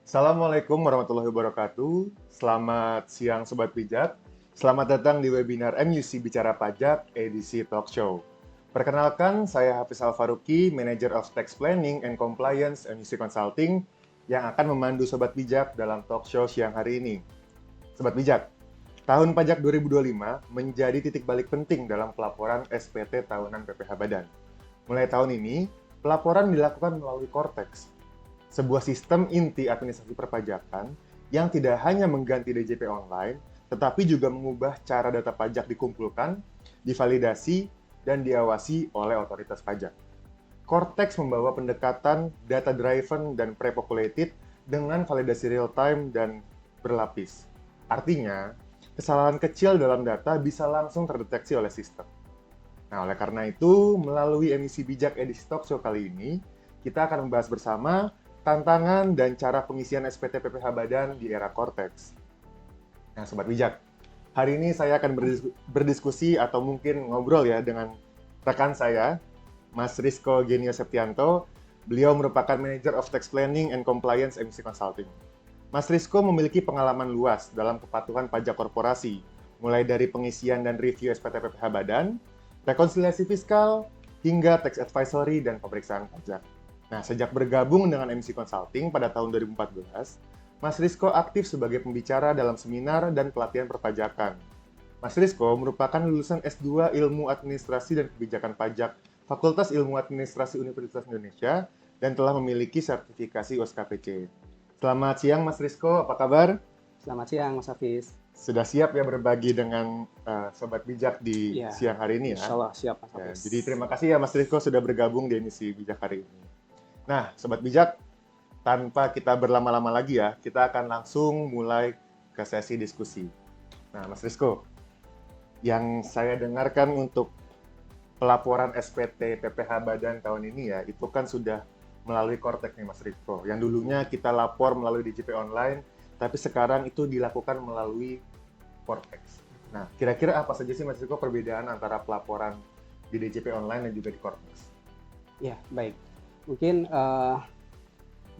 Assalamualaikum warahmatullahi wabarakatuh. Selamat siang Sobat Pijak. Selamat datang di webinar MUC Bicara Pajak edisi Talk Show. Perkenalkan, saya Hafiz Al-Faruqi, Manager of Tax Planning and Compliance MUC Consulting, yang akan memandu Sobat Pijak dalam talk show siang hari ini. Sobat Pijak, tahun pajak 2025 menjadi titik balik penting dalam pelaporan SPT tahunan PPh Badan. Mulai tahun ini, pelaporan dilakukan melalui Cortex, sebuah sistem inti administrasi perpajakan yang tidak hanya mengganti DJP online, tetapi juga mengubah cara data pajak dikumpulkan, divalidasi, dan diawasi oleh otoritas pajak. Cortex membawa pendekatan data-driven dan pre-populated dengan validasi real-time dan berlapis. Artinya, kesalahan kecil dalam data bisa langsung terdeteksi oleh sistem. Nah, oleh karena itu, melalui emisi bijak edisi Talk Show kali ini, kita akan membahas bersama tantangan dan cara pengisian SPT PPh Badan di era Cortex. Nah, Sobat Bijak, hari ini saya akan berdiskusi atau mungkin ngobrol ya dengan rekan saya, Mas Rizko Genio Septianto. Beliau merupakan Manager of Tax Planning and Compliance MUC Consulting. Mas Rizko memiliki pengalaman luas dalam kepatuhan pajak korporasi, mulai dari pengisian dan review SPT PPh Badan, rekonsiliasi fiskal, hingga tax advisory dan pemeriksaan pajak. Nah, sejak bergabung dengan MUC Consulting pada tahun 2014, Mas Rizko aktif sebagai pembicara dalam seminar dan pelatihan perpajakan. Mas Rizko merupakan lulusan S2 Ilmu Administrasi dan Kebijakan Pajak Fakultas Ilmu Administrasi Universitas Indonesia dan telah memiliki sertifikasi OSKPC. Selamat siang Mas Rizko, apa kabar? Selamat siang Mas Hafiz. Sudah siap ya berbagi dengan Sobat Bijak di Ya, siang hari ini ya? insya Allah siap Mas Ya, Hafiz. jadi terima kasih ya Mas Rizko sudah bergabung di emisi Bijak hari ini. Nah, Sobat Bijak, tanpa kita berlama-lama lagi ya, kita akan langsung mulai ke sesi diskusi. Nah, Mas Rizko, yang saya dengarkan untuk pelaporan SPT PPh Badan tahun ini ya, itu kan sudah melalui Cortex nih Mas Rizko. Yang dulunya kita lapor melalui DJP online, tapi sekarang itu dilakukan melalui Cortex. Nah, kira-kira apa saja sih Mas Rizko perbedaan antara pelaporan di DJP online dan juga di Cortex? Ya, baik. Mungkin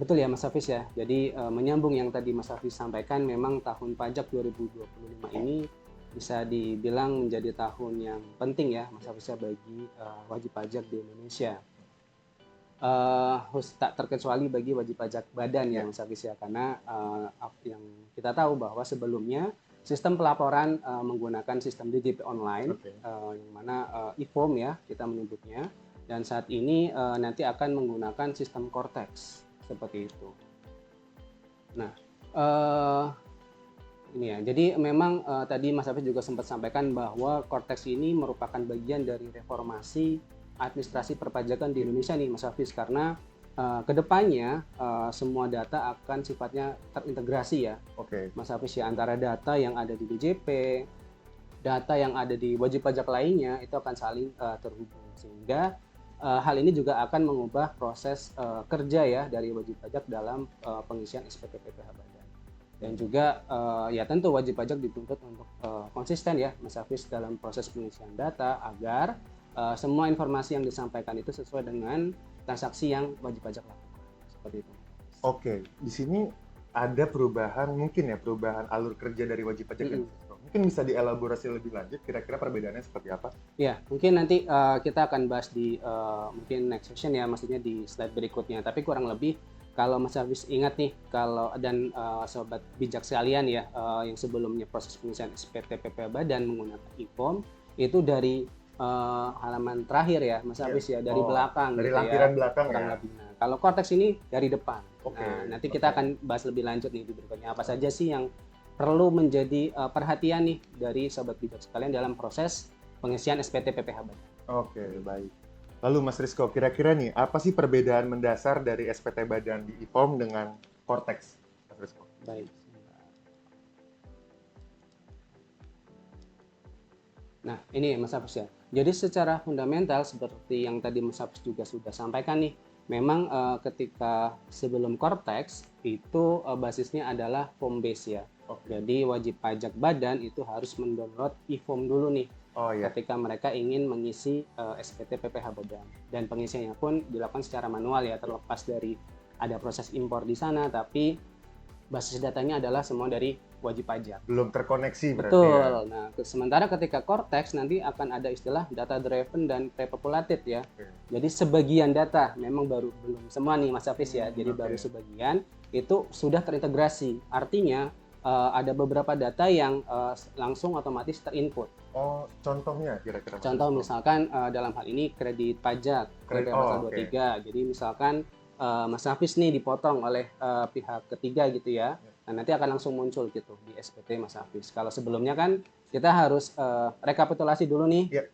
betul ya Mas Hafiz ya. Jadi menyambung yang tadi Mas Hafiz sampaikan, memang tahun pajak 2025 ini bisa dibilang menjadi tahun yang penting ya Mas Hafiz ya bagi wajib pajak di Indonesia. Tak terkecuali bagi wajib pajak badan ya Mas Hafiz ya, karena yang kita tahu bahwa sebelumnya sistem pelaporan menggunakan sistem DJP online, yang mana e-form ya kita menyebutnya, dan saat ini nanti akan menggunakan sistem Cortex seperti itu. Nah, ini ya. Jadi memang tadi Mas Hafiz juga sempat sampaikan bahwa Cortex ini merupakan bagian dari reformasi administrasi perpajakan di Indonesia nih Mas Hafiz, karena kedepannya semua data akan sifatnya terintegrasi ya, Mas Hafiz ya, antara data yang ada di DJP, data yang ada di wajib pajak lainnya itu akan saling terhubung, sehingga hal ini juga akan mengubah proses kerja ya dari wajib pajak dalam pengisian SPT PPh Badan. Dan juga ya tentu wajib pajak dituntut untuk konsisten ya Mas Hafiz dalam proses pengisian data agar semua informasi yang disampaikan itu sesuai dengan transaksi yang wajib pajak lakukan. Seperti itu. Oke, di sini ada perubahan, mungkin ya perubahan alur kerja dari wajib pajak dan mungkin bisa dielaborasi lebih lanjut, kira-kira perbedaannya seperti apa? Ya, mungkin nanti kita akan bahas di mungkin next session ya, maksudnya di slide berikutnya. Tapi kurang lebih kalau Mas Hafiz ingat nih, kalau dan sobat bijak sekalian ya, yang sebelumnya proses pengisian SPT PPh Badan menggunakan e-form itu dari halaman terakhir ya Mas Hafiz ya, dari belakang dari gitu lampiran ya, belakang kurang ya. lebih. Nah, kalau Cortex ini dari depan. Nanti kita akan bahas lebih lanjut nih di berikutnya, apa saja sih yang perlu menjadi perhatian nih dari sobat bijak sekalian dalam proses pengisian SPT PPh Badan. Oke, baik. Lalu Mas Rizko, kira-kira nih apa sih perbedaan mendasar dari SPT Badan di e-form dengan Cortex, Mas Rizko? Baik. Nah, ini Mas Hafiz ya. Jadi secara fundamental seperti yang tadi Mas Hafiz juga sudah sampaikan nih, memang ketika sebelum Cortex itu basisnya adalah form base ya. Jadi wajib pajak badan itu harus mendownload e-form dulu nih. Ketika mereka ingin mengisi SPT PPh Badan, dan pengisiannya pun dilakukan secara manual ya, terlepas dari ada proses impor di sana, tapi basis datanya adalah semua dari wajib pajak. Belum terkoneksi berarti Betul. ya. Nah, sementara ketika Cortex nanti akan ada istilah data driven dan pre-populated ya. Oke. Jadi sebagian data memang belum semua nih Mas Hafiz ya. Jadi Oke. baru sebagian itu sudah terintegrasi. Artinya ada beberapa data yang langsung otomatis terinput. Oh, contohnya kira-kira. Contoh misalkan dalam hal ini kredit pajak, Kredit- pasal oke. 23. Jadi misalkan Mas Hafiz nih dipotong oleh pihak ketiga gitu ya. Nah, nanti akan langsung muncul gitu di SPT Mas Hafiz. Kalau sebelumnya kan kita harus rekapitulasi dulu nih Iya.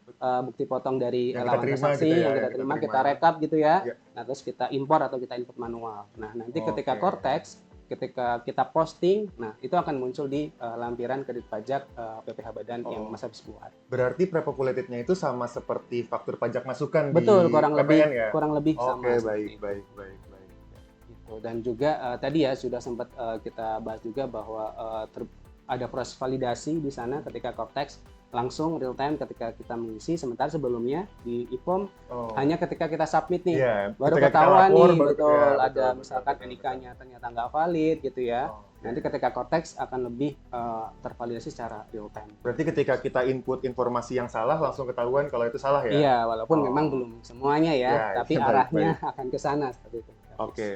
Bukti potong dari Yang kita elemen terima transaksi gitu ya, yang kita yang kita terima, terima. kita rekap gitu ya. Iya. Nah, terus kita impor atau kita input manual. Nah, nanti ketika Oke. Cortex, ketika kita posting, nah itu akan muncul di lampiran kredit pajak PPh Badan yang Oh. Mas Hafiz buat. Berarti pre-populatednya itu sama seperti faktur pajak masukan Betul, di kurang PPN lebih ya? kurang lebih sama. Oke, seperti baik, itu. baik, baik. Gitu. Dan juga tadi ya sudah sempat kita bahas juga bahwa ada proses validasi di sana ketika Cortex langsung real time ketika kita mengisi, sementara sebelumnya di IPOM Oh. hanya ketika kita submit nih Iya, baru ketika kita ketahuan lapor, nih baru- betul ya, ada betul, misalkan betul, NIK-nya ternyata nggak valid gitu ya. Oh, oke. Nanti ketika Cortex akan lebih tervalidasi secara real time. Berarti ketika kita input informasi yang salah langsung ketahuan kalau itu salah ya? Iya, walaupun Oh. memang belum semuanya ya, Ya, tapi iya, baik, arahnya akan ke sana seperti itu. Oke.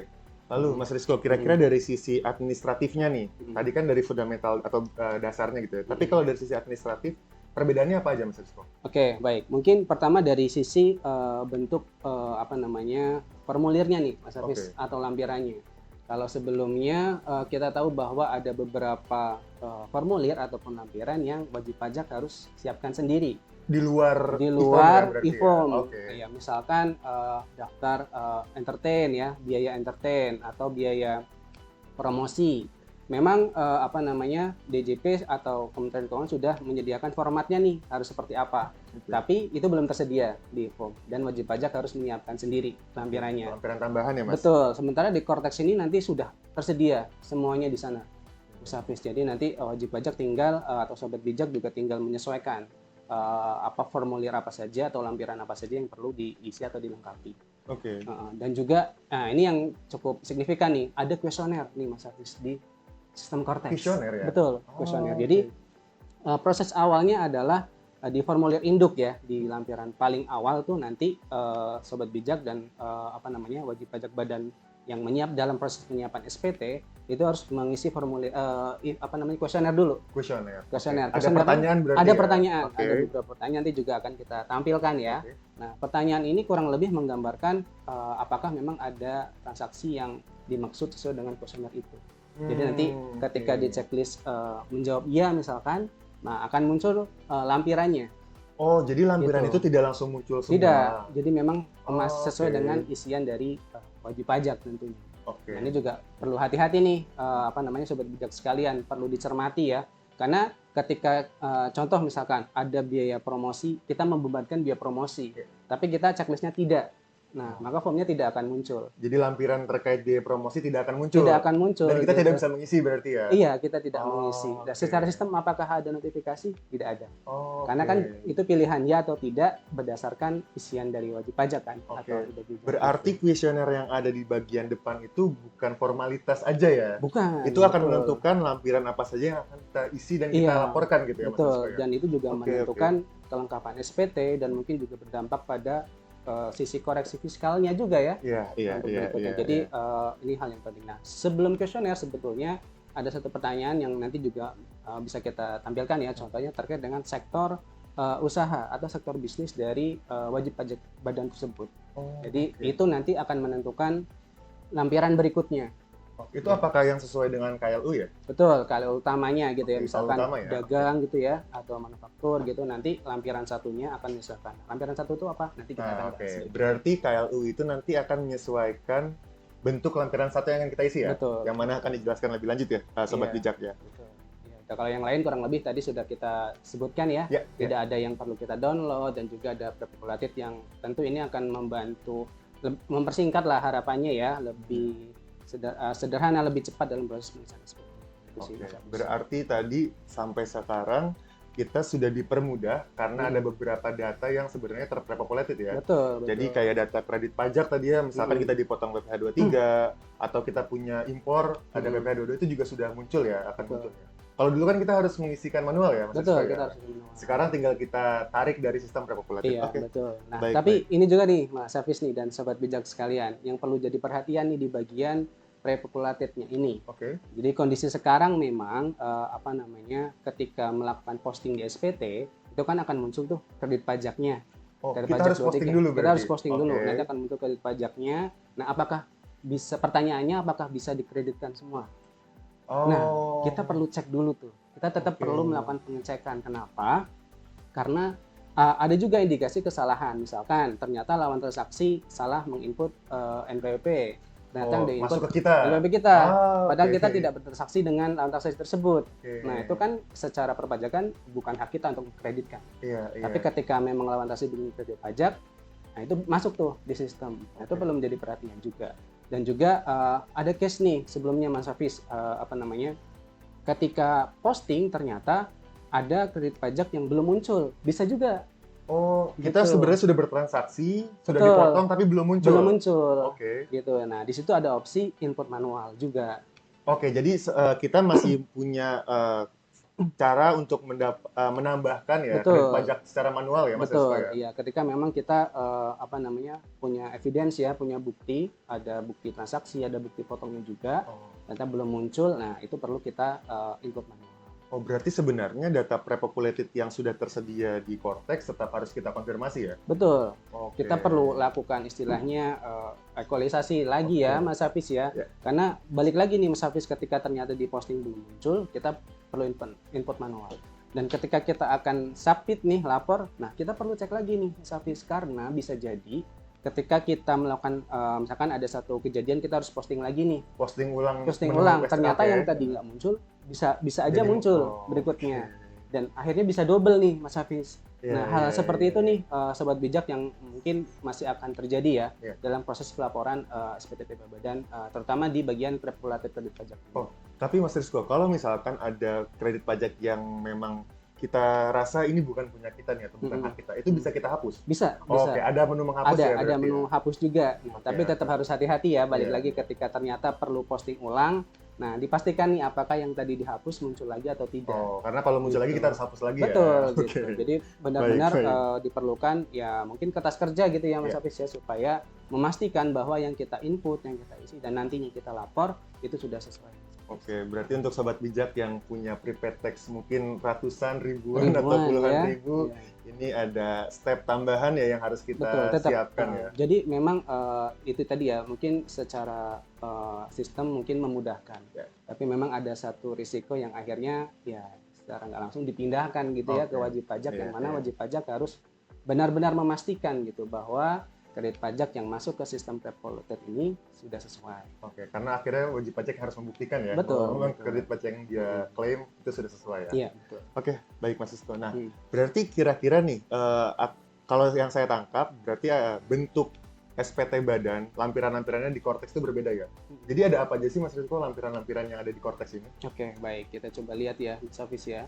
Lalu Mas Rizko, kira-kira dari sisi administratifnya nih, tadi kan dari fundamental atau dasarnya gitu ya. Tapi kalau dari sisi administratif, perbedaannya apa aja Mas Rizko? Oke, baik. Mungkin pertama dari sisi bentuk formulirnya nih, Mas Hafiz, Oke. atau lampirannya. Kalau sebelumnya kita tahu bahwa ada beberapa formulir ataupun lampiran yang wajib pajak harus siapkan sendiri Di luar di IPOM luar ya, berarti ya? IPOM. Oke. Ya, misalkan daftar entertain ya, biaya entertain atau biaya promosi. Memang DJP atau Kementerian Keuangan sudah menyediakan formatnya nih harus seperti apa. Oke. Tapi itu belum tersedia di IPOM dan wajib pajak harus menyiapkan sendiri lampirannya. Lampiran tambahan ya Mas? Betul. Sementara di Cortex ini nanti sudah tersedia semuanya di sana. Mas Hafiz. Jadi nanti wajib pajak tinggal atau sobat bijak juga tinggal menyesuaikan formulir apa saja atau lampiran apa saja yang perlu diisi atau dilengkapi. Oke. Dan juga ini yang cukup signifikan nih, ada kuesioner nih Mas Hafiz di sistem Cortex. Kuesioner ya? Betul, Oh, kuesioner. oke. Jadi proses awalnya adalah di formulir induk ya, di lampiran paling awal tuh nanti sobat bijak dan wajib pajak badan yang dalam proses penyiapan SPT itu harus mengisi formulir kuesioner dulu. Kuesioner. Kuesioner. Ada Kuesioner pertanyaan berarti ada ya? pertanyaan, Oke. ada beberapa pertanyaan nanti juga akan kita tampilkan ya. Oke. Nah, pertanyaan ini kurang lebih menggambarkan apakah memang ada transaksi yang dimaksud sesuai dengan kuesioner itu. Jadi nanti ketika di checklist menjawab iya misalkan, nah akan muncul lampirannya. Oh, jadi lampiran Gitu. itu tidak langsung muncul semua? Tidak, jadi memang sesuai Oke. dengan isian dari wajib pajak tentunya. Oke. Nah, ini juga perlu hati-hati nih, sobat bijak sekalian, perlu dicermati ya. Karena ketika contoh misalkan ada biaya promosi, kita membebankan biaya promosi, tapi kita checklistnya tidak. Nah, maka formnya tidak akan muncul. Jadi lampiran terkait biaya promosi tidak akan muncul? Tidak akan muncul. Dan kita gitu. tidak bisa mengisi berarti ya? Iya, kita tidak Oh, mengisi. Dan oke. secara sistem apakah ada notifikasi? Tidak ada. Oh, Karena oke. kan itu pilihan ya atau tidak berdasarkan isian dari wajib pajak kan. Oke. Atau tidak bijak. Berarti kuesioner yang ada di bagian depan itu bukan formalitas aja ya? Bukan. Itu akan betul. menentukan lampiran apa saja yang akan kita isi dan kita Iya, laporkan gitu ya Mas Betul. Rizko ya? Dan itu juga Oke, menentukan kelengkapan SPT dan mungkin juga berdampak pada sisi koreksi fiskalnya juga ya. Iya. Untuk berikutnya. Jadi ini hal yang penting. Nah, sebelum kuesioner sebetulnya ada satu pertanyaan yang nanti juga bisa kita tampilkan ya. Contohnya terkait dengan sektor usaha atau sektor bisnis dari wajib pajak badan tersebut. Oh, Jadi oke. itu nanti akan menentukan lampiran berikutnya. Itu apakah yang sesuai dengan KLU ya? Betul, kalau utamanya gitu ya, Oke, misalkan kalau utama ya, dagang gitu ya, atau manufaktur gitu, nanti lampiran satunya akan menyesuaikan. Lampiran satu itu apa? Nanti kita akan Nah, bahas. oke. Berarti KLU itu nanti akan menyesuaikan bentuk lampiran satu yang akan kita isi ya? Betul. Yang mana akan dijelaskan lebih lanjut ya, Sobat Iya. Bijak ya? Betul. Ya, kalau yang lain kurang lebih tadi sudah kita sebutkan ya. Ya, Tidak ada yang perlu kita download dan juga ada pre-populated yang tentu ini akan membantu mempersingkat lah harapannya ya, lebih sederhana, lebih cepat dalam proses penyelesaian seperti itu sih, Oke. Mas Agus. Berarti tadi sampai sekarang kita sudah dipermudah karena ada beberapa data yang sebenarnya terpopulated ya. Betul. Jadi kayak data kredit pajak tadi ya, misalkan kita dipotong PPh 23 atau kita punya impor ada PPh 22 itu juga sudah muncul ya, akan muncul ya. Kalau dulu kan kita harus mengisikan manual ya, Mas Betul, Rizko, kita ya. harus manual. Sekarang tinggal kita tarik dari sistem prepopulated. Iya, Oke. betul. Nah, Baik, tapi ini juga nih Mas Hafiz nih dan sobat bijak sekalian yang perlu jadi perhatian nih di bagian prepopulated-nya ini. Oke. Jadi kondisi sekarang memang ketika melakukan posting di SPT itu kan akan muncul tuh kredit pajaknya. Oh, Kredit kita pajak harus posting 23. dulu Kita berarti. harus posting dulu. Oke. Nanti akan muncul kredit pajaknya. Nah, apakah bisa pertanyaannya apakah bisa dikreditkan semua? Oh. Nah, kita perlu cek dulu tuh. Kita tetap Oke. perlu melakukan pengecekan. Kenapa? Karena ada juga indikasi kesalahan. Misalkan ternyata lawan transaksi salah menginput NPWP. Ternyata yang masuk diinput ke kita. NPWP kita. Padahal oke, kita oke. tidak bertransaksi dengan lawan transaksi tersebut. Oke. Nah, itu kan secara perpajakan bukan hak kita untuk mengkreditkan. Iya, iya. Tapi ketika memang lawan transaksi dengan kredit pajak, nah itu masuk tuh di sistem. Nah, itu perlu menjadi perhatian juga. Dan juga ada case nih sebelumnya Mas Hafiz, ketika posting ternyata ada kredit pajak yang belum muncul. Bisa juga. Oh, kita Gitu. sebenarnya sudah bertransaksi, sudah Betul. dipotong tapi belum muncul. Belum muncul. Oke. Gitu. Nah, di situ ada opsi input manual juga. Oke, jadi kita masih punya cara untuk menambahkan ya Betul. kredit pajak secara manual ya, Mas Betul. Rizko ya. Iya, ketika memang kita punya evidence ya, punya bukti, ada bukti transaksi, ada bukti potongnya juga, Oh. ternyata belum muncul. Nah, itu perlu kita input manual. Oh, berarti sebenarnya data prepopulated yang sudah tersedia di Cortex tetap harus kita konfirmasi ya? Betul. Oke. Kita perlu lakukan istilahnya equalisasi lagi ya, Oke. Mas Hafiz ya. Ya. Karena balik lagi nih Mas Hafiz, ketika ternyata di posting belum muncul, kita perlu input manual. Dan ketika kita akan submit nih lapor, nah kita perlu cek lagi nih Mas Hafiz, karena bisa jadi ketika kita melakukan misalkan ada satu kejadian kita harus posting lagi nih, Posting ulang. posting menu ulang, West ternyata App ya? yang tadi nggak muncul bisa aja Jadi, muncul oh, berikutnya. oke. Dan akhirnya bisa double nih Mas Hafiz. Iya, Nah, hal iya, seperti iya. itu nih sobat bijak yang mungkin masih akan terjadi ya Iya. dalam proses pelaporan SPT Badan, terutama di bagian prepopulated kredit pajak. Oh, Tapi Mas Rizko, kalau misalkan ada kredit pajak yang memang kita rasa ini bukan punya kita nih atau bukan hak kita, itu bisa kita hapus? Bisa, Oh, bisa. Oke, ada menu menghapus ya Ada berarti menu ya? hapus juga. Nah, Oke, tapi tetap oke. harus hati-hati ya, balik Iya. lagi ketika ternyata perlu posting ulang. Nah, dipastikan nih apakah yang tadi dihapus muncul lagi atau tidak. Oh, karena kalau muncul lagi Gitu. kita harus hapus lagi Betul, ya? gitu. Oke. Jadi benar-benar Baik, baik. diperlukan ya mungkin kertas kerja gitu ya Mas Iya. Hafiz ya, supaya memastikan bahwa yang kita input, yang kita isi dan nantinya kita lapor itu sudah sesuai. Oke, berarti untuk sobat bijak yang punya prepaid tax mungkin ratusan, ribuan atau puluhan ya. ribu, Iya. ini ada step tambahan ya yang harus Betul, kita tetap. siapkan ya. Jadi memang itu tadi ya, mungkin secara sistem mungkin memudahkan. Ya. Tapi memang ada satu risiko yang akhirnya ya secara nggak langsung dipindahkan gitu ya ke Oke. wajib pajak, Iya, yang mana iya. wajib pajak harus benar-benar memastikan gitu bahwa kredit pajak yang masuk ke sistem prepopulated ini sudah sesuai. Oke, karena akhirnya wajib pajak harus membuktikan ya Betul, bahwa memang betul. kredit pajak yang dia klaim itu sudah sesuai ya. Iya, betul. Oke, baik Mas Sisto. Nah, Hmm. berarti kira-kira nih, kalau yang saya tangkap, berarti bentuk SPT badan, lampiran-lampirannya di Cortex itu berbeda ya? Jadi ada apa aja sih Mas Rizko lampiran-lampiran yang ada di Cortex ini? Oke, baik. Kita coba lihat ya, Mas Hafiz ya.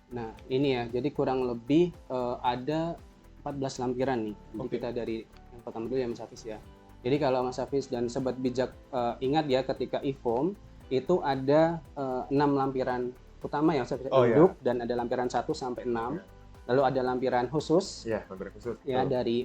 Nah, ini ya. Jadi kurang lebih ada 14 lampiran nih. Jadi Oke. kita dari yang pertama dulu ya Mas Hafiz ya. Jadi kalau Mas Hafiz dan sobat bijak ingat ya, ketika e-form itu ada 6 lampiran utama ya, Mas Hafiz, Oh, induk, dan ada lampiran 1 sampai 6. Ya. Lalu ada lampiran khusus Iya, lampiran khusus. ya, Betul. dari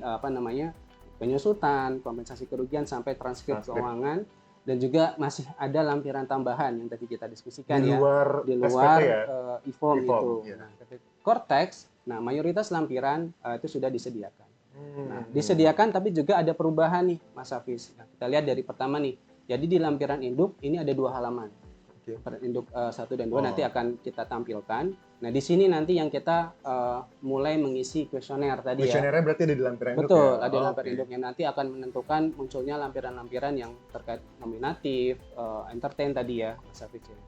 penyusutan, kompensasi kerugian sampai transkrip Transkrip. keuangan, dan juga masih ada lampiran tambahan yang tadi kita diskusikan di ya. luar, Di SPT luar ya? e-form E-form, itu. iya. Nah, Cortex, nah mayoritas lampiran itu sudah disediakan. Nah, Hmm. disediakan tapi juga ada perubahan nih, Mas Hafiz. Nah, kita lihat dari pertama nih. Jadi di lampiran induk ini ada 2 halaman. Oke. Lampiran induk 1 dan 2 Oh. nanti akan kita tampilkan. Nah, di sini nanti yang kita mulai mengisi kuesioner tadi ya. Kuesionernya berarti ada di lampiran induk Betul, ya? ada Oh, lampiran oke. induk yang nanti akan menentukan munculnya lampiran-lampiran yang terkait nominatif, entertain tadi ya, Mas Hafiz ya.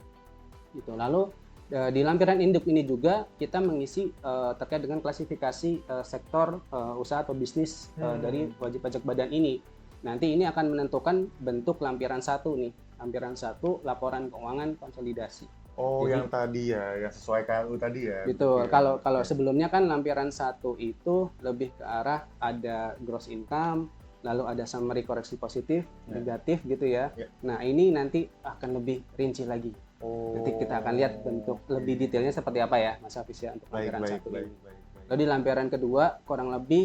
Gitu. Lalu di lampiran induk ini juga kita mengisi terkait dengan klasifikasi sektor usaha atau bisnis dari wajib pajak badan ini. Nanti ini akan menentukan bentuk lampiran 1 nih. Lampiran 1 laporan keuangan konsolidasi. Oh, Jadi yang tadi ya, yang sesuai KLU tadi ya. betul. Iya, Kalau oke. sebelumnya kan lampiran satu itu lebih ke arah ada gross income, lalu ada summary koreksi positif, Ya, negatif gitu ya. ya. Nah, ini nanti akan lebih rinci lagi. Nanti kita akan lihat Oh, bentuk oke. lebih detailnya seperti apa ya, Mas Hafiz ya, untuk Baik, lampiran baik, satu baik, ini. baik, baik. Lalu di lampiran kedua kurang lebih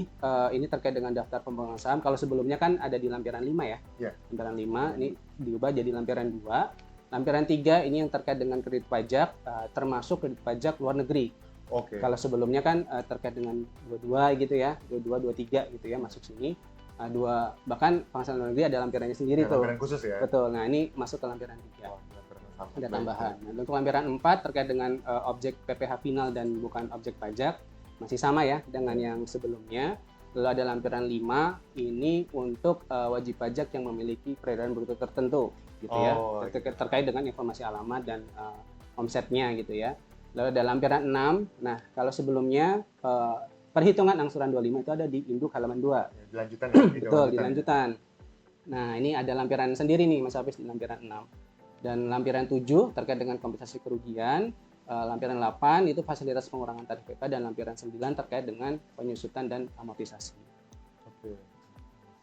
ini terkait dengan daftar pemegang saham. Kalau sebelumnya kan ada di lampiran 5 ya. Ya, Lampiran 5 ini diubah jadi lampiran 2. Lampiran 3 ini yang terkait dengan kredit pajak, termasuk kredit pajak luar negeri. oke. Kalau sebelumnya kan terkait dengan 22 gitu ya, 22, 23 gitu ya masuk sini. Bahkan penghasilan luar negeri ada lampirannya sendiri Ada tuh. lampiran khusus ya? Betul. Nah, ini masuk ke lampiran 3. Oh, lampiran sama. Ada Baik, tambahan. baik. Nah, untuk lampiran 4 terkait dengan objek PPh final dan bukan objek pajak masih sama ya dengan yang sebelumnya. Lalu ada lampiran 5 ini untuk wajib pajak yang memiliki peredaran bruto tertentu gitu ya. Oh, Terkait dengan informasi alamat dan omsetnya gitu ya. Lalu ada lampiran 6. Nah, kalau sebelumnya perhitungan angsuran 25 itu ada di induk halaman 2. ya, dilanjutan ya, di Betul, di lanjutan ya. lanjutan. Nah, ini ada lampiran sendiri nih Mas Hafiz di lampiran 6. Dan lampiran 7 terkait dengan kompensasi kerugian, lampiran 8 itu fasilitas pengurangan tarif PP, dan lampiran 9 terkait dengan penyusutan dan amortisasi. Oke.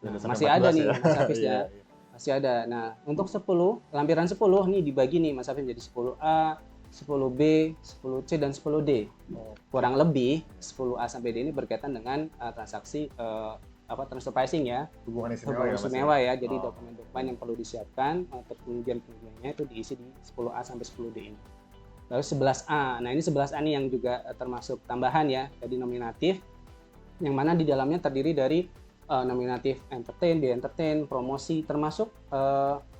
Nah, Sudah sampai masih ada 14 nih ya. Mas Hafiz Iya, ya. iya. Masih ada. Nah, untuk 10, lampiran 10 nih dibagi nih Mas Hafiz jadi 10A, 10B, 10C dan 10D. Kurang lebih 10A sampai D ini berkaitan dengan transaksi transfer pricing ya. Hubungan istimewa Hubungan ya, Mas ya? istimewa ya. Jadi Oh. dokumen-dokumen yang perlu disiapkan untuk pengujian-pengujiannya itu diisi di 10A sampai 10D ini. Lalu 11A. Nah, ini 11A nih yang juga termasuk tambahan ya, jadi nominatif, yang mana di dalamnya terdiri dari nominatif entertain, biaya entertain, promosi, termasuk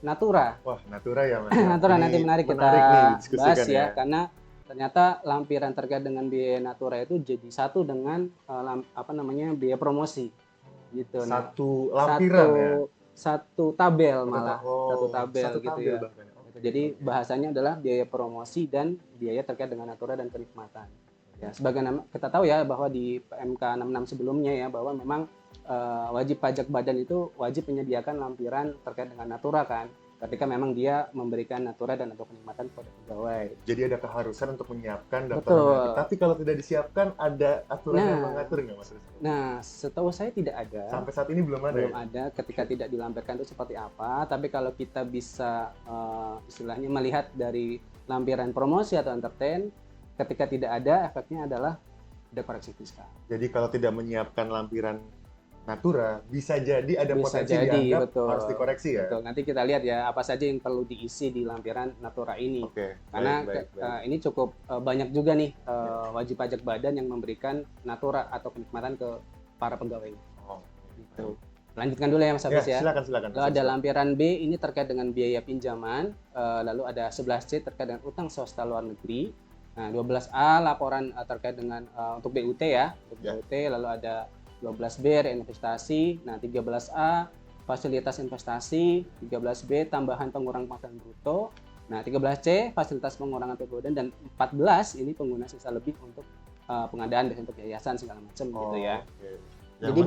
natura. Wah, Natura ya, Mas. Ya? Natura Ini nanti menarik kita nih bahas diskusikan ya, karena ternyata lampiran terkait dengan biaya natura itu jadi satu dengan biaya promosi gitu. Nah, Satu lampiran ya? satu tabel malah, satu Oh, tabel satu gitu tabel ya. bahkan. Oke, Jadi oke. bahasanya adalah biaya promosi dan biaya terkait dengan natura dan kenikmatan. Ya, sebagaimana kita tahu ya bahwa di PMK 66 sebelumnya ya, bahwa memang wajib pajak badan itu wajib menyediakan lampiran terkait dengan natura kan, ketika memang dia memberikan natura dan atau kenikmatan kepada pegawai. Jadi ada keharusan untuk menyiapkan daftar Betul. nominatif. Tapi kalau tidak disiapkan, ada aturan yang Nah. mengatur nggak, Mas Rizky? Nah, setahu saya tidak ada. Sampai saat ini belum ada Belum ya? ada ketika tidak dilampirkan itu seperti apa. Tapi kalau kita bisa istilahnya melihat dari lampiran promosi atau entertain, ketika tidak ada, efeknya adalah ada koreksi fiskal. Jadi kalau tidak menyiapkan lampiran Natura, bisa jadi ada Bisa potensi jadi, dianggap betul. harus dikoreksi ya? Betul. Nanti kita lihat ya apa saja yang perlu diisi di lampiran natura ini. Oke, Karena baik, baik, baik. ini cukup banyak juga nih wajib pajak badan yang memberikan natura atau kenikmatan ke para pegawai. Oh, Gitu. Lanjutkan dulu ya Mas Hafiz ya. silakan, silakan. Lalu ada lampiran B ini terkait dengan biaya pinjaman. Lalu ada 11C terkait dengan utang swasta luar negeri. Nah, 12A laporan terkait dengan untuk BUT ya, untuk Ya. BUT. Lalu ada 12B reinvestasi. Nah, 13A fasilitas investasi, 13B tambahan pengurangan penghasilan bruto. Nah, 13C fasilitas pengurangan PPODN, dan 14 ini pengguna sisa lebih untuk pengadaan biasanya untuk yayasan segala macam gitu ya. Oke. Jadi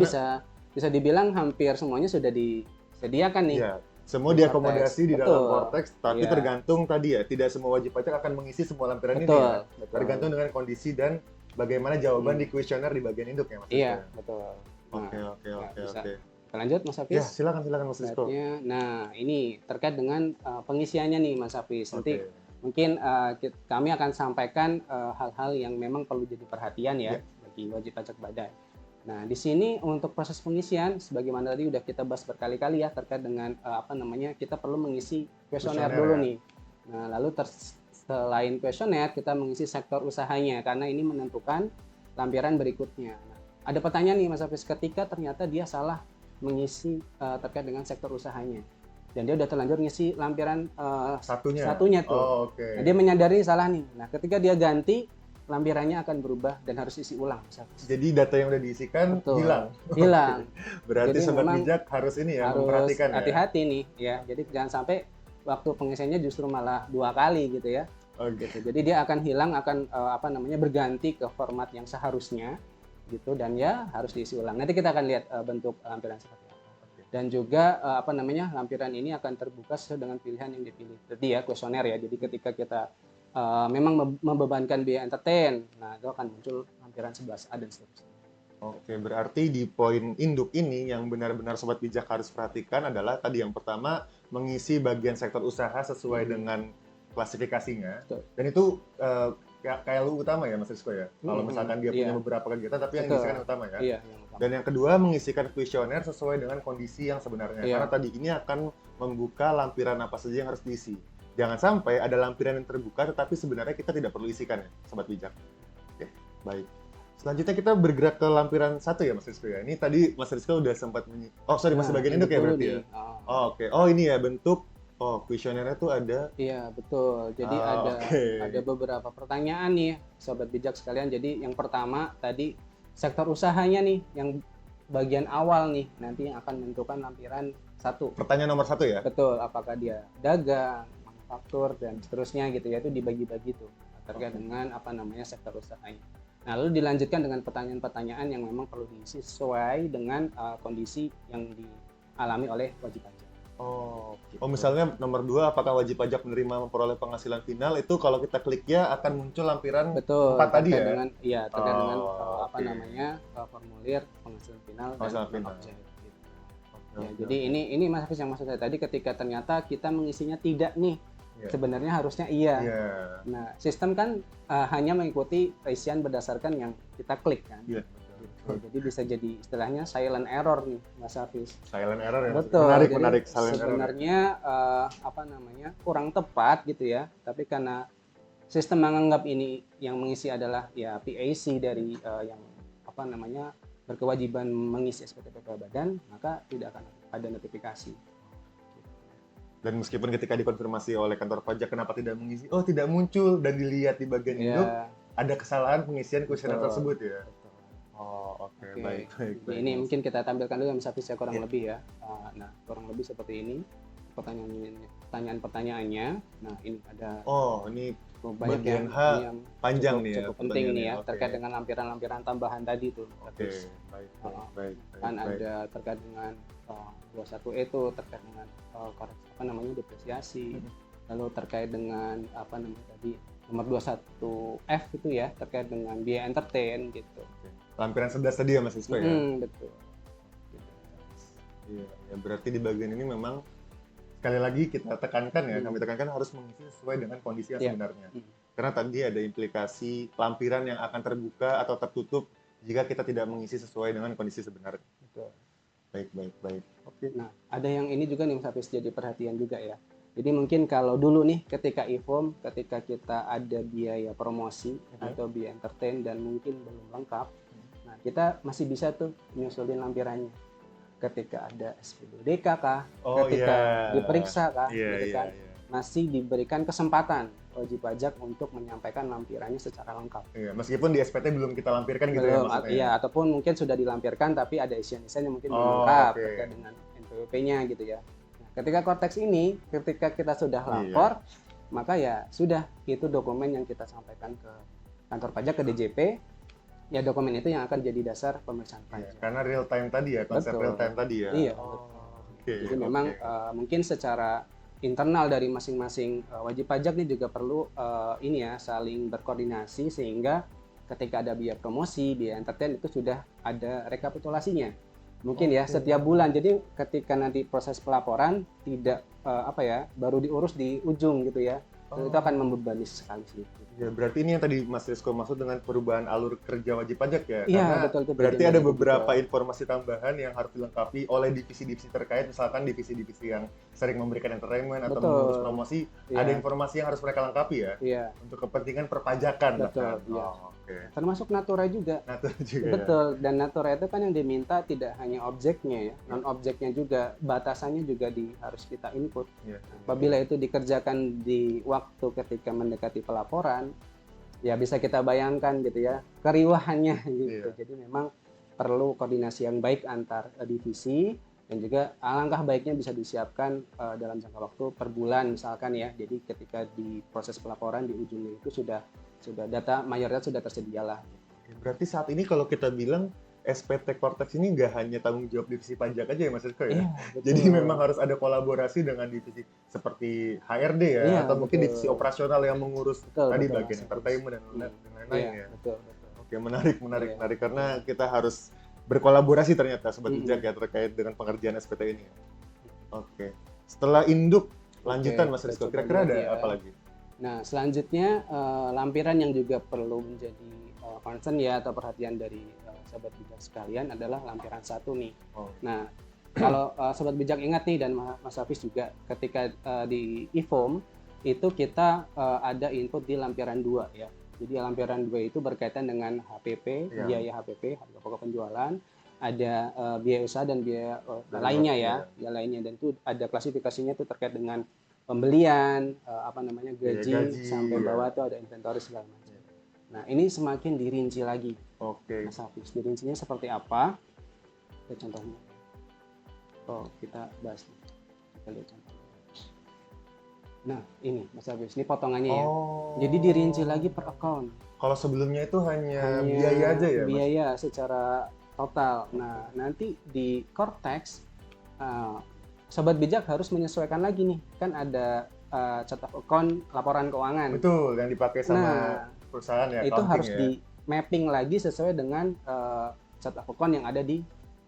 bisa dibilang hampir semuanya sudah disediakan nih. Iya, semua Di diakomodasi di dalam Betul. Cortex, tapi Iya. tergantung tadi ya, tidak semua wajib pajak akan mengisi semua lampiran ini Betul, ya. betul. Tergantung dengan kondisi dan bagaimana jawaban di kuesioner di bagian induk ya, Mas. Iya, betul. Oke, oke, ya, oke, bisa. oke. Kita lanjut Mas Hafiz. Ya, silakan, silakan Mas Rizko. Slide-nya. Nah, ini terkait dengan pengisiannya nih Mas Hafiz. Nanti Oke. mungkin kami akan sampaikan hal-hal yang memang perlu jadi perhatian ya Ya. bagi wajib pajak badan. Nah, di sini untuk proses pengisian, sebagaimana tadi udah kita bahas berkali-kali ya, terkait dengan kita perlu mengisi kuesioner Kuesioner, dulu ya. nih. Nah, lalu selain kuesioner, kita mengisi sektor usahanya, karena ini menentukan lampiran berikutnya. Nah, ada pertanyaan nih Mas Hafiz, ketika ternyata dia salah mengisi terkait dengan sektor usahanya, dan dia udah terlanjur ngisi lampiran satunya tuh. Oh, oke. Nah, dia menyadari salah nih. Nah, ketika dia ganti, lampirannya akan berubah dan harus isi ulang. Jadi data yang udah diisikan Betul. hilang. Hilang. Berarti Jadi sobat memang bijak harus ini ya, Harus memperhatikan ya. hati-hati nih ya. Jadi jangan sampai waktu pengisiannya justru malah 2 kali gitu ya. Oke. Gitu. Jadi dia akan hilang, akan berganti ke format yang seharusnya gitu, dan ya harus diisi ulang. Nanti kita akan lihat bentuk lampiran seperti apa. Dan juga lampiran ini akan terbuka sesuai dengan pilihan yang dipilih. Jadi ya kuesioner ya. Jadi ketika kita memang membebankan biaya entertain. Nah, itu akan muncul lampiran 11A dan seterusnya. Oke, berarti di poin induk ini yang benar-benar sobat bijak harus perhatikan adalah tadi yang pertama mengisi bagian sektor usaha sesuai dengan klasifikasinya. Betul. Dan itu kayak lu utama ya Mas Rizko ya. Kalau misalkan dia punya Iya, beberapa kegiatan tapi yang betul. diisikan utama ya. Iya, yang utama. Dan yang kedua mengisikan kuesioner sesuai dengan kondisi yang sebenarnya. Iya. Karena tadi ini akan membuka lampiran apa saja yang harus diisi. Jangan sampai ada lampiran yang terbuka tetapi sebenarnya kita tidak perlu isikan ya, sobat bijak. Oke, baik. Selanjutnya kita bergerak ke lampiran 1 ya Mas Rizko ya. Ini tadi Mas Rizko udah sempat masih Nah, bagian induk ya dulu berarti ya. nih. Oh, oke. Oh, ini ya bentuk kuesionernya tuh ada. Iya, betul. Jadi Oke. ada beberapa pertanyaan nih, sobat bijak sekalian. Jadi yang pertama tadi sektor usahanya nih, yang bagian awal nih, nanti yang akan menentukan lampiran 1. Pertanyaan nomor 1 ya. Betul, apakah dia dagang, manufaktur, dan seterusnya gitu ya, itu dibagi-bagi tuh terkait dengan sektor usahanya. Nah, lalu dilanjutkan dengan pertanyaan-pertanyaan yang memang perlu diisi sesuai dengan kondisi yang dialami oleh wajib pajak. Oh, misalnya nomor 2, apakah wajib pajak menerima memperoleh penghasilan final, itu kalau kita klik ya akan muncul lampiran Betul, 4 tadi ya? Terkait dengan oke. formulir penghasilan final Penghasilan dan final. objek. Gitu. Oke, Ya, oke, jadi oke. ini Mas Hafiz yang maksud saya tadi, ketika ternyata kita mengisinya tidak nih, Iya. sebenarnya harusnya iya. Iya. Nah, sistem kan hanya mengikuti isian berdasarkan yang kita klik kan. Iya. Gitu. Jadi bisa jadi istilahnya silent error nih, Mas Hafiz. Silent error ya. Betul. Menarik, Jadi menarik silent error. sebenarnya kurang tepat gitu ya. Tapi karena sistem menganggap ini yang mengisi adalah ya PAC dari yang berkewajiban mengisi SPT PPh Badan, maka tidak akan ada notifikasi. Dan meskipun ketika dikonfirmasi oleh kantor pajak kenapa tidak mengisi, oh tidak muncul dan dilihat di bagian induk Ya, ada kesalahan pengisian kuesioner betul. tersebut ya. Betul. Oh, oke, Oke. baik, baik, Jadi baik. ini mungkin kita tampilkan dulu Mas Hafiz ya, kurang Iya. lebih ya. Nah, kurang lebih seperti ini pertanyaan-pertanyaannya. Nah, ini ada Oh, ini cukup banyak bagian ya. H Ini yang panjang cukup, nih ya. cukup penting nih ya, pertanyaannya. terkait Oke. dengan lampiran-lampiran tambahan tadi tuh. Oke, Hafiz. baik, Oh, baik, baik, Kan baik. ada terkait dengan 21E itu terkait dengan koreksi depresiasi. Lalu terkait dengan tadi nomor 21F itu ya, terkait dengan biaya entertain gitu. Lampiran 11 tadi ya Mas Rizko ya? Betul. Iya, ya berarti di bagian ini memang sekali lagi kita tekankan ya, Hmm. kami tekankan harus mengisi sesuai dengan kondisi yang Iya. sebenarnya. Hmm. Karena tadi ada implikasi lampiran yang akan terbuka atau tertutup jika kita tidak mengisi sesuai dengan kondisi sebenarnya. Betul. Baik, baik, baik. Oke. Nah, ada yang ini juga nih Mas Hafiz, jadi perhatian juga ya. Jadi mungkin kalau dulu nih ketika e-form, ketika kita ada biaya promosi atau biaya entertain dan mungkin belum lengkap, nah kita masih bisa tuh nyusulin lampirannya. Ketika ada SPDK kah, Oh ketika iya. diperiksa kah, Iya, gitu iya, kan, iya. masih diberikan kesempatan wajib pajak untuk menyampaikan lampirannya secara lengkap. Iya, meskipun di SPT belum kita lampirkan gitu ya Belum, maksudnya. iya, ataupun mungkin sudah dilampirkan tapi ada isian-isian yang mungkin belum Oh, lengkap oke. terkait dengan NPWP-nya gitu ya. Nah, ketika konteks ini, ketika kita sudah Iya. lapor, maka ya sudah, itu dokumen yang kita sampaikan ke kantor pajak, ke DJP, ya dokumen itu yang akan jadi dasar pemeriksaan Iya, pajak. karena real time tadi ya, konsep Betul. real time tadi ya. Iya, Oh, betul. oke, Jadi oke. memang mungkin secara internal dari masing-masing wajib pajak ini juga perlu saling berkoordinasi sehingga ketika ada biaya promosi, biaya entertain itu sudah ada rekapitulasinya. Mungkin ya Oke. setiap bulan. Jadi ketika nanti proses pelaporan tidak baru diurus di ujung gitu ya. Oh. Itu akan membebani sekali sih. Ya, berarti ini yang tadi Mas Rizko maksud dengan perubahan alur kerja wajib pajak ya? Iya, Karena betul, itu berarti bagian ada dari beberapa betul. informasi tambahan yang harus dilengkapi oleh divisi-divisi terkait, misalkan divisi-divisi yang sering memberikan entertainment atau Betul. mengurus promosi, Iya. ada informasi yang harus mereka lengkapi ya, Iya, untuk kepentingan perpajakan Betul, bahkan. iya. Oh, oke. termasuk natura juga. Nah, itu juga ya. Betul, dan natura itu kan yang diminta tidak hanya objeknya ya, non objeknya juga, batasannya juga harus kita input. Iya. Apabila itu dikerjakan di waktu ketika mendekati pelaporan, ya bisa kita bayangkan gitu ya, keriuhannya gitu. Iya. Jadi memang perlu koordinasi yang baik antar divisi, dan juga alangkah baiknya bisa disiapkan dalam jangka waktu per bulan misalkan ya. Jadi ketika di proses pelaporan di ujungnya itu sudah data mayoritas sudah tersedia lah. Berarti saat ini kalau kita bilang SPT Cortex ini nggak hanya tanggung jawab divisi pajak aja ya Mas Rizko ya? Iya, Jadi betul. memang harus ada kolaborasi dengan divisi seperti HRD ya, Iya, atau mungkin betul. divisi operasional yang mengurus Betul, tadi betul, bagian Mas Hafiz. entertainment dan lain-lain Iya, ya. betul, betul. Oke, menarik Iya. karena kita harus berkolaborasi ternyata Sobat Mm-mm. Bijak ya terkait dengan pengerjaan SPT ini. Oke. Setelah induk, lanjutan Mas kita Rizko, coba kira-kira lihat ada ya. apa lagi? Nah, selanjutnya lampiran yang juga perlu menjadi concern ya atau perhatian dari sobat bijak sekalian adalah lampiran 1 nih. Oh. Nah, kalau sobat bijak ingat nih dan Mas Hafiz juga ketika di e-form itu kita ada input di lampiran 2 ya. Jadi lampiran 2 itu berkaitan dengan HPP, Ya. biaya HPP, harga pokok penjualan, ada biaya usaha dan biaya Dan lainnya buat- ya, biaya lainnya, dan itu ada klasifikasinya itu terkait dengan pembelian, gaji, gaji, sampai ya. bawah itu ada inventory segala macam. Nah, ini semakin dirinci lagi, Oke. Mas Hafiz. Dirincinya seperti apa? Lihat contohnya. Oh, kita bahas. Kita lihat contohnya. Nah, ini Mas Hafiz, ini potongannya ya. Oh. Jadi dirinci lagi per account. Kalau sebelumnya itu hanya Hanya biaya aja ya, Mas? biaya secara total. Nah, nanti di Cortex sobat bijak harus menyesuaikan lagi nih. Kan ada chart of account laporan keuangan. Betul, yang dipakai sama Nah, perusahaan ya, itu accounting harus ya. di mapping lagi sesuai dengan chart of account yang ada di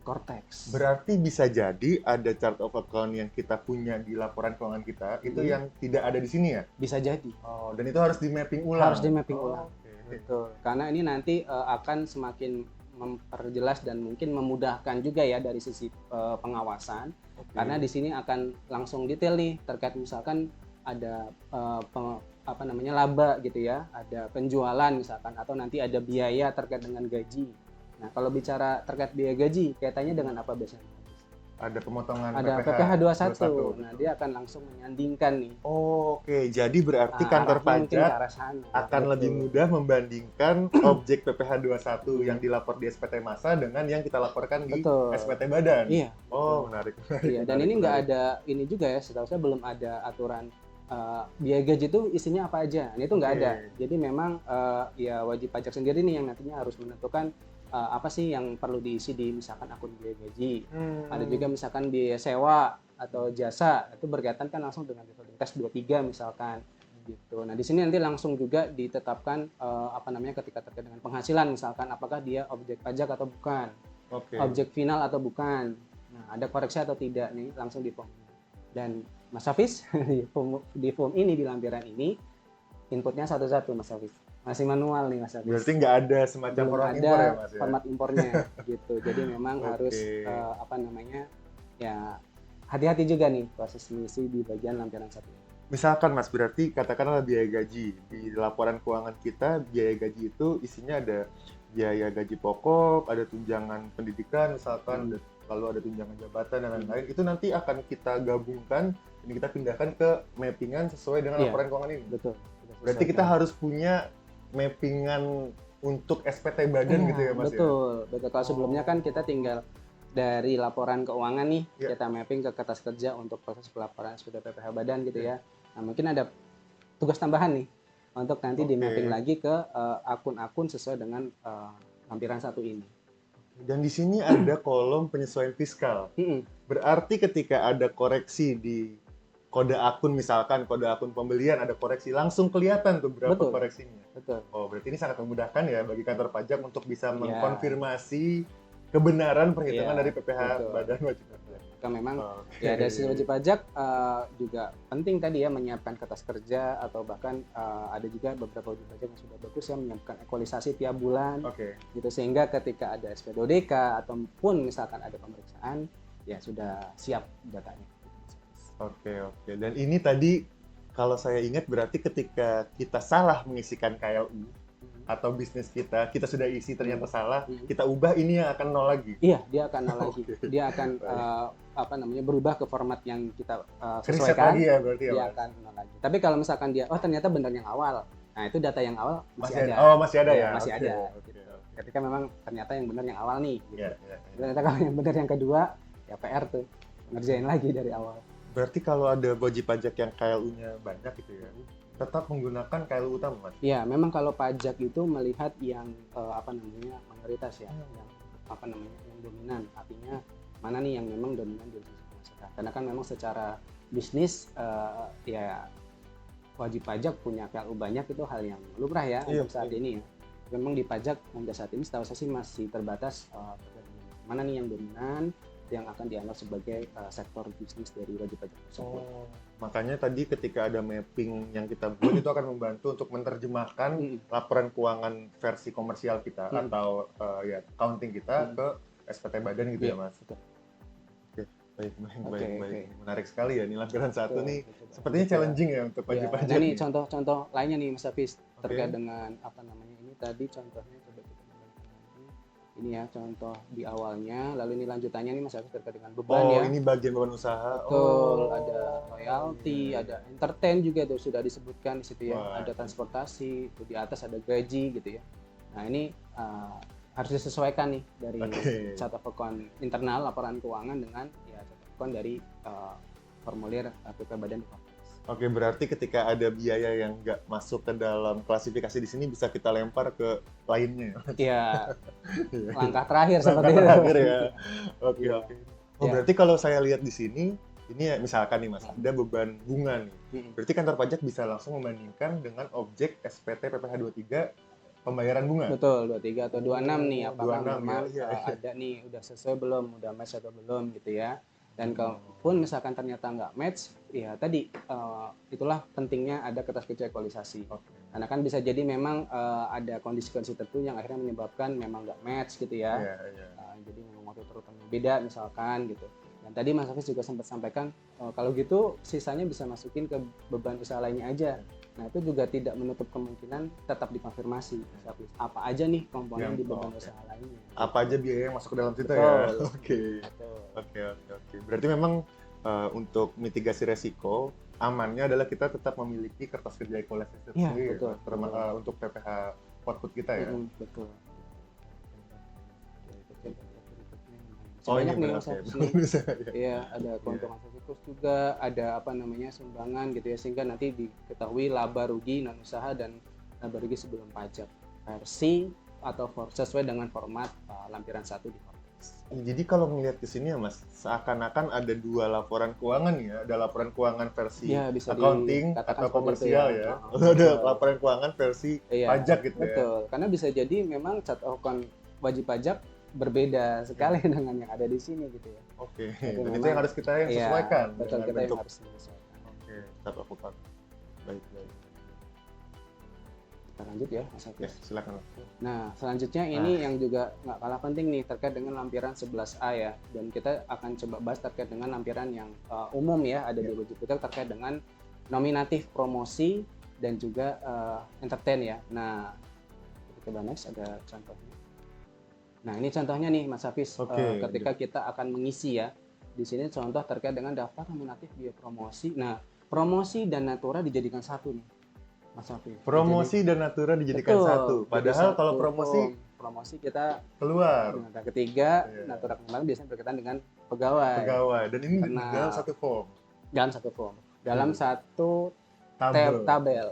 Cortex. Berarti bisa jadi ada chart of account yang kita punya di laporan keuangan kita, itu yang tidak ada di sini ya? Bisa jadi. Oh, dan itu harus di mapping ulang? Harus di mapping ulang. Oke. Betul. Karena ini nanti akan semakin memperjelas dan mungkin memudahkan juga ya dari sisi pengawasan. Oke. Karena di sini akan langsung detail nih terkait misalkan ada laba gitu ya, ada penjualan misalkan, atau nanti ada biaya terkait dengan gaji. Nah, kalau bicara terkait biaya gaji, kaitannya dengan apa biasanya? Ada pemotongan Ada PPh 21. Nah, dia akan langsung menyandingkan nih. Oh, oke, jadi berarti Nah, kantor arahnya mungkin ke pajak arah sana. akan Betul. lebih mudah membandingkan objek PPh 21 yang dilapor di SPT Massa dengan yang kita laporkan di Betul. SPT Badan. Iya. Oh, menarik. Iya, dan ini nggak ada ini juga ya, setahu saya belum ada aturan biaya gaji itu isinya apa aja. Ini tuh nggak Oke. ada. Jadi memang ya wajib pajak sendiri nih yang nantinya harus menentukan apa sih yang perlu diisi di misalkan akun biaya gaji. Ada juga misalkan biaya sewa atau jasa, itu berkaitan kan langsung dengan withholding tax 23 misalkan gitu. Nah, di sini nanti langsung juga ditetapkan ketika terkait dengan penghasilan misalkan apakah dia objek pajak atau bukan. Oke. Objek final atau bukan. Nah, ada koreksi atau tidak nih langsung di form. Dan Mas Hafiz di form ini, di lampiran ini inputnya satu-satu Mas Hafiz. Masih manual nih Mas Hafiz. Berarti nggak ada semacam Belum format ada impor ya, Mas ya? format impornya gitu. Jadi memang Oke. harus ya hati-hati juga nih proses mengisi di bagian lampiran satu. Misalkan Mas, berarti katakanlah biaya gaji. Di laporan keuangan kita, biaya gaji itu isinya ada biaya gaji pokok, ada tunjangan pendidikan misalkan, lalu ada tunjangan jabatan dan lain-lain. Itu nanti akan kita gabungkan, ini kita pindahkan ke mappingan sesuai dengan Iya. laporan keuangan ini. Betul. Berarti kita harus punya mappingan untuk SPT Badan gitu ya Mas ya? Betul. Kalau sebelumnya kan kita tinggal dari laporan keuangan nih, Ya. kita mapping ke kertas kerja untuk proses pelaporan SPT PPh Badan gitu ya. Nah, mungkin ada tugas tambahan nih untuk nanti di Oke. mapping lagi ke akun-akun sesuai dengan lampiran satu ini. Dan di sini ada kolom penyesuaian fiskal. Mm-mm. Berarti ketika ada koreksi di kode akun, misalkan kode akun pembelian ada koreksi, langsung kelihatan tuh berapa Betul. koreksinya. Betul. Oh, berarti ini sangat memudahkan ya bagi kantor pajak untuk bisa Iya. mengkonfirmasi kebenaran perhitungan Iya, dari PPh betul. Badan Wajib Pajak. Kan memang Oh, ya dari sisi wajib pajak juga penting tadi ya menyiapkan kertas kerja, atau bahkan ada juga beberapa wajib pajak yang sudah bagus ya menyiapkan ekualisasi tiap bulan Oke. gitu, sehingga ketika ada SPDODK ataupun misalkan ada pemeriksaan ya sudah siap datanya. Oke. Dan ini tadi kalau saya ingat berarti ketika kita salah mengisikan KLU atau bisnis kita sudah isi ternyata salah, kita ubah, ini yang akan nol lagi. Iya, dia akan nol lagi. Oke. Dia akan berubah ke format yang kita Reset sesuaikan. lagi ya berarti ya, Dia Mas? akan nol lagi. Tapi kalau misalkan dia ternyata benar yang awal, nah itu data yang awal masih ada. Oh, masih ada Iya, ya? masih Oke, ada. oke, Gitu. oke. Ketika memang ternyata yang benar yang awal nih. Gitu. Iya. Ternyata kalau yang benar yang kedua, ya PR tuh ngerjain lagi dari awal. Berarti kalau ada wajib pajak yang KLU-nya banyak gitu ya, tetap menggunakan KLU utama, Mas? Iya, memang kalau pajak itu melihat yang mayoritas ya, yang apa namanya yang dominan, artinya mana nih yang memang dominan di sisi penghasilan. Karena kan memang secara bisnis ya wajib pajak punya PLU banyak itu hal yang lumrah ya untuk saat ini ya. Memang di pajak untuk saat ini setahu saya sih masih terbatas mana nih yang dominan yang akan dianggap sebagai sektor bisnis dari wajib pajak tersebut. Makanya tadi ketika ada mapping yang kita buat itu akan membantu untuk menerjemahkan laporan keuangan versi komersial kita atau ya accounting kita ke SPT badan gitu ya Mas. Oke, baik. Menarik sekali ya, ini lampiran 1 nih. Sepertinya challenging ya untuk wajib pajak. Nah ini contoh-contoh lainnya nih Mas Hafiz terkait dengan apa namanya ini tadi contohnya coba kita ini ya contoh di awalnya, lalu ini lanjutannya nih Mas Hafiz terkait dengan beban ya. Oh, ini bagian beban usaha. Betul, ada royalti, ada entertain juga tuh sudah disebutkan di situ ya. Ada transportasi, di atas ada gaji gitu ya. Nah, ini harus disesuaikan nih dari chart of account internal laporan keuangan dengan ya chart of account dari formulir PP Badan Departemen. Oke, berarti ketika ada biaya yang nggak masuk ke dalam klasifikasi di sini bisa kita lempar ke lainnya. Iya. Langkah terakhir seperti itu. Terakhir ya. Oke. Oh, berarti kalau saya lihat di sini, ini ya misalkan nih Mas, ada beban bunga nih. Berarti kantor pajak bisa langsung membandingkan dengan objek SPT PPh 23 pembayaran bunga. Betul, 23 atau 26 nih apakah 26, memang ada nih udah sesuai belum, udah match atau belum gitu ya. Dan kalaupun misalkan ternyata nggak match, ya tadi itulah pentingnya ada kertas kerja ekualisasi. Karena kan bisa jadi memang ada kondisi-kondisi tertentu yang akhirnya menyebabkan memang nggak match gitu ya. Jadi memang waktu terutamanya beda misalkan gitu. Dan tadi Mas Hafiz juga sempat sampaikan kalau gitu sisanya bisa masukin ke beban usaha lainnya aja. Nah itu juga tidak menutup kemungkinan tetap dikonfirmasi Mas Hafiz. Apa aja nih komponen di beban usaha lainnya. Apa aja biaya yang masuk ke dalam situ ya? Oke. Berarti memang untuk mitigasi resiko, amannya adalah kita tetap memiliki kertas kerja ekualisasi sendiri untuk PPh output kita ya? Betul. Banyak nih Mas Hafiz. Iya, ada keuntungan sekaligus juga, ada apa namanya sumbangan gitu ya, sehingga nanti diketahui laba rugi non usaha dan laba rugi sebelum pajak versi atau sesuai dengan format lampiran 1 di Kortex. Jadi kalau melihat ke sini ya Mas, seakan-akan ada 2 laporan keuangan ya, ada laporan keuangan versi accounting atau komersial ya, ada laporan keuangan versi pajak gitu ya. Betul, karena bisa jadi memang chart of account wajib pajak berbeda sekali dengan yang ada di sini gitu ya. Oke. Dan itu yang harus kita sesuaikan. Betul, kita yang harus menyesuaikan. Oke, chart of account. Baik. Kita lanjut ya, Mas Hafiz. Silakan. Nah, selanjutnya ini yang juga nggak kalah penting nih terkait dengan lampiran 11A ya. Dan kita akan coba bahas terkait dengan lampiran yang umum ya, ada di wajib pajak terkait dengan nominatif promosi dan juga entertain ya. Nah, kita next ada contohnya. Nah, ini contohnya nih Mas Hafiz, ketika kita akan mengisi ya. Di sini contoh terkait dengan daftar nominatif biaya promosi. Nah, promosi dan natura dijadikan satu nih, Mas Hafiz. Promosi dan natura dijadikan satu. Padahal kalau promosi kita keluar. Nah, ketiga, natura kemarin biasanya berkaitan dengan pegawai. Dan ini dalam satu form. Dalam satu tabel.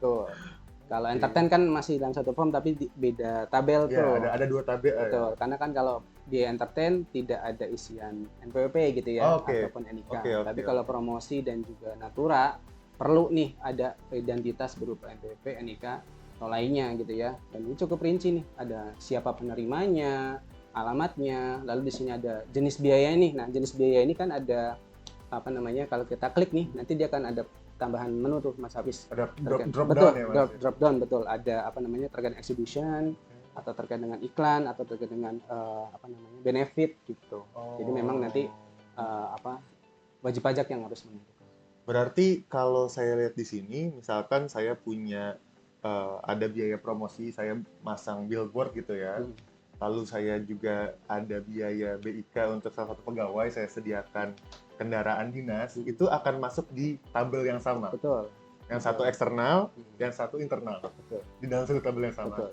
Tuh. Kalau entertain kan masih dalam satu form tapi beda tabel tuh. Ada 2 tabel. Betul. Karena kan kalau biaya entertain tidak ada isian NPWP gitu ya ataupun NIK. Tapi kalau promosi dan juga natura perlu nih ada identitas berupa NPWP, NIK atau lainnya gitu ya. Dan ini cukup rinci nih. Ada siapa penerimanya, alamatnya, lalu di sini ada jenis biaya ini. Nah, jenis biaya ini kan ada apa namanya? Kalau kita klik nih, nanti dia akan ada tambahan menu tuh Mas Hafiz. Ada drop down ya Mas? Drop down betul. Ada apa namanya terkait exhibition atau terkait dengan iklan atau terkait dengan apa namanya benefit gitu. Jadi memang nanti wajib pajak yang harus menentukan. Berarti kalau saya lihat di sini, misalkan saya punya ada biaya promosi, saya masang billboard gitu ya. Lalu saya juga ada biaya BIK untuk salah satu pegawai, saya sediakan kendaraan dinas, itu akan masuk di tabel yang sama. Betul. Yang satu eksternal, yang satu internal. Betul. Di dalam satu tabel yang sama. Betul.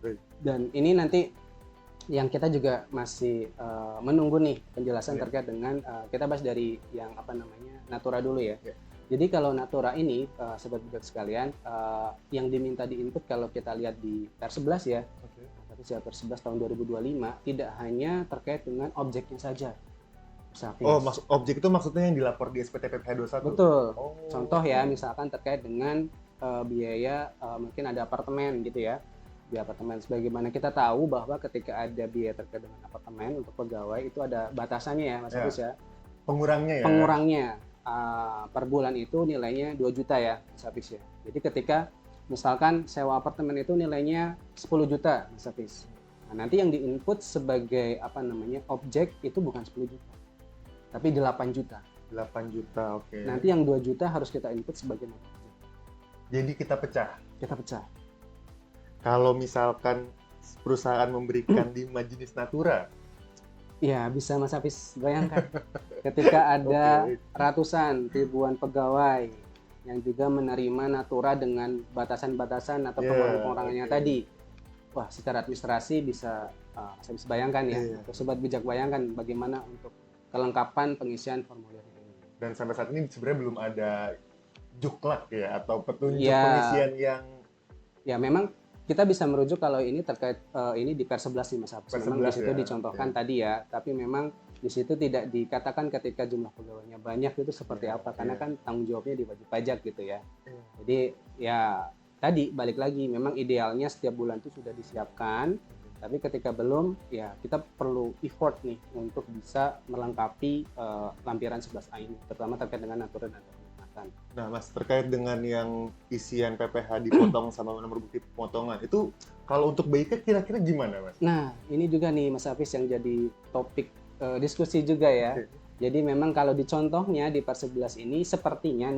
Baik. Dan ini nanti yang kita juga masih menunggu nih penjelasan terkait dengan kita bahas dari yang apa namanya natura dulu ya. Jadi kalau natura ini sobat bijak sekalian yang diminta di input kalau kita lihat di R11 ya. Tapi Hafiz ya, per 11 tahun 2025 tidak hanya terkait dengan objeknya saja, Mas Hafiz. Oh, objek itu maksudnya yang dilapor di SPT PPh 21? Betul. Oh, Contoh ya, misalkan terkait dengan biaya mungkin ada apartemen gitu ya. Biaya apartemen, sebagaimana kita tahu bahwa ketika ada biaya terkait dengan apartemen untuk pegawai itu ada batasannya ya, Mas Hafiz ya. Pengurangnya ya? Pengurangnya per bulan itu nilainya 2 juta ya, Mas Hafiz ya. Jadi ketika misalkan sewa apartemen itu nilainya 10 juta, Mas Hafiz. Nah, nanti yang diinput sebagai objek itu bukan 10 juta, tapi 8 juta. 8 juta, oke. Nanti yang 2 juta harus kita input sebagai objek. Jadi kita pecah. Kita pecah. Kalau misalkan perusahaan memberikan 5 jenis natura, Ya, bisa Mas Hafiz bayangkan. Ketika ada Oke. ratusan, ribuan pegawai yang juga menerima natura dengan batasan-batasan atau Yeah, pengurangan-pengurangannya oke. tadi. Wah, secara administrasi bisa, saya bisa bayangkan ya, Iya. atau Sobat Bijak bayangkan bagaimana untuk kelengkapan pengisian formulir ini. dan sampai saat ini sebenarnya belum ada juklak ya atau petunjuk Iya. pengisian yang Ya, memang kita bisa merujuk kalau ini terkait ini di per 11 nih Mas Hafiz. Per Memang di 11 situ ya, dicontohkan tadi ya, tapi memang di situ tidak dikatakan ketika jumlah pegawainya banyak itu seperti Iya, apa, karena iya. kan tanggung jawabnya di wajib pajak gitu ya. Iya. Jadi ya tadi balik lagi, memang idealnya setiap bulan itu sudah disiapkan, tapi ketika belum ya kita perlu effort nih untuk bisa melengkapi lampiran 11A ini, terutama terkait dengan natura dan kenikmatan. Nah, Mas, terkait dengan yang isian PPh dipotong sama nomor bukti pemotongan, itu kalau untuk BIK kira-kira gimana, Mas? Nah, ini juga nih Mas Hafiz yang jadi topik diskusi juga ya. Oke. Jadi memang kalau di contohnya di per 11 ini sepertinya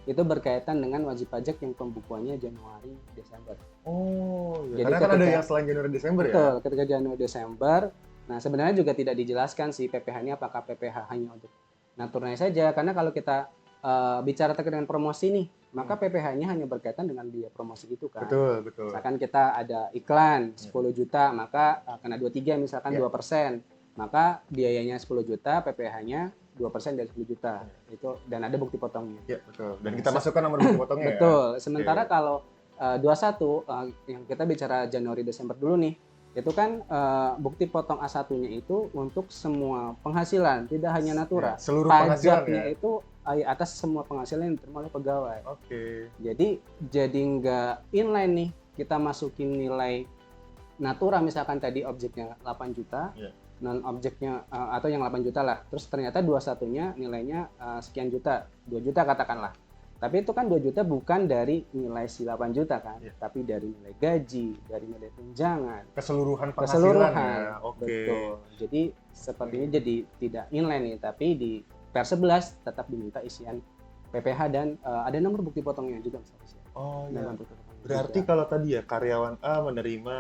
itu berkaitan dengan wajib pajak yang pembukuannya Januari Desember. Oh, Jadi ya. Karena kan ada ketika- yang selain Januari Desember ya? Betul, ketika Januari Desember. Nah, sebenarnya juga tidak dijelaskan sih PPh ini apakah PPh hanya untuk naturalnya saja, karena kalau kita bicara terkait dengan promosi nih, maka PPh-nya hanya berkaitan dengan biaya promosi itu kan. Betul, betul. Misalkan kita ada iklan 10 juta, maka kena 23 misalkan Ya. 2%, maka biayanya 10 juta, PPh-nya 2% dari 10 juta. Itu dan ada bukti potongnya. Ya, betul. Dan kita masukkan nomor bukti potongnya ya? Betul. Sementara Oke. kalau 21 yang kita bicara Januari Desember dulu nih, itu kan bukti potong A1-nya itu untuk semua penghasilan, tidak hanya natura. Ya, seluruh penghasilan Pajaknya ya? itu atas semua penghasilan yang diterima oleh pegawai. Oke. Jadi nggak inline nih, kita masukin nilai natura misalkan tadi objeknya 8 juta, Iya. non objeknya atau yang 8 juta lah. Terus ternyata 21-nya nilainya sekian juta, 2 juta katakanlah. Tapi itu kan 2 juta bukan dari nilai si 8 juta kan, Iya. tapi dari nilai gaji, dari nilai tunjangan, Keseluruhan penghasilan keseluruhan. ya? Oke. Betul. Jadi sepertinya jadi tidak inline nih, tapi di per 11 tetap diminta isian PPh dan ada nomor bukti potongnya juga misalnya. Oh iya. Nomor bukti potongnya Berarti juga. kalau tadi ya karyawan A menerima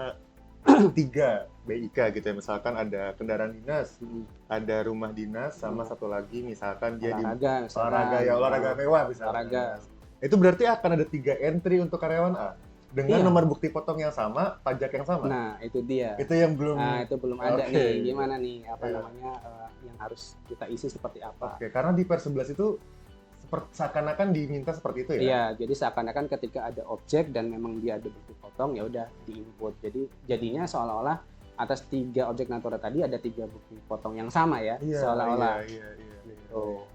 3 BIK gitu ya, misalkan ada kendaraan dinas, ada rumah dinas, sama satu lagi misalkan dia di olahraga, misalkan. olahraga mewah misalkan. Olahraga. Itu berarti akan ada 3 entry untuk karyawan A dengan Iya. nomor bukti potong yang sama, pajak yang sama. Nah, itu dia. Itu yang belum. Nah, itu belum ada Oke. nih. Gimana nih Iya. yang harus kita isi seperti apa? Oke, karena di per 11 itu seakan-akan diminta seperti itu ya. Iya, jadi seakan-akan ketika ada objek dan memang dia ada bukti potong ya udah diinput. Jadi jadinya seolah-olah atas 3 objek natura tadi ada 3 bukti potong yang sama ya, Iya, seolah-olah. Iya. Tuh.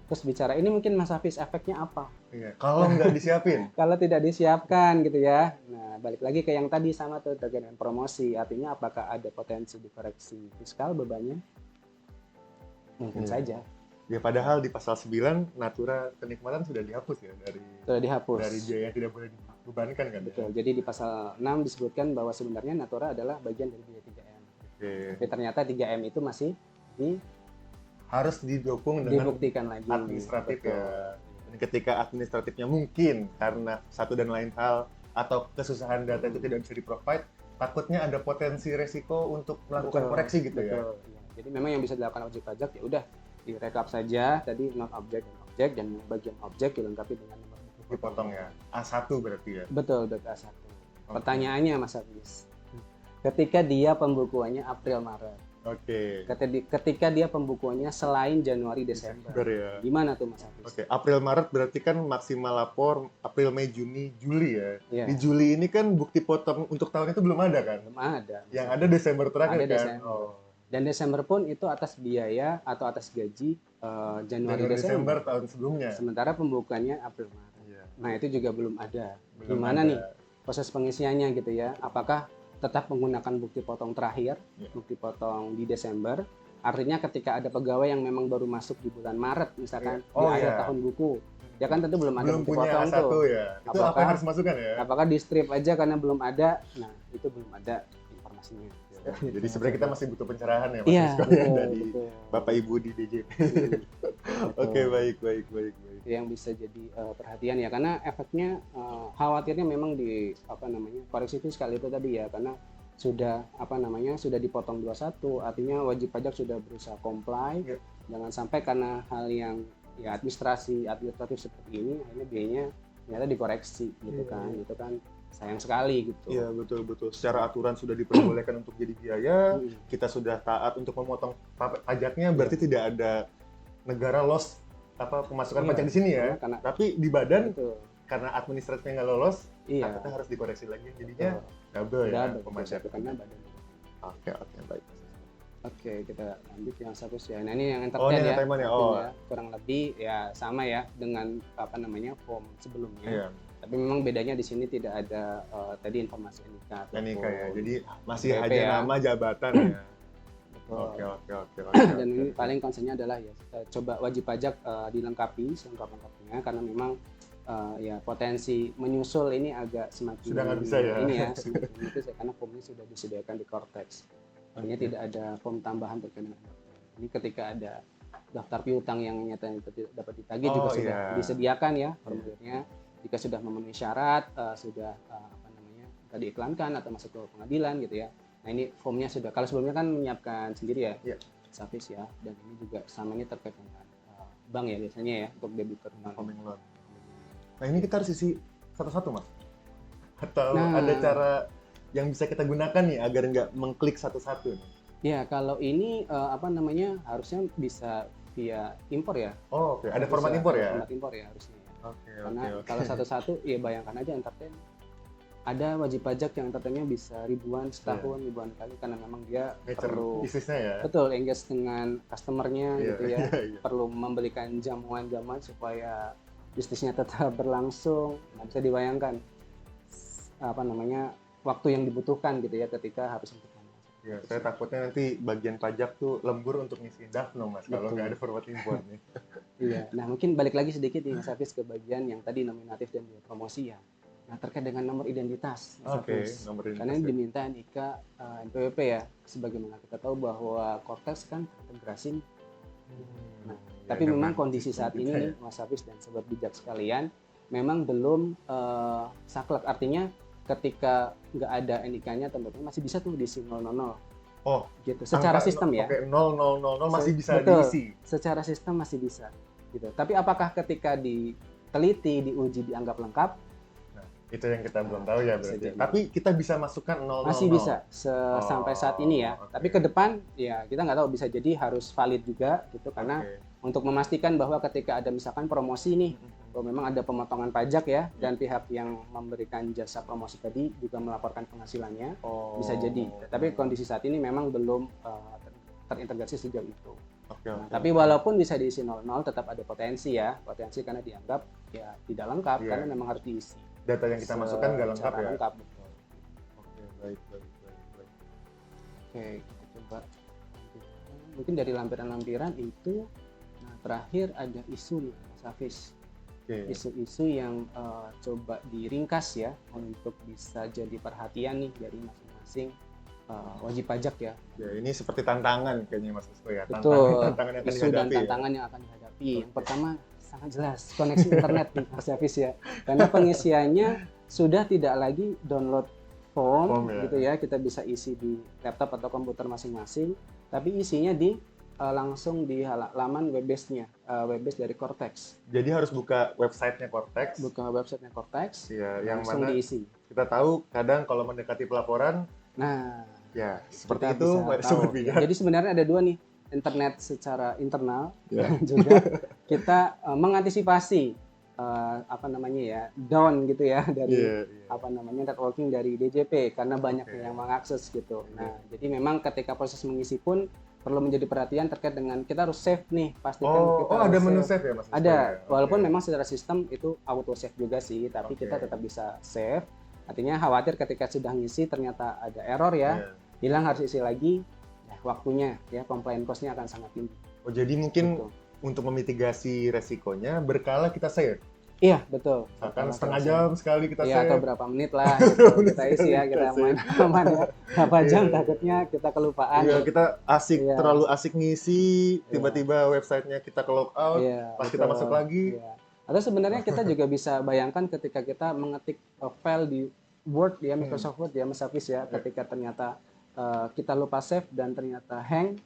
Terus bicara ini mungkin Mas Hafiz efeknya apa? Iya. Kalau nggak disiapin, Kalau tidak disiapkan gitu ya. Nah, balik lagi ke yang tadi sama tuh terkait dengan promosi. Artinya apakah ada potensi dikoreksi fiskal bebannya? Mungkin Iya. saja. ya padahal di pasal 9 natura kenikmatan sudah dihapus ya Sudah dihapus. dari biaya yang tidak boleh dibebankan kan. Betul. Ya? Jadi di pasal 6 disebutkan bahwa sebenarnya natura adalah bagian dari biaya 3M. Oke. Tapi ternyata 3M itu masih Harus didukung dengan dibuktikan lagi. administratif Betul. ya. Dan ketika administratifnya mungkin karena satu dan lain hal atau kesusahan data itu tidak bisa di-provide, takutnya ada potensi resiko untuk melakukan Betul, koreksi gitu ya. betul. Iya. Jadi memang yang bisa dilakukan wajib pajak ya udah direkap saja tadi non objek dan objek, dan bagian objek dilengkapi dengan nomor bukti Dipotong ya. A1 berarti ya. Betul, A1. Pertanyaannya Mas Hafiz, ketika dia pembukuannya April Maret, Oke. Ketika dia pembukuannya selain Januari Desember. Desember ya. Gimana tuh Mas Hafiz? Oke, April Maret berarti kan maksimal lapor April Mei Juni Juli ya. Iya. Di Juli ini kan bukti potong untuk tahun itu belum ada kan? Belum ada. Yang ada Desember terakhir Ada kan? Desember. Oh. Dan Desember pun itu atas biaya atau atas gaji Januari Desember. Tahun sebelumnya. Sementara pembukuannya April Maret. Iya. Nah, itu juga belum ada. Belum Gimana ada. nih proses pengisiannya gitu ya? Apakah tetap menggunakan bukti potong terakhir, Iya. bukti potong di Desember? Artinya ketika ada pegawai yang memang baru masuk di bulan Maret, misalkan Iya. Oh, di akhir iya. tahun buku, ya kan tentu belum ada Belum bukti punya potong A1 tuh. ya. Itu apa Apakah- yang harus masukkan ya? Apakah di strip aja karena belum ada? Nah, itu belum ada informasinya. Jadi sebenarnya kita masih butuh pencerahan ya Mas Iya, Rizko, ya, betul, dari betul. Bapak Ibu di DJP. Betul. Oke, baik. Itu yang bisa jadi perhatian ya, karena efeknya khawatirnya memang di koreksi fiskal itu tadi ya, karena sudah sudah dipotong 21, artinya wajib pajak sudah berusaha comply. Ya. Jangan sampai karena hal yang ya administratif seperti ini akhirnya biayanya ternyata dikoreksi gitu kan. Itu kan sayang sekali gitu. Iya, betul. Secara aturan sudah diperbolehkan untuk jadi biaya, Hmm. kita sudah taat untuk memotong pajaknya, berarti tidak ada negara loss pemasukan Iya, pajak di sini ya. karena Tapi di badan itu karena administratifnya nggak lolos, iya. kita harus dikoreksi lagi, jadinya Betul. double ya Double, pemajakan. karena badan. Oke, baik. Oke, kita lanjut yang satu ya. Nah, ini yang Oh, entertain ini ya. entertainment ya. Entertain Oh. ya. Kurang lebih ya sama ya dengan form sebelumnya. Iya, Tapi memang bedanya di sini tidak ada tadi informasi NIK. NIK ya. Jadi masih BP hanya ya. nama jabatan ya. Betul. Oke. Dan ini paling concernnya adalah ya coba wajib pajak dilengkapi selengkap-lengkapnya, karena memang ya potensi menyusul ini agak semakin Sudah nggak bisa ya. Ini ya semakin menipis ya, karena formnya sudah disediakan di Cortex. Artinya tidak ada form tambahan terkait dengan daftar. Ini ketika ada daftar piutang yang nyatanya tidak dapat ditagih juga Oh, sudah iya. disediakan ya formulirnya. Jika sudah memenuhi syarat, sudah tadi iklankan atau masuk ke pengadilan gitu ya. Nah, ini formnya sudah. Kalau sebelumnya kan menyiapkan sendiri ya, Iya. Safis ya. Dan ini juga sama ini terkait dengan bank ya biasanya ya untuk debitur non. Coming loan. Nah, ini kita harus isi satu-satu, Mas? Atau Nah. ada cara yang bisa kita gunakan nih agar nggak mengklik satu-satu nih? Ya, kalau ini harusnya bisa via impor ya. Oh, oke. Ada Harus format impor ya? Format impor ya harusnya. Oke. Karena kalau satu-satu ya bayangkan aja entertain. Ada wajib pajak yang entertainnya bisa ribuan setahun, ribuan kali, karena memang dia Nature perlu bisnisnya ya? betul engage dengan customernya Iya, gitu ya. iya. Perlu memberikan jamuan-jamuan supaya bisnisnya tetap berlangsung. Nah, bisa dibayangkan waktu yang dibutuhkan gitu ya ketika harus untuk Ya, saya takutnya nanti bagian pajak tuh lembur untuk ngisi dafno, Mas, kalau Betul. nggak ada format impor nih. Iya. Nah, mungkin balik lagi sedikit nih Mas Hafiz ke bagian yang tadi nominatif dan juga promosi ya. Nah, terkait dengan nomor identitas Mas Oke, Hafiz. nomor Karena ini identitas. diminta NIK NPWP ya. Sebagaimana kita tahu bahwa Cortex kan terintegrasi nih. Nah, tapi memang kondisi saat ini nih Mas Hafiz dan sobat bijak sekalian memang belum saklek, artinya ketika nggak ada NIK-nya teman-teman masih bisa tuh diisi 000 Oh, gitu secara angka sistem ya. Oke, 0000 masih bisa Betul. diisi. Secara sistem masih bisa gitu. Tapi apakah ketika diteliti, diuji, dianggap lengkap? Itu yang kita belum tahu ya Bisa berarti. jadi. Tapi kita bisa masukkan 000. Masih bisa sampai saat ini ya. oke. Tapi ke depan ya kita nggak tahu, bisa jadi harus valid juga gitu, karena Oke. untuk memastikan bahwa ketika ada misalkan promosi nih, bahwa memang ada pemotongan pajak ya, dan pihak yang memberikan jasa promosi tadi juga melaporkan penghasilannya, Oh. bisa jadi. Tapi kondisi saat ini memang belum terintegrasi sejauh itu. Oke, Nah, oke. tapi walaupun bisa diisi 00, tetap ada potensi ya, karena dianggap ya tidak lengkap, Iya. karena memang harus diisi. Data yang kita masukkan nggak lengkap Secara ya? lengkap, betul. Oke, baik. Oke, kita coba lanjutkan. Mungkin dari lampiran-lampiran itu. Nah, terakhir ada isu nih, Mas Hafiz. Oke. Isu-isu yang coba diringkas ya untuk bisa jadi perhatian nih dari masing-masing wajib pajak ya. Ya, ini seperti tantangan kayaknya Mas Rizko ya. Betul. Tantangan yang akan Isu dan dihadapi ya. tantangan yang akan dihadapi. Yang pertama sangat jelas koneksi internet nih Mas Hafiz ya. Karena pengisiannya sudah tidak lagi download form Form, ya. gitu ya. Kita bisa isi di laptop atau komputer masing-masing, tapi isinya langsung di halaman webbase-nya, webbase dari Cortex. Jadi harus buka websitenya Cortex. Buka websitenya Cortex, Ya, yang langsung mana diisi. kita tahu kadang kalau mendekati pelaporan Nah, Ya, seperti kita itu, bisa Pak tahu. Sobat Ya, Bijak. jadi sebenarnya ada dua nih, internet secara internal Ya. dan juga kita mengantisipasi apa namanya ya, down gitu ya dari Iya, iya. apa namanya networking dari DJP karena banyaknya Oke. yang mengakses gitu. Iya. Nah, jadi memang ketika proses mengisi pun perlu menjadi perhatian terkait dengan kita harus save nih, pastikan kita Oh, ada harus menu save. save ya, Mas? Ada, Oke. walaupun memang secara sistem itu auto save juga sih, tapi Oke. kita tetap bisa save. Artinya khawatir ketika sudah ngisi ternyata ada error ya, Iya. hilang harus isi lagi, ya, waktunya ya compliance cost-nya akan sangat tinggi. Oh, jadi mungkin Betul. untuk memitigasi resikonya berkala kita save. Iya, betul. Misalkan Kalau setengah kita jam sekali kita Iya, atau save. berapa menit lah gitu. menit Kita isi ya, sekali kita kita main aman ya. Berapa Iya, jam iya. takutnya kita kelupaan. Iya, kita asik, Iya. terlalu asik ngisi, Iya. tiba-tiba websitenya kita ke log out, Iya, pas kita betul. masuk lagi. Iya. Atau sebenarnya kita juga bisa bayangkan ketika kita mengetik file di Word ya, Microsoft Word ya, Mas Hafiz ya, ketika ternyata kita lupa save dan ternyata hang.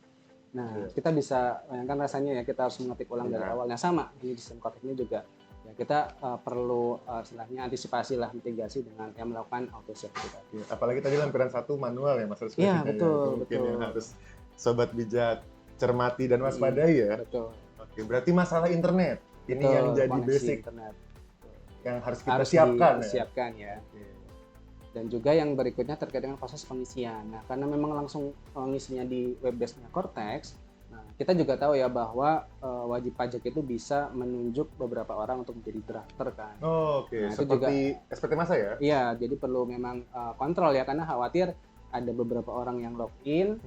Nah, Iya. kita bisa bayangkan rasanya ya, kita harus mengetik ulang dari Iya. awalnya. Sama di sistem kontaknya juga. Ya, kita perlu istilahnya antisipasi lah, mitigasi dengan yang melakukan auto save kita. Iya, apalagi tadi lampiran 1 manual ya, Mas Rizky. Iya, Ya, betul, itu mungkin betul. yang harus Sobat Bijak cermati dan waspadai ya. Betul. Oke, berarti masalah internet ini Betul, yang jadi koneksi basic internet. yang harus kita Harus siapkan ya. disiapkan ya. Oke. Dan juga yang berikutnya terkait dengan proses pengisian. Nah, karena memang langsung ngisinya di webdesk-nya Cortex, nah, kita juga tahu ya bahwa wajib pajak itu bisa menunjuk beberapa orang untuk menjadi drafter kan. Oh, oke, Nah, itu seperti SPT Masa ya? Iya, jadi perlu memang kontrol ya, karena khawatir ada beberapa orang yang login,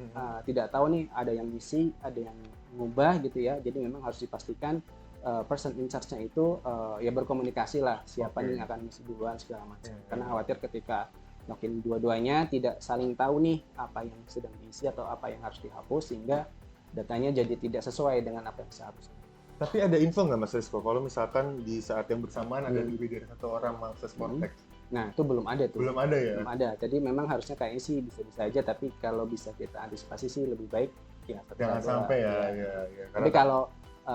tidak tahu nih ada yang ngisi, ada yang ngubah gitu ya. Jadi memang harus dipastikan person in charge-nya itu ya berkomunikasi lah, siapa Oke. nih yang akan ngisi duluan segala macam. Iya, Karena iya. khawatir ketika login dua-duanya tidak saling tahu nih apa yang sedang diisi atau apa yang harus dihapus, sehingga datanya jadi tidak sesuai dengan apa yang seharusnya. Tapi ada info nggak Mas Rizko, kalau misalkan di saat yang bersamaan ada Hmm. lebih dari satu orang mengakses Cortex? Nah, itu belum ada tuh. Belum ada ya? Belum ada. Jadi memang harusnya kayaknya sih bisa-bisa aja, tapi kalau bisa kita antisipasi sih lebih baik ya satu Jangan aja. sampai ya, Iya. ya. Tapi kalau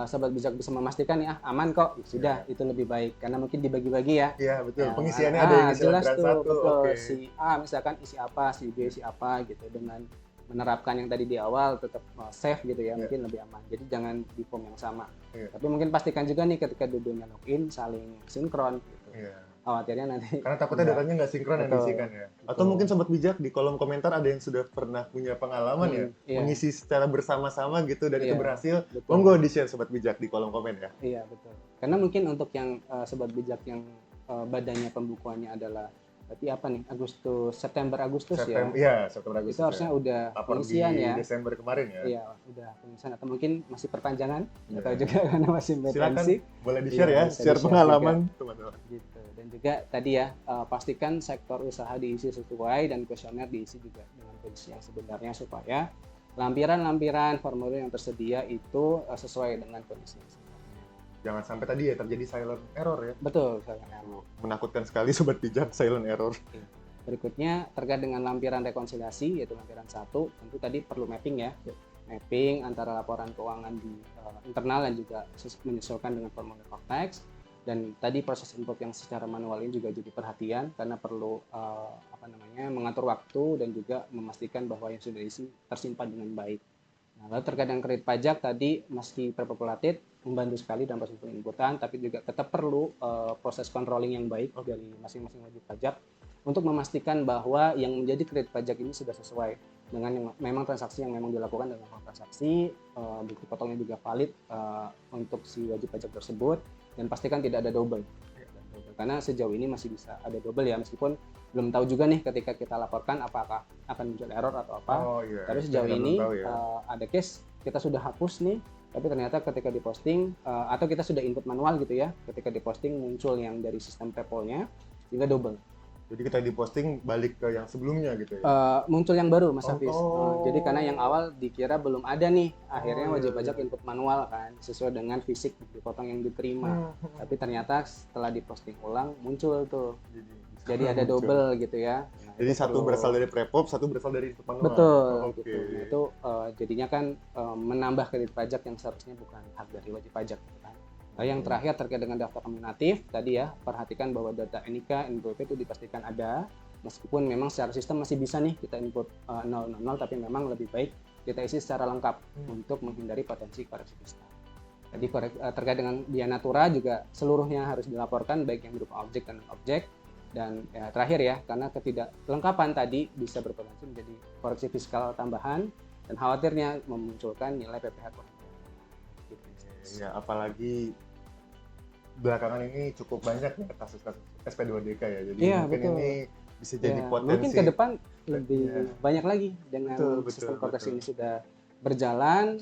Sobat Bijak bisa memastikan ya aman kok, ya sudah itu lebih baik karena mungkin dibagi-bagi ya. Iya betul, Nah, pengisiannya ada yang isi jelas lampiran tuh, 1, betul. oke. Si A misalkan isi apa, si B isi apa gitu, dengan menerapkan yang tadi di awal tetap safe gitu ya, Iya. mungkin lebih aman. Jadi jangan di form yang sama. Iya. Tapi mungkin pastikan juga nih ketika dua-duanya login saling sinkron gitu. Iya. Khawatirnya nanti Karena takutnya Enggak. datanya nggak sinkron yang Betul. diisikan ya. Atau Betul. mungkin Sobat Bijak di kolom komentar ada yang sudah pernah punya pengalaman ya, iya, mengisi secara bersama-sama gitu dan itu Iya. berhasil. betul. Monggo di-share Sobat Bijak di kolom komen ya. Iya betul. Karena mungkin untuk yang Sobat Bijak yang badannya pembukuannya adalah berarti apa nih, September Agustus ya. September Agustus. Itu harusnya udah Lapor di pengisian ya. Desember kemarin ya. Iya, udah pengisian atau mungkin masih perpanjangan Iya. atau juga karena masih Silakan potensi boleh di-share Iya, ya, bisa share di-share pengalaman teman-teman. gitu. Dan juga tadi ya pastikan sektor usaha diisi sesuai dan kuesioner diisi juga dengan kondisi yang sebenarnya supaya lampiran-lampiran formulir yang tersedia itu sesuai dengan kondisi yang sebenarnya. Jangan sampai tadi ya terjadi silent error ya. Betul, saya Menakutkan sekali Sobat Bijak, silent error. Berikutnya terkait dengan lampiran rekonsiliasi yaitu lampiran 1, tentu tadi perlu mapping ya. Mapping antara laporan keuangan di internal dan juga menyesuaikan dengan formulir Cortex. Dan tadi proses input yang secara manual ini juga jadi perhatian karena perlu mengatur waktu dan juga memastikan bahwa yang sudah diisi tersimpan dengan baik. Nah, lalu terkait dengan kredit pajak tadi meski terpopulated membantu sekali dalam proses penginputan, tapi juga tetap perlu proses controlling yang baik dari masing-masing wajib pajak untuk memastikan bahwa yang menjadi kredit pajak ini sudah sesuai dengan yang memang transaksi yang memang dilakukan dalam transaksi, bukti potongnya juga valid untuk si wajib pajak tersebut, dan pastikan tidak ada double. Karena sejauh ini masih bisa ada double ya, meskipun belum tahu juga nih ketika kita laporkan apakah akan muncul error atau apa. Iya. Tapi sejauh ini ya. ada case kita sudah hapus nih, tapi ternyata ketika diposting atau kita sudah input manual gitu ya, ketika diposting muncul yang dari sistem PayPal-nya sehingga double. Jadi kita diposting balik ke yang sebelumnya gitu ya. Muncul yang baru Mas Hafiz. Oh. Jadi karena yang awal dikira belum ada nih, akhirnya Oh, wajib iya, pajak iya. input manual kan sesuai dengan fisik dipotong yang diterima. Tapi ternyata setelah diposting ulang muncul tuh. Jadi ada Muncul. double gitu ya. Nah, Jadi itu satu perlu- berasal dari Prepop, satu berasal dari input manual. Betul Oke. gitu. Nah, itu jadinya kan menambah kredit pajak yang seharusnya bukan hak dari wajib pajak gitu kan. Nah, yang terakhir terkait dengan daftar nominatif tadi ya, perhatikan bahwa data NIK, NPWP itu dipastikan ada. Meskipun memang secara sistem masih bisa nih kita input 000, tapi memang lebih baik kita isi secara lengkap untuk menghindari potensi koreksi fiskal. Jadi terkait dengan biaya natura juga seluruhnya harus dilaporkan, baik yang berupa objek dan non-objek. Dan ya, terakhir ya, karena ketidaklengkapan tadi bisa berpotensi menjadi koreksi fiskal tambahan dan khawatirnya memunculkan nilai PPh kurang. Ya, apalagi belakangan ini cukup banyak ya kasus-kasus SP2DK ya. Jadi Iya, mungkin betul. ini bisa jadi Ya, potensi. mungkin ke depan lebih Iya. banyak lagi dengan sistem koreksi ini sudah berjalan,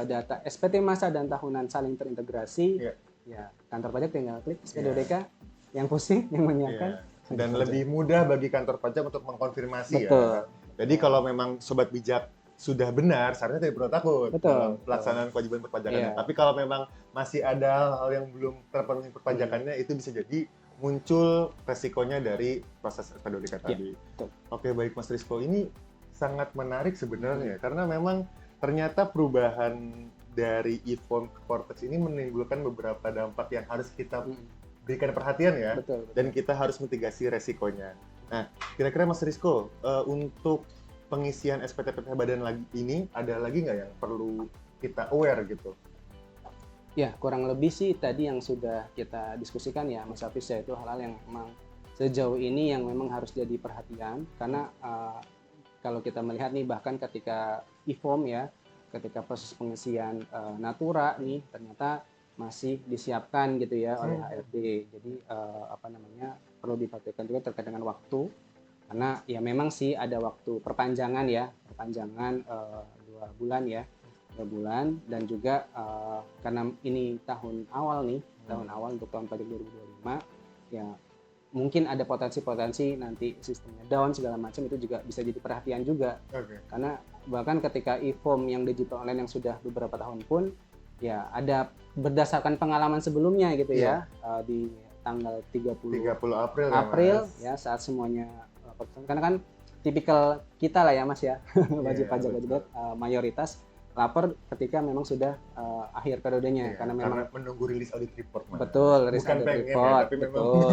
data SPT masa dan tahunan saling terintegrasi. Iya. Ya, kantor pajak tinggal klik SP2DK, yang pusing, yang menyiapkan. Iya. Dan lebih mudah bagi kantor pajak untuk mengkonfirmasi Betul. ya. Jadi kalau memang sobat bijak sudah benar, seharusnya tidak perlu takut Betul. dalam pelaksanaan kewajiban perpajakannya. Iya. Tapi kalau memang masih ada hal yang belum terpenuhi perpajakannya, itu bisa jadi muncul resikonya dari proses SP2DK tadi. betul. Oke, baik Mas Rizko, ini sangat menarik sebenarnya karena memang ternyata perubahan dari e-form ke Cortex ini menimbulkan beberapa dampak yang harus kita berikan perhatian ya. Betul. Dan kita harus mitigasi resikonya. Nah, kira-kira Mas Rizko, untuk pengisian SPT/PPh badan ini ada lagi nggak yang perlu kita aware gitu? Ya, kurang lebih sih tadi yang sudah kita diskusikan ya, Mas Hafiz, ya, itu hal-hal yang memang sejauh ini yang memang harus jadi perhatian karena kalau kita melihat nih bahkan ketika e-form ya, ketika proses pengisian natura nih ternyata masih disiapkan gitu ya oleh HRD. Jadi perlu diperhatikan juga terkait dengan waktu karena ya memang sih ada waktu perpanjangan 2 bulan ya. 3 bulan dan juga karena ini tahun awal untuk tahun pajak 2025 ya mungkin ada potensi nanti sistemnya down segala macam, itu juga bisa jadi perhatian juga. Karena bahkan ketika e-form yang digital online yang sudah beberapa tahun pun ya ada berdasarkan pengalaman sebelumnya gitu ya di tanggal 30 April ya saat semuanya karena kan tipikal kita lah ya Mas ya wajib pajak mayoritas lapor ketika memang sudah akhir periodenya karena memang menunggu rilis audit report. Betul, rilis audit report. Tapi betul.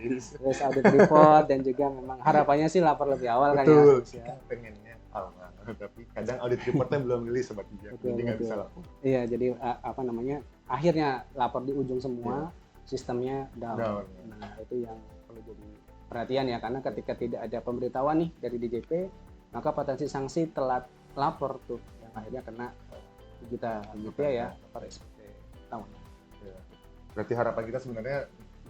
Rilis audit report dan juga memang harapannya sih lapor lebih awal kan ya. Kita pengennya awal, tapi kadang audit reportnya belum rilis sobat bijak. Jadi nggak bisa lapor. Iya, jadi akhirnya lapor di ujung semua, sistemnya down. Nah, itu yang perlu jadi perhatian ya karena ketika tidak ada pemberitahuan nih dari DJP, maka potensi sanksi telat lapor tuh akhirnya kena kita gitu ya per SPT tahun. Berarti harapan kita sebenarnya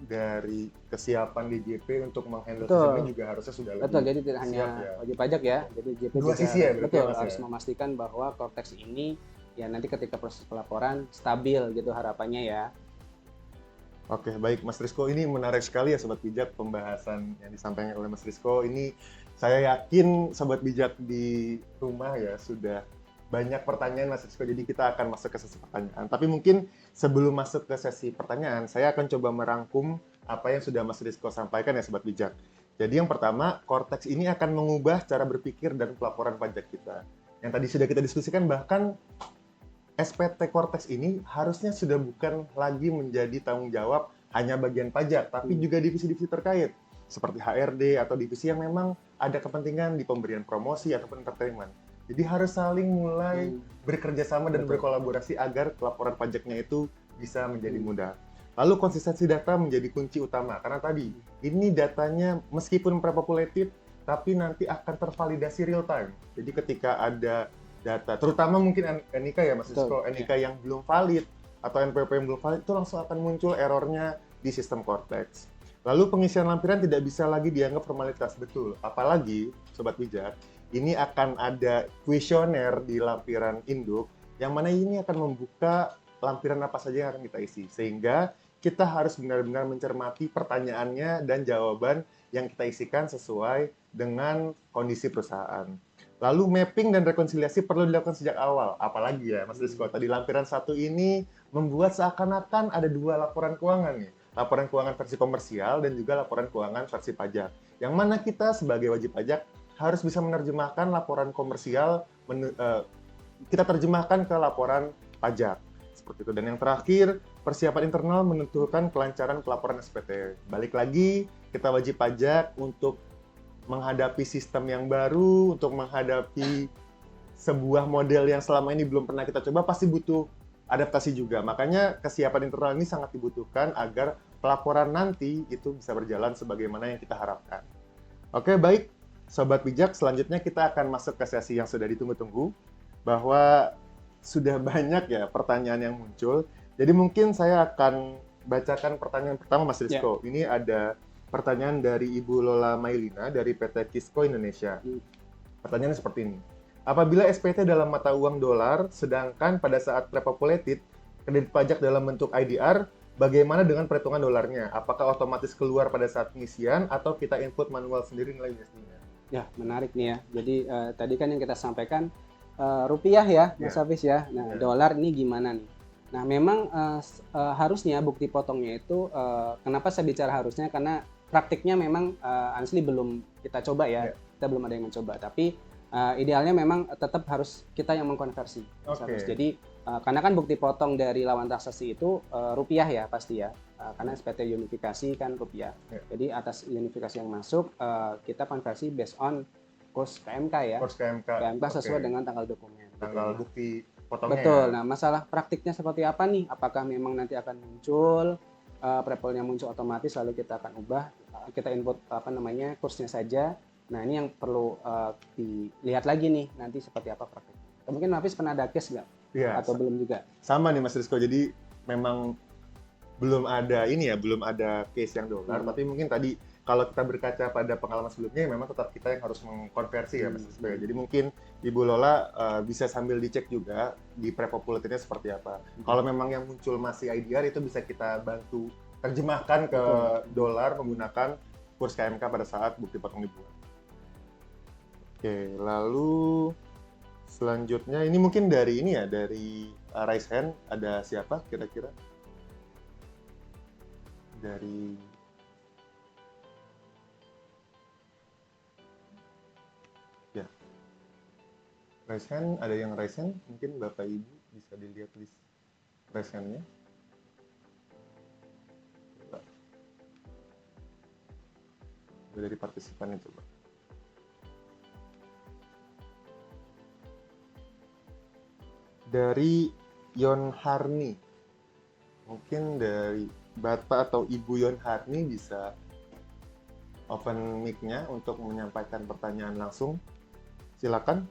dari kesiapan DJP untuk menghandle sistemnya juga harusnya sudah lebih. Betul, jadi tidak hanya wajib pajak ya, jadi DJP dua sisi ya, betul harus memastikan bahwa Cortex ini ya nanti ketika proses pelaporan stabil gitu harapannya ya. Oke, baik Mas Rizko, ini menarik sekali ya Sobat Bijak pembahasan yang disampaikan oleh Mas Rizko. Ini saya yakin Sobat Bijak di rumah ya sudah banyak pertanyaan Mas Rizko, jadi kita akan masuk ke sesi pertanyaan. Tapi mungkin sebelum masuk ke sesi pertanyaan, saya akan coba merangkum apa yang sudah Mas Rizko sampaikan ya Sobat Bijak. Jadi yang pertama, Cortex ini akan mengubah cara berpikir dan pelaporan pajak kita. Yang tadi sudah kita diskusikan, bahkan SPT Cortex ini harusnya sudah bukan lagi menjadi tanggung jawab hanya bagian pajak, tapi juga divisi-divisi terkait, seperti HRD atau divisi yang memang ada kepentingan di pemberian promosi ataupun entertainment. Jadi harus saling mulai bekerja sama dan berkolaborasi agar pelaporan pajaknya itu bisa menjadi mudah. Lalu konsistensi data menjadi kunci utama, karena tadi ini datanya meskipun prepopulated, tapi nanti akan tervalidasi real time. Jadi ketika ada data, terutama mungkin NIK ya Mas Rizko, NIK yang belum valid atau NPWP yang belum valid, itu langsung akan muncul errornya di sistem Cortex. Lalu pengisian lampiran tidak bisa lagi dianggap formalitas, betul. Apalagi, Sobat Bijak, ini akan ada kuesioner di lampiran induk, yang mana ini akan membuka lampiran apa saja yang akan kita isi. Sehingga kita harus benar-benar mencermati pertanyaannya dan jawaban yang kita isikan sesuai dengan kondisi perusahaan. Lalu mapping dan rekonsiliasi perlu dilakukan sejak awal. Apalagi ya, Mas Rizko, tadi lampiran 1 ini membuat seakan-akan ada 2 laporan keuangan nih. Laporan keuangan versi komersial dan juga laporan keuangan versi pajak. Yang mana kita sebagai wajib pajak harus bisa menerjemahkan laporan komersial, kita terjemahkan ke laporan pajak. Seperti itu. Dan yang terakhir, persiapan internal menentukan kelancaran pelaporan SPT. Balik lagi, kita wajib pajak untuk menghadapi sistem yang baru, untuk menghadapi sebuah model yang selama ini belum pernah kita coba, pasti butuh adaptasi juga. Makanya kesiapan internal ini sangat dibutuhkan agar pelaporan nanti itu bisa berjalan sebagaimana yang kita harapkan. Oke, baik. Sobat Bijak, selanjutnya kita akan masuk ke sesi yang sudah ditunggu-tunggu, bahwa sudah banyak ya pertanyaan yang muncul. Jadi mungkin saya akan bacakan pertanyaan pertama, Mas Rizko. Ini ada pertanyaan dari Ibu Lola Mailina dari PT Kisco Indonesia. Pertanyaannya seperti ini. Apabila SPT dalam mata uang dolar, sedangkan pada saat prepopulated, kredit pajak dalam bentuk IDR, bagaimana dengan perhitungan dolarnya? Apakah otomatis keluar pada saat pengisian atau kita input manual sendiri nilai USD-nya? Ya, menarik nih ya. Jadi tadi kan yang kita sampaikan rupiah ya, Mas Hafiz ya. Nah, dolar ini gimana nih? Nah, memang harusnya bukti potongnya itu, kenapa saya bicara harusnya? Karena praktiknya memang honestly belum kita coba ya. Kita belum ada yang mencoba. Tapi idealnya memang tetap harus kita yang mengkonversi. Jadi karena kan bukti potong dari lawan transaksi itu rupiah ya pasti ya, karena SPT unifikasi kan rupiah. Jadi atas unifikasi yang masuk kita konversi based on kurs KMK ya. Kurs KMK sesuai dengan tanggal dokumen. Tanggal bukti potongnya. Betul. Nah, masalah praktiknya seperti apa nih? Apakah memang nanti akan muncul prepolnya muncul otomatis lalu kita akan ubah, kita input kursnya saja. Nah, ini yang perlu dilihat lagi nih, nanti seperti apa praktiknya. Mungkin Hafiz pernah ada case nggak? Ya, atau belum juga? Sama nih Mas Rizko, jadi memang belum ada belum ada case yang dolar, tapi mungkin tadi kalau kita berkaca pada pengalaman sebelumnya, memang tetap kita yang harus mengkonversi ya Mas Rizko. Jadi mungkin Ibu Lola bisa sambil dicek juga di prepopulated-nya seperti apa. Kalau memang yang muncul masih IDR, itu bisa kita bantu terjemahkan ke dolar menggunakan kurs KMK pada saat bukti potong dibuat. Oke, lalu selanjutnya ini mungkin dari dari raise hand, ada siapa kira-kira? Dari raise hand, ada yang raise hand? Mungkin Bapak Ibu bisa dilihat list raise hand-nya. Dari partisipannya coba. Dari Yon Harni, mungkin dari Bapak atau Ibu Yon Harni bisa open mic-nya untuk menyampaikan pertanyaan langsung. Silakan.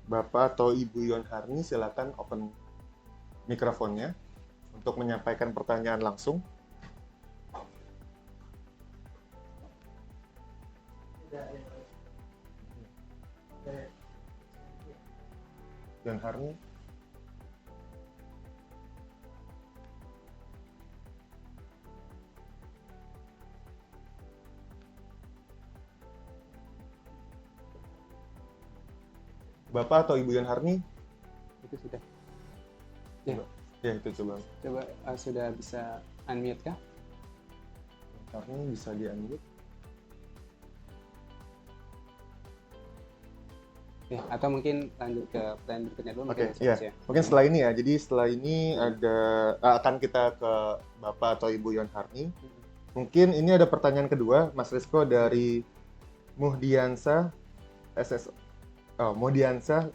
Bapak atau Ibu Yon Harni, silakan open mikrofonnya untuk menyampaikan pertanyaan langsung. Yon Harni. Bapak atau Ibu Yon Harni? Itu sudah. Ya, itu coba. Coba sudah bisa unmute kah? Harni bisa di-unmute. Ya, atau mungkin lanjut ke pertanyaan berikutnya dulu. Oke, ya. Mungkin setelah ini ya. Jadi setelah ini akan kita ke Bapak atau Ibu Yon Harni. Mungkin ini ada pertanyaan kedua, Mas Rizko, dari Muhdiansa SS. Muhdiansa,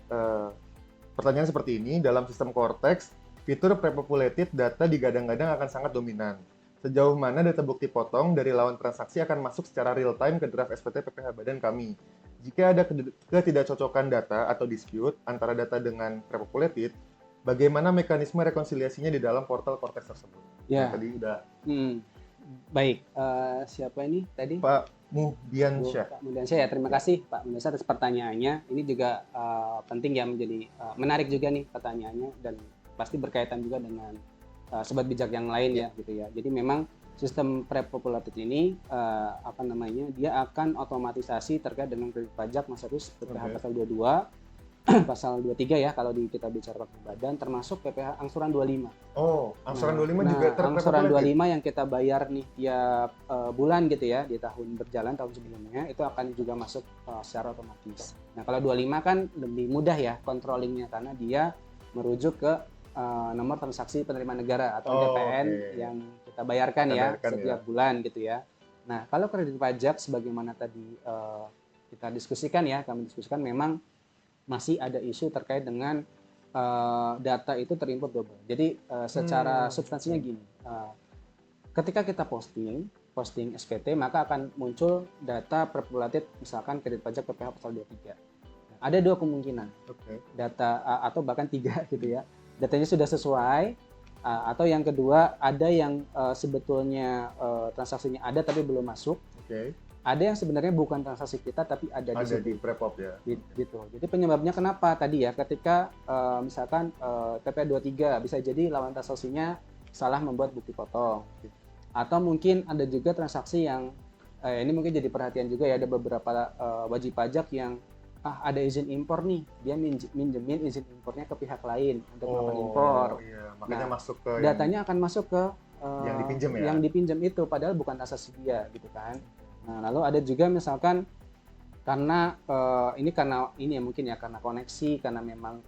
pertanyaan seperti ini, dalam sistem Cortex, fitur prepopulated data digadang-gadang akan sangat dominan. Sejauh mana data bukti potong dari lawan transaksi akan masuk secara real time ke draft SPT PPh Badan kami? Jika ada ketidakcocokan data atau dispute antara data dengan prepopulated, bagaimana mekanisme rekonsiliasinya di dalam portal Cortex tersebut? Ya. Tadi udah. Baik, siapa ini tadi? Pak Muhdiansyah. Pak Muhdiansyah ya, terima kasih Pak Muhdiansyah atas pertanyaannya. Ini juga penting ya, menjadi menarik juga nih pertanyaannya, dan pasti berkaitan juga dengan sobat bijak yang lain ya gitu ya. Jadi memang sistem prepopulated ini dia akan otomatisasi terkait dengan kredit pajak Mas Hafiz, PPh pasal 22, pasal 23 ya kalau kita bicara pakai badan, termasuk PPh angsuran 25. Oh, angsuran 25 juga angsuran 25 yang kita bayar nih tiap bulan gitu ya di tahun berjalan, tahun sebelumnya itu akan juga masuk secara otomatis. Nah, kalau 25 kan lebih mudah ya controllingnya karena dia merujuk ke nomor transaksi penerimaan negara atau Oh, NTPN oke. yang kita bayarkan Kita ya bayarkan setiap ya. bulan gitu ya. Nah, kalau kredit pajak sebagaimana tadi kita diskusikan ya, kami diskusikan memang masih ada isu terkait dengan data itu terinput double. Jadi secara substansinya gini, ketika kita posting SPT, maka akan muncul data perpulated misalkan kredit pajak PPh pasal 23. Nah, ada dua kemungkinan, Oke. data atau bahkan tiga gitu ya. Datanya sudah sesuai, atau yang kedua ada yang sebetulnya transaksinya ada tapi belum masuk. Oke. Ada yang sebenarnya bukan transaksi kita tapi ada di Ada situ. di Prepop ya. Gitu. Jadi penyebabnya kenapa tadi ya, ketika misalkan TPA 23 bisa jadi lawan transaksinya salah membuat bukti potong. Atau mungkin ada juga transaksi yang ini mungkin jadi perhatian juga ya, ada beberapa wajib pajak yang ada izin impor nih, dia minjemin izin impornya ke pihak lain untuk melakukan impor. Iya, makanya Nah, masuk ke datanya akan masuk ke yang dipinjam ya. yang dipinjam itu padahal bukan transaksi dia gitu kan. Nah, lalu ada juga misalkan karena ini ya mungkin ya karena koneksi, karena memang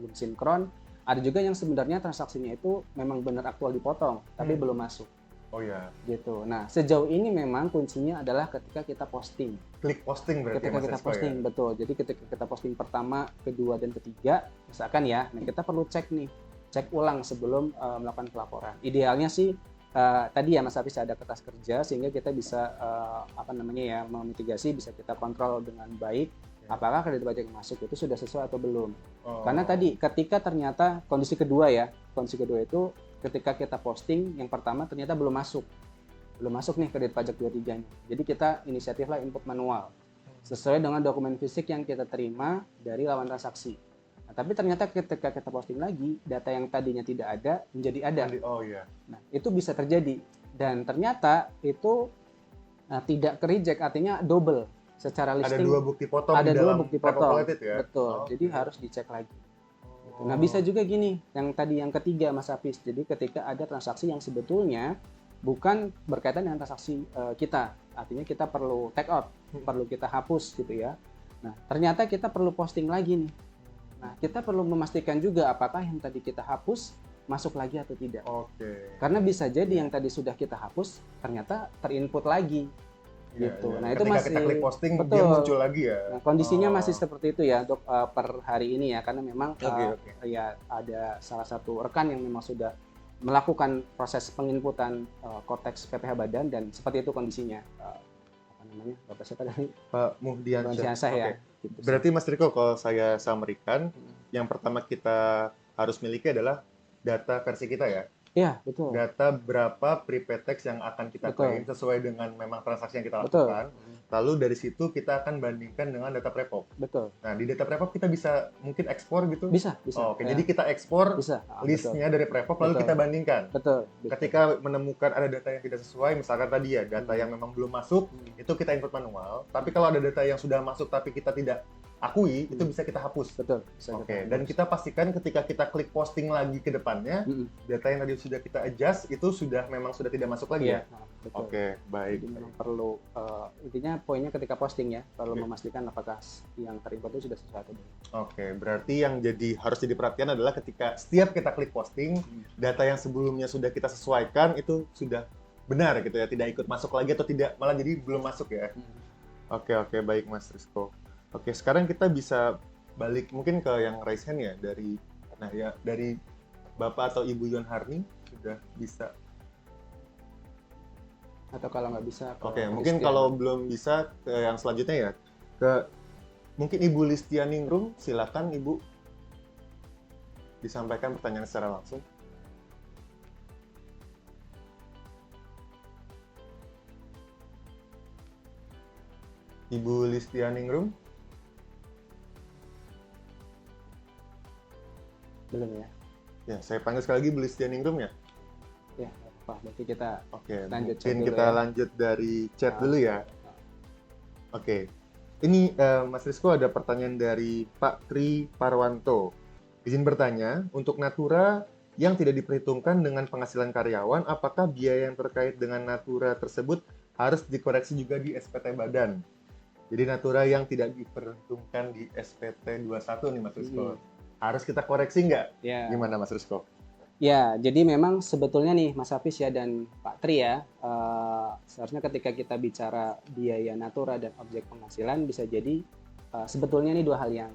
belum sinkron, ada juga yang sebenarnya transaksinya itu memang benar aktual dipotong tapi belum masuk Oh ya, gitu. Nah, sejauh ini memang kuncinya adalah ketika kita posting. klik posting berarti Ketika Mas kita Esko posting, ya. betul. Jadi ketika kita posting pertama, kedua, dan ketiga, misalkan ya, nah kita perlu cek ulang sebelum melakukan pelaporan. Idealnya sih tadi ya Mas Hafiz ada kertas kerja sehingga kita bisa memitigasi, bisa kita kontrol dengan baik apakah kredit pajak yang masuk itu sudah sesuai atau belum. Karena tadi ketika ternyata kondisi kedua itu ketika kita posting yang pertama ternyata belum masuk nih kredit pajak 23-nya. Jadi kita inisiatiflah input manual sesuai dengan dokumen fisik yang kita terima dari lawan transaksi. Nah, tapi ternyata ketika kita posting lagi, data yang tadinya tidak ada menjadi ada. Oh iya. Nah, itu bisa terjadi dan ternyata itu tidak ke-reject, artinya double secara listing. Ada dua bukti potong Ada di dua dalam bukti potong. Prepopulated ya. Betul. Jadi harus dicek lagi. Nah, bisa juga gini, yang ketiga Mas Hafiz. Jadi ketika ada transaksi yang sebetulnya bukan berkaitan dengan transaksi kita, artinya kita perlu take out, perlu kita hapus gitu ya. Nah, ternyata kita perlu posting lagi nih. Nah, kita perlu memastikan juga apakah yang tadi kita hapus masuk lagi atau tidak. Oke. Karena bisa jadi yang tadi sudah kita hapus ternyata terinput lagi. Gitu. Ya. Nah, itu Ketika masih kita klik posting betul. dia muncul lagi ya. Nah, kondisinya masih seperti itu ya untuk per hari ini ya, karena memang ya ada salah satu rekan yang memang sudah melakukan proses penginputan konteks PPh Badan dan seperti itu kondisinya. Bapak siapa tadi? Pak Muhdiansyah. Ya. Gitu. Berarti Mas Riko kalau saya summary-kan, yang pertama kita harus miliki adalah data versi kita ya. Iya, betul. Data berapa prepaid tax yang akan kita claim sesuai dengan memang transaksi yang kita lakukan. Lalu dari situ kita akan bandingkan dengan data Prepop. Betul. Nah, di data Prepop kita bisa mungkin ekspor gitu? Bisa. Oke, jadi kita ekspor listnya dari Prepop lalu kita bandingkan. Betul. Ketika menemukan ada data yang tidak sesuai, misalkan tadi ya, data yang memang belum masuk, itu kita input manual. Tapi kalau ada data yang sudah masuk tapi kita tidak akui, itu bisa kita hapus. Betul. Oke, dan kita pastikan ketika kita klik posting lagi ke depannya, data yang tadi sudah kita adjust itu memang sudah tidak masuk lagi ya? Betul. Oke, baik. Jadi memang perlu, intinya poinnya ketika posting ya, perlu memastikan apakah yang terinput itu sudah sesuai atau belum. Oke, berarti yang harus jadi perhatian adalah ketika setiap kita klik posting, data yang sebelumnya sudah kita sesuaikan itu sudah benar gitu ya, tidak ikut masuk lagi atau tidak, malah jadi belum masuk ya? Oke, baik Mas Rizko. Oke, sekarang kita bisa balik mungkin ke yang raise hand ya dari Bapak atau Ibu Yon Harni sudah bisa. Atau kalau nggak bisa. Oke, mungkin kalau belum bisa ke yang selanjutnya ya ke mungkin Ibu Listianingrum, silakan Ibu disampaikan pertanyaan secara langsung. Ibu Listianingrum? Belum ya? Ya, saya panggil sekali lagi Bu Listianingrum ya? Ya, apa? Berarti kita lanjut mungkin kita lanjut dari chat dulu ya. Oke. Ini Mas Rizko ada pertanyaan dari Pak Tri Parwanto. Izin bertanya, untuk Natura yang tidak diperhitungkan dengan penghasilan karyawan, apakah biaya yang terkait dengan Natura tersebut harus dikoreksi juga di SPT Badan? Jadi Natura yang tidak diperhitungkan di SPT 21 nih Mas Rizko. harus kita koreksi nggak? Ya. Gimana Mas Rizko? Ya, jadi memang sebetulnya nih Mas Hafiz ya dan Pak Tri ya, seharusnya ketika kita bicara biaya natura dan objek penghasilan bisa jadi sebetulnya ini dua hal yang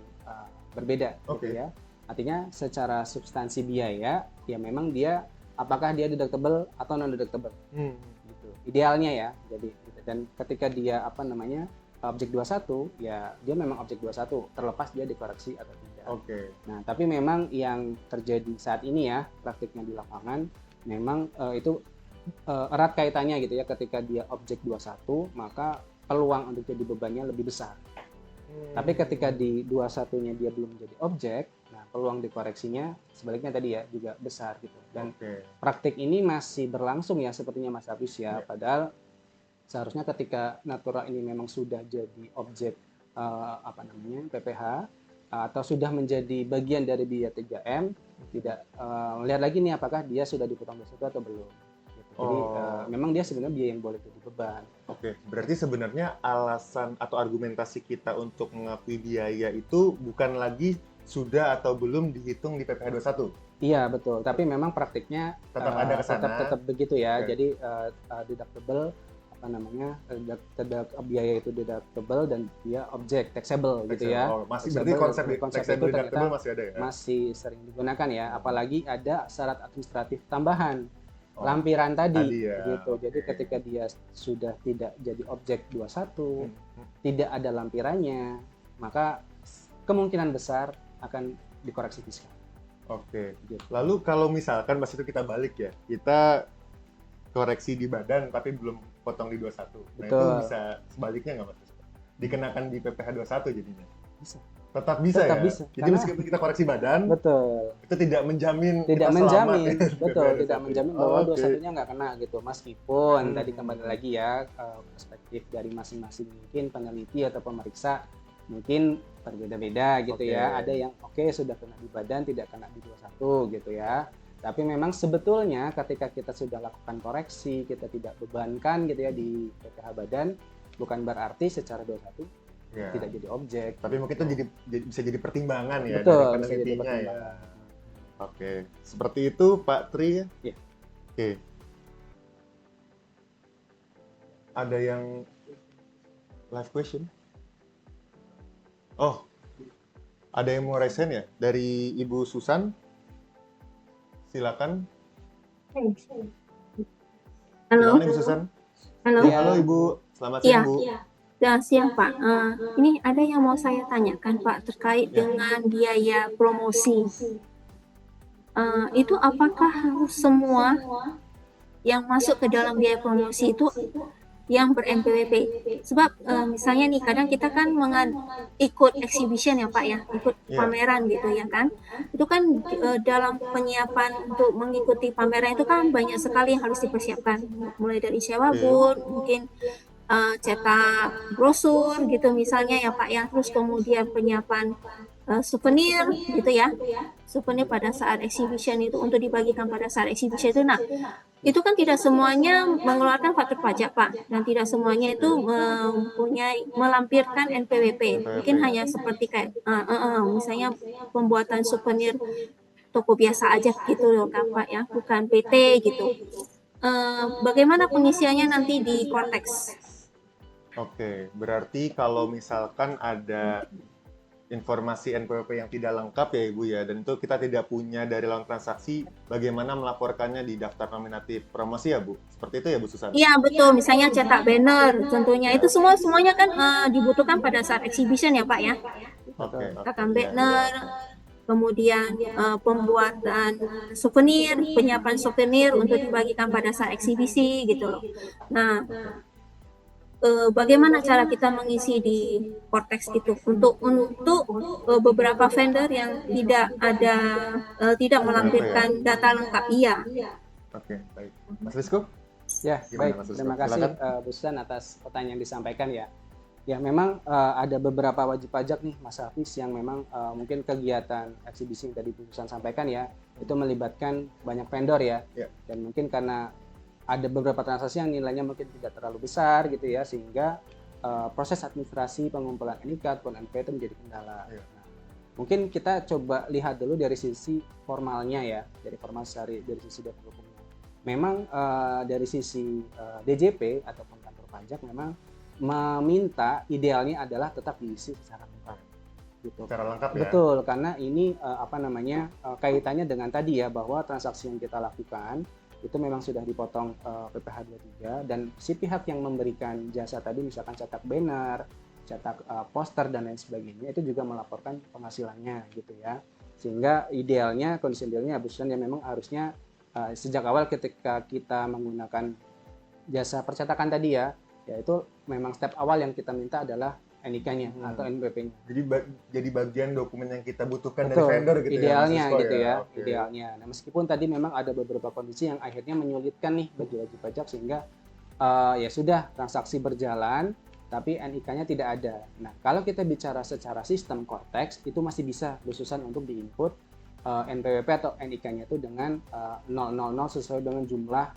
berbeda gitu ya. Artinya secara substansi biaya ya memang dia apakah dia deductible atau non deductible. Gitu. Idealnya ya. Jadi dan ketika dia objek 21 ya dia memang objek 21 terlepas dia dikoreksi atau tidak. Nah, tapi memang yang terjadi saat ini ya praktiknya di lapangan memang itu erat kaitannya gitu ya, ketika dia objek 21 maka peluang untuk jadi bebannya lebih besar. Tapi ketika di 21-nya dia belum menjadi objek, nah peluang dikoreksinya sebaliknya tadi ya juga besar gitu. Dan praktik ini masih berlangsung ya sepertinya Mas Hafiz ya. Padahal seharusnya ketika natura ini memang sudah jadi objek PPh atau sudah menjadi bagian dari biaya 3M, tidak melihat lagi nih apakah dia sudah dipotong 21 atau belum. Gitu. Jadi memang dia sebenarnya biaya yang boleh jadi beban. Berarti sebenarnya alasan atau argumentasi kita untuk mengakui biaya itu bukan lagi sudah atau belum dihitung di PPh 21. Iya betul, tapi memang praktiknya tetap ada kesana. Tetap begitu ya. Jadi deductible biaya itu deductible dan dia objek taxable gitu ya. Masih berarti konsep taxable deductible masih ada ya? Masih sering digunakan ya, apalagi ada syarat administratif tambahan. Lampiran tadi ya. gitu. Jadi ketika dia sudah tidak jadi objek 21, tidak ada lampirannya, maka kemungkinan besar akan dikoreksi fiskal. Gitu. Lalu kalau misalkan pas itu kita balik ya, kita koreksi di badan tapi belum potong di 21. Nah, itu bisa sebaliknya nggak Mas? Dikenakan di PPh 21 jadinya? Bisa. Tetap bisa ya? Bisa. Jadi meskipun kita koreksi badan, itu tidak menjamin tidak tidak menjamin bahwa 21-nya nggak kena gitu. Meskipun tadi kembali lagi ya, perspektif dari masing-masing mungkin peneliti atau pemeriksa mungkin berbeda-beda gitu ya. Ada yang sudah kena di badan, tidak kena di 21 gitu ya. Tapi memang sebetulnya ketika kita sudah lakukan koreksi, kita tidak bebankan gitu ya di PPh badan, bukan berarti secara 21 tidak jadi objek. Tapi mungkin itu bisa jadi pertimbangan ya dari penelitinya ya. Seperti itu Pak Tri ya? Iya. Ada yang live question? Ada yang mau raise hand ya? Dari Ibu Susan? Silakan. Halo. Ibu Susan. Halo Ibu, selamat siang Bu. Selamat siang Pak. Ini ada yang mau saya tanyakan Pak terkait dengan biaya promosi. Itu apakah harus semua yang masuk ke dalam biaya promosi itu yang ber-NPWP? Sebab misalnya nih kadang kita kan ikut exhibition ya Pak ya, ikut pameran gitu ya kan. Itu kan dalam penyiapan untuk mengikuti pameran itu kan banyak sekali yang harus dipersiapkan. Mulai dari sewa booth, mungkin cetak brosur gitu misalnya ya Pak ya, terus kemudian penyiapan souvenir gitu ya, souvenir pada saat exhibition itu untuk dibagikan pada saat exhibition itu. Nah itu kan tidak semuanya mengeluarkan faktur pajak Pak, dan tidak semuanya itu melampirkan NPWP. Mungkin hanya seperti kayak misalnya pembuatan souvenir toko biasa aja gitu loh kan Pak ya, bukan PT gitu. Bagaimana pengisiannya nanti di konteks? Berarti kalau misalkan ada informasi NPWP yang tidak lengkap ya Ibu ya, dan itu kita tidak punya dari lawan transaksi, bagaimana melaporkannya di daftar nominatif promosi ya Bu? Seperti itu ya Bu Susan? Iya betul, misalnya cetak banner tentunya, itu semuanya kan dibutuhkan pada saat exhibition ya Pak ya. Cetakan banner, kemudian pembuatan souvenir, penyiapan souvenir untuk dibagikan pada saat eksibisi gitu loh. Nah, bagaimana cara kita mengisi di Cortex itu untuk beberapa vendor yang tidak melampirkan data lengkap? Iya. Baik. Mas Rizko? Ya, baik. Terima kasih Bu Susan atas pertanyaan yang disampaikan ya. Ya memang ada beberapa wajib pajak nih Mas Hafiz yang memang mungkin kegiatan eksibisi yang tadi Bu Susan sampaikan ya, itu melibatkan banyak vendor ya. Dan mungkin karena ada beberapa transaksi yang nilainya mungkin tidak terlalu besar gitu ya, sehingga proses administrasi pengumpulan NIK ataupun NPWP itu menjadi kendala. Nah, Mungkin kita coba lihat dulu dari sisi formalnya ya, dari sisi dasar hukumnya. Memang dari sisi DJP ataupun kantor pajak memang meminta idealnya adalah tetap diisi secara lengkap. Gitu. Secara lengkap ya. Betul, karena ini kaitannya dengan tadi ya, bahwa transaksi yang kita lakukan itu memang sudah dipotong PPh 23 dan si pihak yang memberikan jasa tadi misalkan cetak banner, cetak poster dan lain sebagainya itu juga melaporkan penghasilannya gitu ya. Sehingga kondisi idealnya Bu Susan ya memang harusnya sejak awal ketika kita menggunakan jasa percetakan tadi ya itu memang step awal yang kita minta adalah NIK-nya atau NPWP-nya. Jadi bagian dokumen yang kita butuhkan Betul, dari vendor gitu idealnya ya. gitu ya, Okay. idealnya. Nah, meskipun tadi memang ada beberapa kondisi yang akhirnya menyulitkan nih bagi wajib pajak sehingga ya sudah transaksi berjalan tapi NIK-nya tidak ada. Nah, kalau kita bicara secara sistem Cortex itu masih bisa khususan untuk diinput NPWP atau NIK-nya itu dengan 000 sesuai dengan jumlah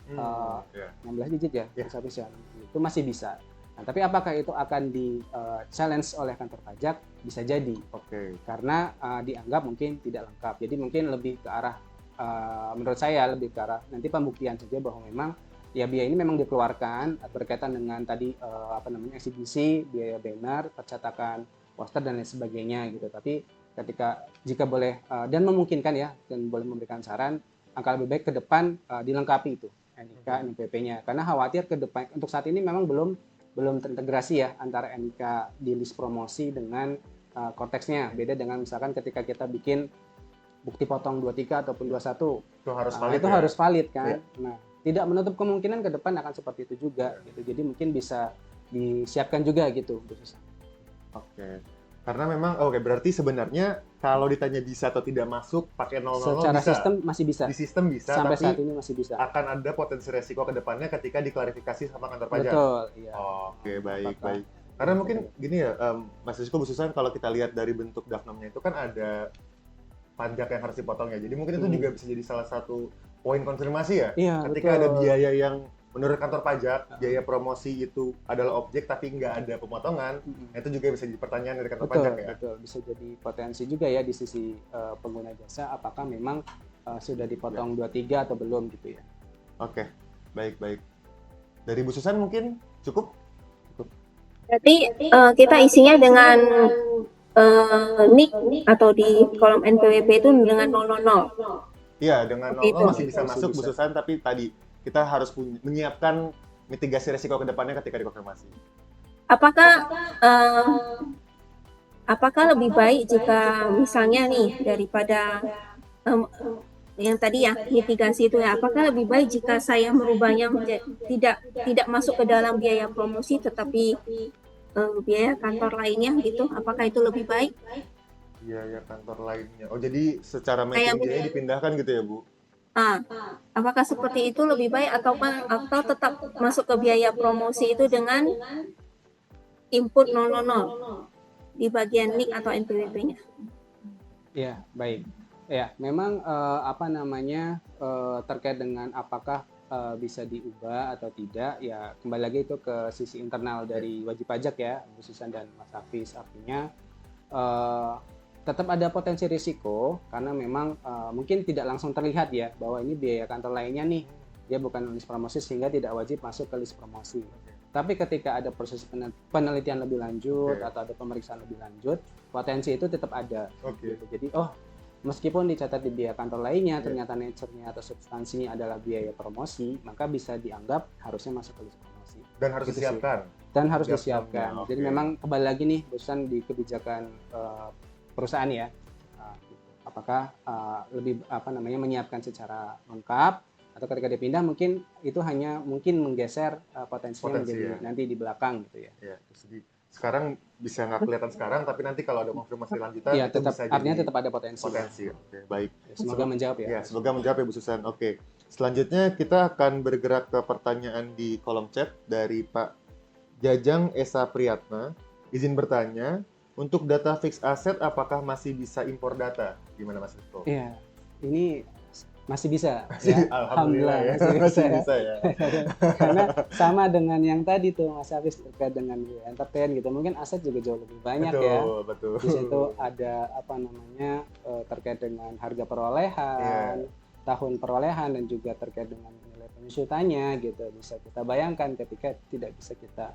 16 digit ya, itu masih bisa. Nah, tapi apakah itu akan di-challenge oleh kantor pajak? Bisa jadi. Karena dianggap mungkin tidak lengkap. Jadi mungkin lebih ke arah, menurut saya lebih ke arah nanti pembuktian saja bahwa memang ya biaya ini memang dikeluarkan berkaitan dengan tadi eksibisi, biaya banner, percetakan poster dan lain sebagainya gitu. Tapi jika boleh dan memungkinkan ya dan boleh memberikan saran, angka lebih baik ke depan dilengkapi itu NIK, NPWP-nya. Karena khawatir ke depan untuk saat ini memang belum terintegrasi ya antara NIK di list promosi dengan Cortex-nya. Beda dengan misalkan ketika kita bikin bukti potong 23 ataupun 21 itu harus valid. Itu harus valid kan. Nah, tidak menutup kemungkinan ke depan akan seperti itu juga gitu. Jadi mungkin bisa disiapkan juga gitu. Karena memang berarti sebenarnya kalau ditanya bisa atau tidak masuk pakai 000 secara bisa. sistem masih bisa. Di sistem bisa, sampai tapi saat ini masih bisa. akan ada potensi resiko ke depannya ketika diklarifikasi sama kantor pajak. Betul, iya. Baik. Karena mungkin gini ya, Mas Rizko, Bu Susan, kalau kita lihat dari bentuk dafnomnya itu kan ada pajak yang harus dipotong ya. Jadi mungkin itu juga bisa jadi salah satu poin konfirmasi ya. Iya, ketika betul. ada biaya yang menurut kantor pajak, biaya promosi itu adalah objek tapi nggak ada pemotongan, itu juga bisa jadi pertanyaan dari kantor pajak ya. Betul, bisa jadi potensi juga ya di sisi pengguna jasa, apakah memang sudah dipotong 23 atau belum gitu ya. Baik. Dari Bu Susan mungkin cukup? Berarti kita isinya dengan NIK atau di kolom NPWP itu dengan 000. Iya, dengan 0 masih bisa masuk Bu bisa. Susan, tapi tadi kita harus menyiapkan mitigasi resiko ke depannya ketika dikonfirmasi. Apakah lebih baik jika misalnya nih daripada yang tadi ya mitigasi itu ya, apakah lebih baik jika saya merubahnya menjadi tidak masuk ke dalam biaya promosi tetapi biaya kantor lainnya gitu, apakah itu lebih baik? Biaya kantor lainnya. Jadi secara mapping biaya dipindahkan gitu ya, Bu? Apakah seperti itu lebih baik atau tetap masuk ke biaya promosi itu dengan input 000 di bagian NIK atau NPWP-nya? Ya, baik. Ya, memang terkait dengan apakah bisa diubah atau tidak, ya kembali lagi itu ke sisi internal dari wajib pajak ya, Bu Susan dan Mas Hafiz. Artinya tetap ada potensi risiko karena memang mungkin tidak langsung terlihat ya bahwa ini biaya kantor lainnya nih, dia bukan list promosi sehingga tidak wajib masuk ke list promosi. Tapi ketika ada proses penelitian lebih lanjut atau ada pemeriksaan lebih lanjut, potensi itu tetap ada. Gitu. Jadi meskipun dicatat di biaya kantor lainnya, ternyata nature-nya atau substansinya adalah biaya promosi, maka bisa dianggap harusnya masuk ke list promosi. Dan harus disiapkan. Dan harus disiapkan. Jadi memang kembali lagi nih, bosan di kebijakan perusahaan ya, apakah lebih menyiapkan secara lengkap atau ketika dipindah mungkin itu hanya menggeser potensinya menjadi nanti di belakang gitu ya. Jadi sekarang bisa nggak kelihatan sekarang, tapi nanti kalau ada konfirmasi lanjutan itu tetap, bisa artinya tetap ada potensi. Baik. Semoga menjawab ya. Semoga menjawab ya Bu Susan. Selanjutnya kita akan bergerak ke pertanyaan di kolom chat dari Pak Jajang Esa Priyatna. Izin bertanya, untuk data fix aset apakah masih bisa impor data? Gimana Mas Rizko? Iya, ini masih bisa Masih, ya. alhamdulillah ya, Masih bisa masih ya. bisa ya. Karena sama dengan yang tadi tuh Mas Hafiz terkait dengan entertain gitu, mungkin aset juga jauh lebih banyak ya. Betul. Di situ ada terkait dengan harga perolehan, tahun perolehan, dan juga terkait dengan nilai penyusutannya gitu. Bisa kita bayangkan ketika tidak bisa kita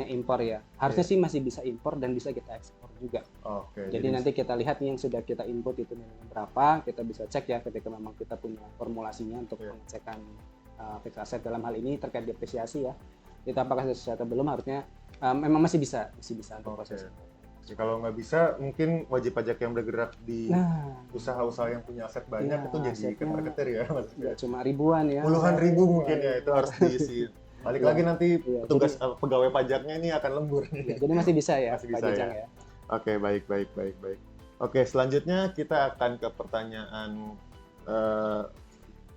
impor ya. Harusnya sih masih bisa impor dan bisa kita ekspor juga. Jadi nanti kita lihat nih yang sudah kita input itu nilainya berapa, kita bisa cek ya ketika memang kita punya formulasinya untuk pengecekan fixed asset dalam hal ini terkait depresiasi ya. Itu apakah sesuai atau belum, harusnya memang masih bisa untuk proses. Kalau nggak bisa, mungkin wajib pajak yang bergerak di usaha-usaha yang punya aset banyak itu jadi ketar-ketir ya. Nggak cuma ribuan ya. Puluhan ribu mungkin ya, itu harus diisi. Balik lagi nanti petugas pegawai pajaknya ini akan lembur nih. Jadi masih bisa ya, masih Pak bisa Jajang ya. Oke, baik. Oke, selanjutnya kita akan ke pertanyaan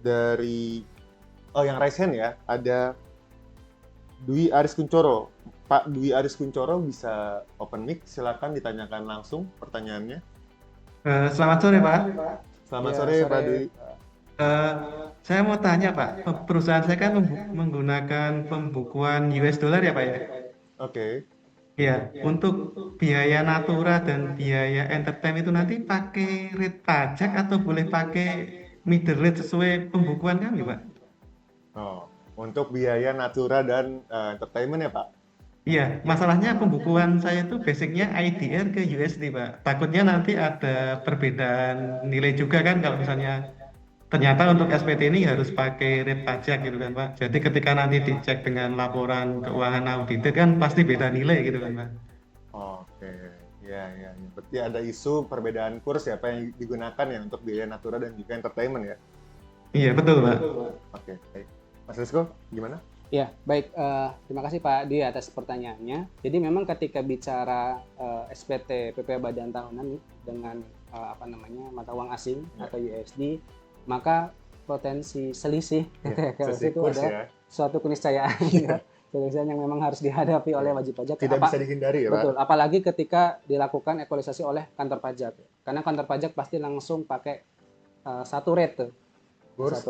dari yang raise hand ya. Ada Dwi Aris Kuncoro. Pak Dwi Aris Kuncoro bisa open mic, silakan ditanyakan langsung pertanyaannya. Selamat sore Pak. Selamat sore Pak Dwi. Saya mau tanya Pak, perusahaan saya kan menggunakan pembukuan US dollar ya Pak ya? Oke. Ya, untuk biaya natura dan biaya entertain itu nanti pakai rate pajak atau boleh pakai middle rate sesuai pembukuan kami Pak? Untuk biaya natura dan entertainment ya Pak? Iya, masalahnya pembukuan saya itu basicnya IDR ke USD Pak. Takutnya nanti ada perbedaan nilai juga kan kalau misalnya ternyata untuk SPT ini harus pakai rate pajak gitu kan Pak. Jadi ketika nanti dicek dengan laporan keuangan audited kan pasti beda nilai gitu kan Pak. Oke, ya. Berarti ada isu perbedaan kurs ya, apa yang digunakan ya untuk biaya natura dan juga entertainment ya? Iya, betul Pak. Oke, baik. Mas Rizko, gimana? Ya, baik. Terima kasih Pak Di atas pertanyaannya. Jadi memang ketika bicara SPT PPh Badan Tahunan nih, dengan mata uang asing atau USD, maka potensi selisih itu ada suatu keniscayaan keniscayaan yang memang harus dihadapi oleh wajib pajak. Tidak bisa dihindari ya Pak? Betul, apalagi ketika dilakukan ekualisasi oleh kantor pajak. Karena kantor pajak pasti langsung pakai satu rate tuh. Kurs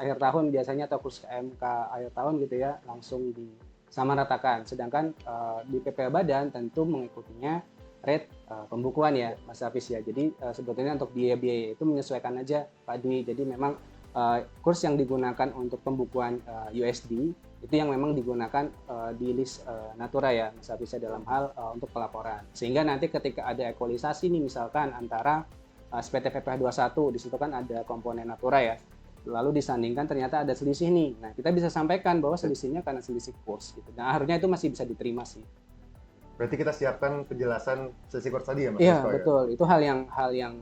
akhir tahun biasanya, atau kurs KMK akhir tahun gitu ya, langsung disamaratakan. Sedangkan di PPh Badan tentu mengikutinya rate pembukuan ya Mas Hafiz ya. Jadi sebetulnya untuk biaya-biaya itu menyesuaikan aja Pak Dwi. Jadi memang kurs yang digunakan untuk pembukuan USD itu yang memang digunakan di list natura ya Mas Hafiz ya, dalam hal untuk pelaporan. Sehingga nanti ketika ada ekualisasi nih misalkan antara SPT PPh 21, di situ kan ada komponen natura ya. Lalu disandingkan ternyata ada selisih nih. Nah, kita bisa sampaikan bahwa selisihnya karena selisih kurs gitu. Nah, harusnya itu masih bisa diterima sih. Berarti kita siapkan penjelasan selisih kurs tadi ya Mas? Iya, betul. Itu hal yang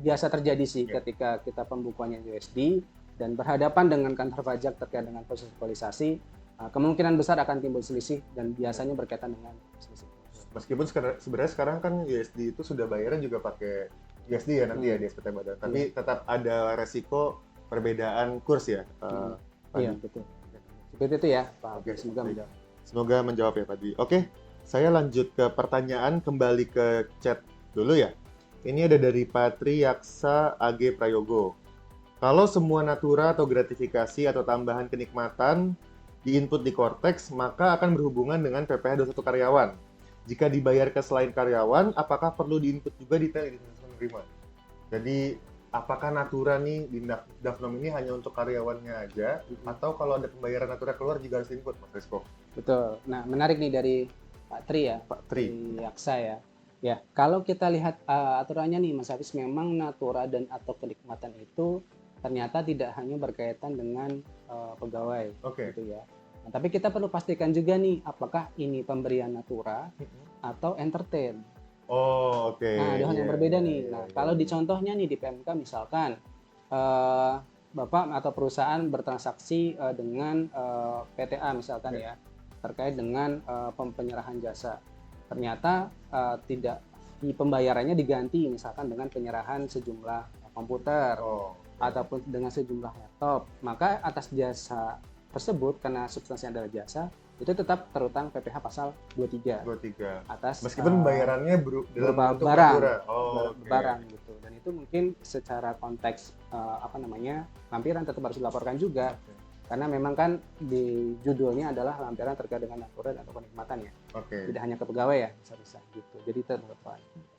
biasa terjadi sih ketika kita pembukuannya USD dan berhadapan dengan kantor pajak terkait dengan proses ekualisasi, kemungkinan besar akan timbul selisih dan biasanya berkaitan dengan selisih kurs. Meskipun sebenarnya sekarang kan USD itu sudah bayaran juga pakai USD ya nanti ya di SPT Badan, tapi tetap ada resiko perbedaan kurs ya. Iya, betul. Seperti itu ya Pak. Semoga menjawab ya Pak Dwi. Oke, saya lanjut ke pertanyaan, kembali ke chat dulu ya. Ini ada dari Patri Yaksa AG Prayogo. Kalau semua natura atau gratifikasi atau tambahan kenikmatan diinput di Cortex, maka akan berhubungan dengan PPh 21 karyawan. Jika dibayar ke selain karyawan, apakah perlu diinput juga detail identitas penerima? Jadi, apakah natura nih di Dafnom ini hanya untuk karyawannya aja, atau kalau ada pembayaran natura keluar juga harus diinput, Mas Rizko? Betul. Nah, menarik nih dari Pak Tri ya, Pak Tri Yaksa ya. Ya, kalau kita lihat aturannya nih Mas Hafiz, memang natura dan atau kenikmatan itu ternyata tidak hanya berkaitan dengan pegawai, gitu ya. Nah, tapi kita perlu pastikan juga nih, apakah ini pemberian natura atau entertain. Nah, ada hal yang berbeda nih. Nah, kalau di contohnya nih di PMK misalkan, Bapak atau perusahaan bertransaksi dengan PTA misalkan ya, terkait dengan penyerahan jasa. Ternyata tidak di pembayarannya diganti misalkan dengan penyerahan sejumlah komputer ataupun dengan sejumlah laptop, maka atas jasa tersebut karena substansi adalah jasa itu tetap terutang PPh pasal 23 atas meskipun pembayarannya berupa barang barang gitu, dan itu itu mungkin secara konteks lampiran tetap harus dilaporkan juga. Karena memang kan di judulnya adalah lampiran terkait dengan aturan atau kenikmatan ya. Tidak hanya ke pegawai ya, bisa gitu. Jadi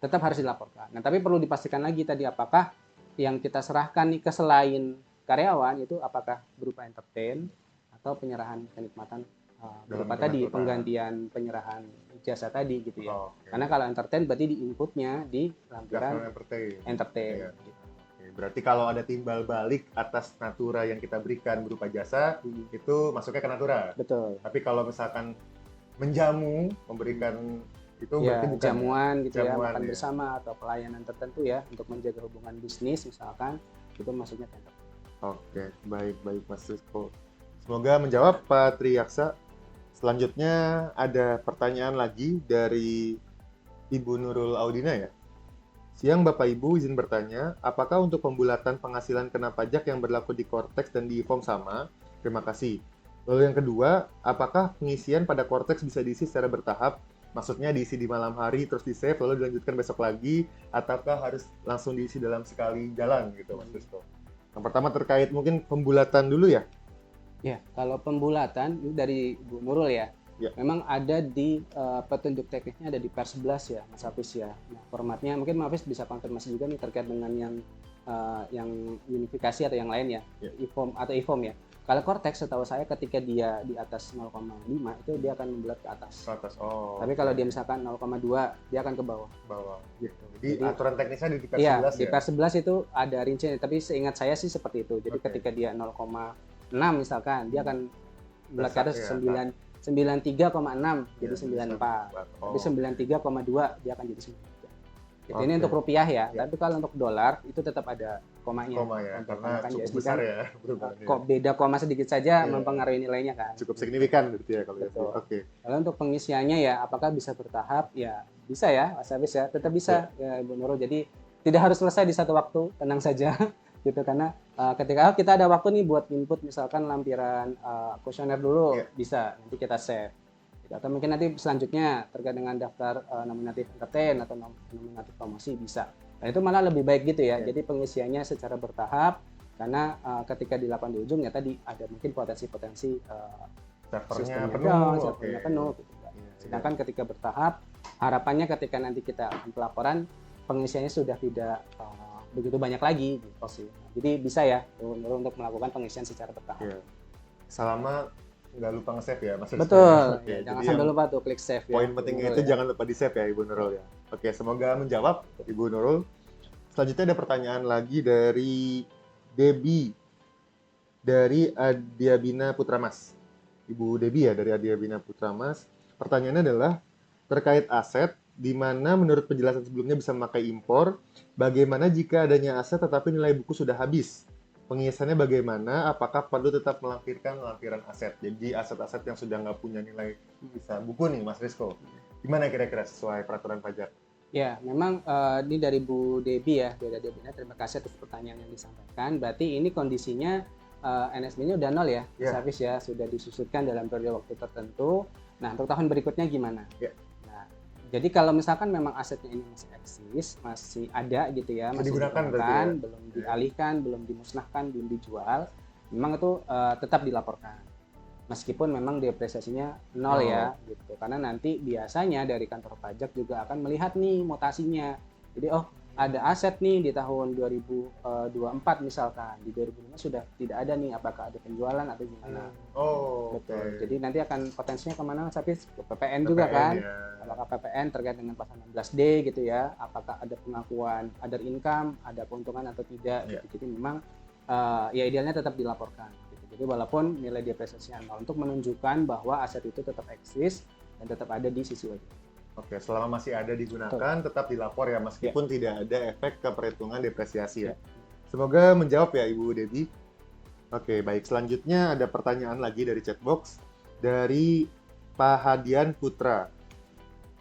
tetap harus dilaporkan. Nah, tapi perlu dipastikan lagi tadi apakah yang kita serahkan nih ke selain karyawan itu apakah berupa entertain atau penyerahan kenikmatan berupa tadi penggantian penyerahan jasa tadi gitu ya. Karena kalau entertain berarti di inputnya di lampiran entertain. Gitu. Berarti kalau ada timbal balik atas natura yang kita berikan berupa jasa, itu masuknya ke natura. Betul. Tapi kalau misalkan menjamu, memberikan itu ya, berarti bukan jamuan gitu jamuan, makan bersama atau pelayanan tertentu ya untuk menjaga hubungan bisnis misalkan, itu masuknya ke entertain. Oke, baik Mas Rizko. Semoga menjawab Pak Triyaksa. Selanjutnya ada pertanyaan lagi dari Ibu Nurul Audina ya. Siang Bapak Ibu, izin bertanya, apakah untuk pembulatan penghasilan kena pajak yang berlaku di Kortex dan di e-form sama? Terima kasih. Lalu yang kedua, apakah pengisian pada Kortex bisa diisi secara bertahap? Maksudnya diisi di malam hari, terus di-save, lalu dilanjutkan besok lagi, ataukah harus langsung diisi dalam sekali jalan gitu, Mas Rizko? Yang pertama terkait mungkin pembulatan dulu ya? Ya, kalau pembulatan ini dari Bu Nurul ya. Memang ada di petunjuk teknisnya ada di pers 11 ya, Mas Hafiz ya. Nah, formatnya mungkin Mas Hafiz bisa konfirmasi juga nih terkait dengan yang unifikasi atau yang lain ya, e-form atau e-form ya. Kalau Kortex setahu saya ketika dia di atas 0,5 itu dia akan membulat ke atas. Tapi kalau dia misalkan 0,2 dia akan ke bawah. Gitu. Jadi aturan teknisnya di pers 11 ya. Di ya? pers 11 itu ada rinciannya, tapi seingat saya sih seperti itu. Jadi ketika dia 0,6 misalkan dia akan membulat ke atas 93,6 jadi 94. Tapi 93,2 dia akan jadi 93. Ini untuk rupiah ya. Tapi kalau untuk dolar itu tetap ada komanya. Karena cukup besar ya. Kok beda koma sedikit saja mempengaruhi nilainya kan. Cukup signifikan berarti ya kalau itu. Kalau untuk pengisiannya ya apakah bisa bertahap? Ya bisa ya, Mas Hafiz ya. Tetap bisa ya Ibu Nurul. Jadi tidak harus selesai di satu waktu, tenang saja. Gitu karena ketika kita ada waktu nih buat input misalkan lampiran kuesioner dulu bisa nanti kita save atau mungkin nanti selanjutnya terkait dengan daftar nominatif entertain atau nominatif promosi bisa. Nah itu malah lebih baik gitu ya. Jadi pengisiannya secara bertahap karena ketika dilakukan di ujung ya tadi ada mungkin potensi-potensi servernya penuh gitu. Sedangkan ketika bertahap harapannya ketika nanti kita akan pelaporan pengisiannya sudah tidak begitu banyak lagi gitu sih. Jadi bisa ya untuk melakukan pengisian secara bertahap. Selama nggak lupa nge-save ya, Mas. Betul. Jangan sampai lupa tuh klik save. Poin pentingnya itu jangan lupa di-save ya, Ibu Nurul ya. Oke, semoga menjawab Ibu Nurul. Selanjutnya ada pertanyaan lagi dari Debbie dari Adiabina Putramas. Ibu Debbie ya dari Adiabina Putramas. Pertanyaannya adalah terkait aset di mana menurut penjelasan sebelumnya bisa memakai impor, bagaimana jika adanya aset tetapi nilai buku sudah habis? Pengiasannya bagaimana? Apakah perlu tetap melampirkan lampiran aset? Jadi aset-aset yang sudah nggak punya nilai bisa buku nih, Mas Rizko. Gimana kira-kira sesuai peraturan pajak? Ya, memang ini dari Bu Debbie ya, dari Debbie. Terima kasih atas pertanyaan yang disampaikan. Berarti ini kondisinya NSB-nya udah nol ya, Hafiz ya, sudah disusutkan dalam periode waktu tertentu. Nah, untuk tahun berikutnya gimana? Jadi kalau misalkan memang asetnya ini masih eksis, masih ada gitu ya, masih digunakan, belum dialihkan, belum dimusnahkan, belum dijual, memang itu tetap dilaporkan. Meskipun memang depresiasinya nol ya, gitu. Karena nanti biasanya dari kantor pajak juga akan melihat nih mutasinya. Jadi ada aset nih di tahun 2024 misalkan, di 2005 sudah tidak ada nih, apakah ada penjualan atau gimana. Betul. Jadi nanti akan potensinya kemana, tapi ke PPN juga kan. Apakah PPN terkait dengan pasal 16D gitu ya, apakah ada pengakuan other income, ada keuntungan atau tidak. Gitu. Jadi memang ya idealnya tetap dilaporkan. Gitu. Jadi walaupun nilai depresiasinya nol, untuk menunjukkan bahwa aset itu tetap eksis dan tetap ada di sisi wajib. Oke, selama masih ada digunakan, tetap dilapor ya, meskipun tidak ada efek ke perhitungan depresiasi ya. Semoga menjawab ya Ibu Debbie. Oke, baik. Selanjutnya ada pertanyaan lagi dari chatbox, dari Pak Hadian Putra.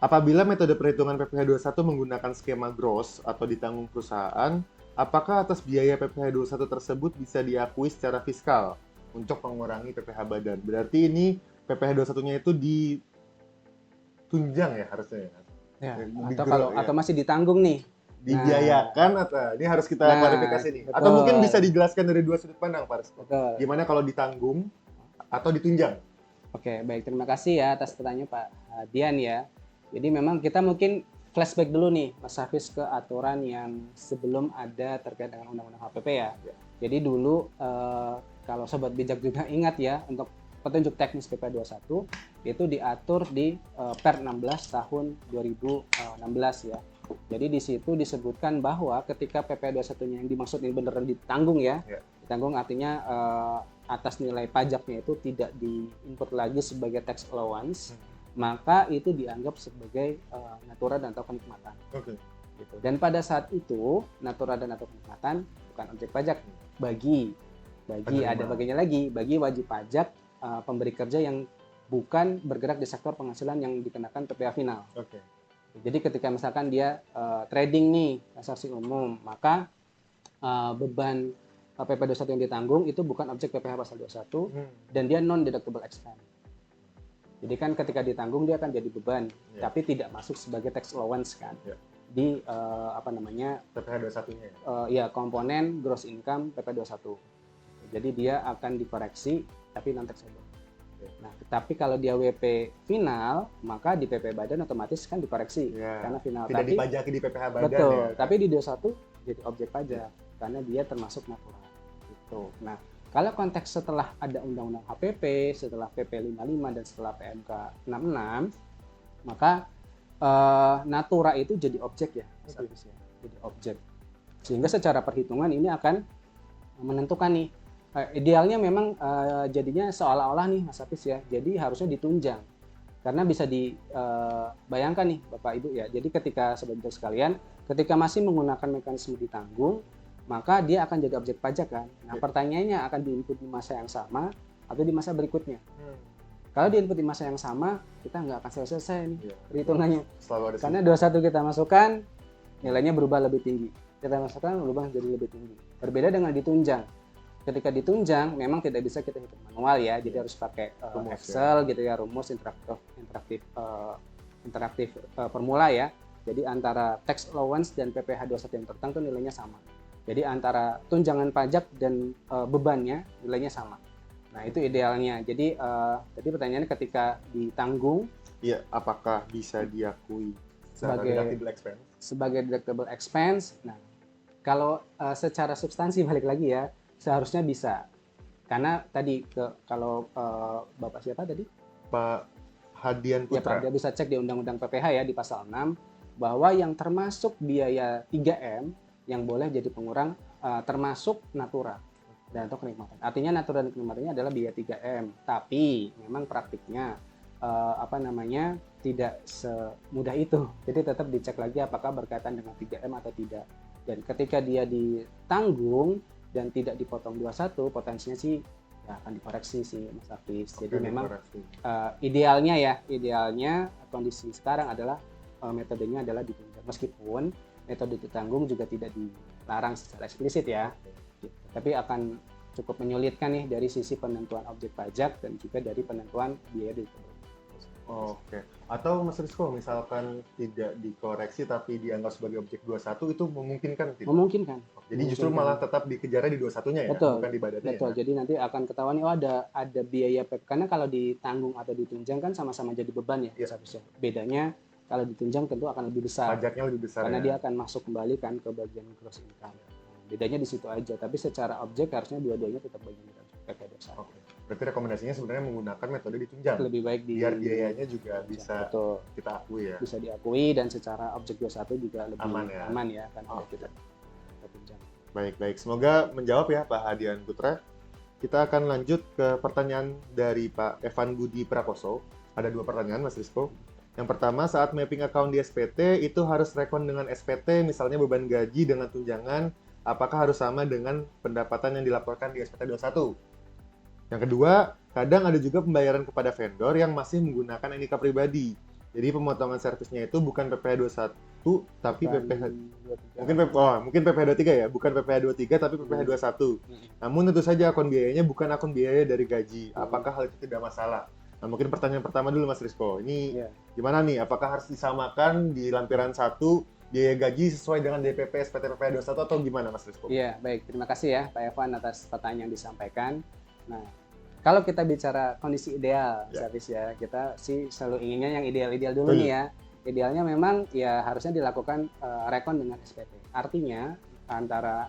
Apabila metode perhitungan PPh 21 menggunakan skema gross atau ditanggung perusahaan, apakah atas biaya PPh 21 tersebut bisa diakui secara fiskal untuk mengurangi PPh badan? Berarti ini PPh 21-nya itu tunjang ya harusnya ya. Atau masih ditanggung nih Dibiayakan atau ini harus kita Nah, klarifikasi nih. Atau betul. mungkin bisa dijelaskan dari dua sudut pandang, Pak Resko. Betul. Gimana kalau ditanggung atau ditunjang? Oke, baik. Terima kasih ya atas pertanyaan Pak Dian ya. Jadi memang kita mungkin flashback dulu nih, Mas Hafiz, ke aturan yang sebelum ada terkait dengan Undang-Undang HPP ya. Jadi dulu kalau Sobat Bijak juga ingat ya, untuk petunjuk teknis PP 21 itu diatur di Per 16 tahun 2016 ya. Jadi di situ disebutkan bahwa ketika PP 21-nya yang dimaksud ini beneran ditanggung ya. Ditanggung artinya atas nilai pajaknya itu tidak di-input lagi sebagai tax allowance, maka itu dianggap sebagai natura dan atau kenikmatan. Gitu. Dan pada saat itu natura dan atau kenikmatan bukan objek pajak bagi ada bagiannya lagi, bagi wajib pajak pemberi kerja yang bukan bergerak di sektor penghasilan yang dikenakan PPh final. Jadi ketika misalkan dia trading nih transaksi umum, maka beban PP 21 yang ditanggung itu bukan objek PPh pasal 21 dan dia non deductible expense. Jadi kan ketika ditanggung dia akan jadi beban, tapi tidak masuk sebagai tax allowance kan. Di PPh 21-nya. Ya komponen gross income PP 21. Jadi dia akan dikoreksi tapi non taxable. Nah, tapi kalau dia WP final, maka di PP Badan otomatis kan dikoreksi karena final. Tidak tapi dipajaki di PPh Badan. betul, ya. tapi di 21 jadi objek pajak karena dia termasuk natural. Gitu. Nah, kalau konteks setelah ada Undang-Undang HPP, setelah PP 55 dan setelah PMK 66, maka natura itu jadi objek ya, jadi objek. Sehingga secara perhitungan ini akan menentukan nih. Idealnya memang jadinya seolah-olah nih Mas Hafiz ya, jadi harusnya ditunjang. Karena bisa dibayangkan nih Bapak Ibu ya, jadi ketika Sobat Bijak sekalian, ketika masih menggunakan mekanisme ditanggung, maka dia akan jadi objek pajak kan. Nah pertanyaannya akan diinput di masa yang sama atau di masa berikutnya. Kalau diinput di masa yang sama, kita nggak akan selesai nih perhitungannya. Karena 21 kita masukkan, nilainya berubah lebih tinggi. Kita masukkan berubah jadi lebih tinggi. Berbeda dengan ditunjang. Ketika ditunjang memang tidak bisa kita hitung manual ya, jadi harus pakai Excel gitu ya, rumus interaktif formula ya. Jadi antara tax allowance dan PPh 21 yang tertanggung itu nilainya sama. Jadi antara tunjangan pajak dan bebannya nilainya sama. Nah itu idealnya. Jadi pertanyaannya ketika ditanggung, apakah bisa diakui sebagai deductible expense? Nah kalau secara substansi balik lagi ya. Seharusnya bisa, karena tadi kalau Bapak siapa tadi? Pak Hadian Putra. Ya, Pak, dia bisa cek di Undang-Undang PPh ya di pasal 6 bahwa yang termasuk biaya 3M yang boleh jadi pengurang termasuk natura dan atau kenikmatan. Artinya natura dan kenikmatannya adalah biaya 3M, tapi memang praktiknya tidak semudah itu. Jadi tetap dicek lagi apakah berkaitan dengan 3M atau tidak. Dan ketika dia ditanggung dan tidak dipotong 21, potensinya sih ya akan dikoreksi sih Mas Hafiz. Jadi memang idealnya kondisi sekarang adalah metodenya adalah ditunjang. Meskipun metode ditanggung juga tidak dilarang secara eksplisit ya. Gitu. Tapi akan cukup menyulitkan nih dari sisi penentuan objek pajak dan juga dari penentuan biaya deductible. Oke. Atau Mas Rizko misalkan tidak dikoreksi tapi dianggap sebagai objek 21 itu memungkinkan tidak? Memungkinkan. Jadi justru malah tetap dikejarnya di 21-nya ya, betul, bukan di badannya. Betul. Ya? Jadi nanti akan ketahuan ada biaya karena kalau ditanggung atau ditunjang kan sama-sama jadi beban ya. Seharusnya. Bedanya kalau ditunjang tentu akan lebih besar. Pajaknya lebih besar. Karena dia akan masuk kembali kan ke bagian gross income. Bedanya di situ aja. Tapi secara objek harusnya dua-duanya tetap bagian dari PP 21. Oke. Berarti rekomendasinya sebenarnya menggunakan metode ditunjang. Lebih baik biar biayanya juga bisa kita akui ya. Bisa diakui dan secara objek 21 juga lebih aman ya kan kita tunjang. Baik. Semoga menjawab ya Pak Hadian Putra. Kita akan lanjut ke pertanyaan dari Pak Evan Budi Prakoso. Ada 2 pertanyaan Mas Rizko. Yang pertama, saat mapping account di SPT itu harus rekon dengan SPT, misalnya beban gaji dengan tunjangan, apakah harus sama dengan pendapatan yang dilaporkan di SPT 21? Yang kedua, kadang ada juga pembayaran kepada vendor yang masih menggunakan NIK pribadi. Jadi pemotongan servisnya itu bukan PPh 21, tapi PPh 23. Mungkin PPh 23 ya, bukan PPh 23 tapi PPh 21. Namun tentu saja akun biayanya bukan akun biaya dari gaji. Apakah hal itu tidak masalah? Nah, mungkin pertanyaan pertama dulu Mas Rizko. Ini gimana nih? Apakah harus disamakan di lampiran 1 biaya gaji sesuai dengan DPP SPT PPh 21 atau gimana Mas Rizko? Iya, baik. Terima kasih ya Pak Evan atas pertanyaan yang disampaikan. Nah, kalau kita bicara kondisi ideal, Mas Hafiz ya, kita sih selalu inginnya yang ideal-ideal dulu nih ya. Idealnya memang ya harusnya dilakukan rekon dengan SPT. Artinya antara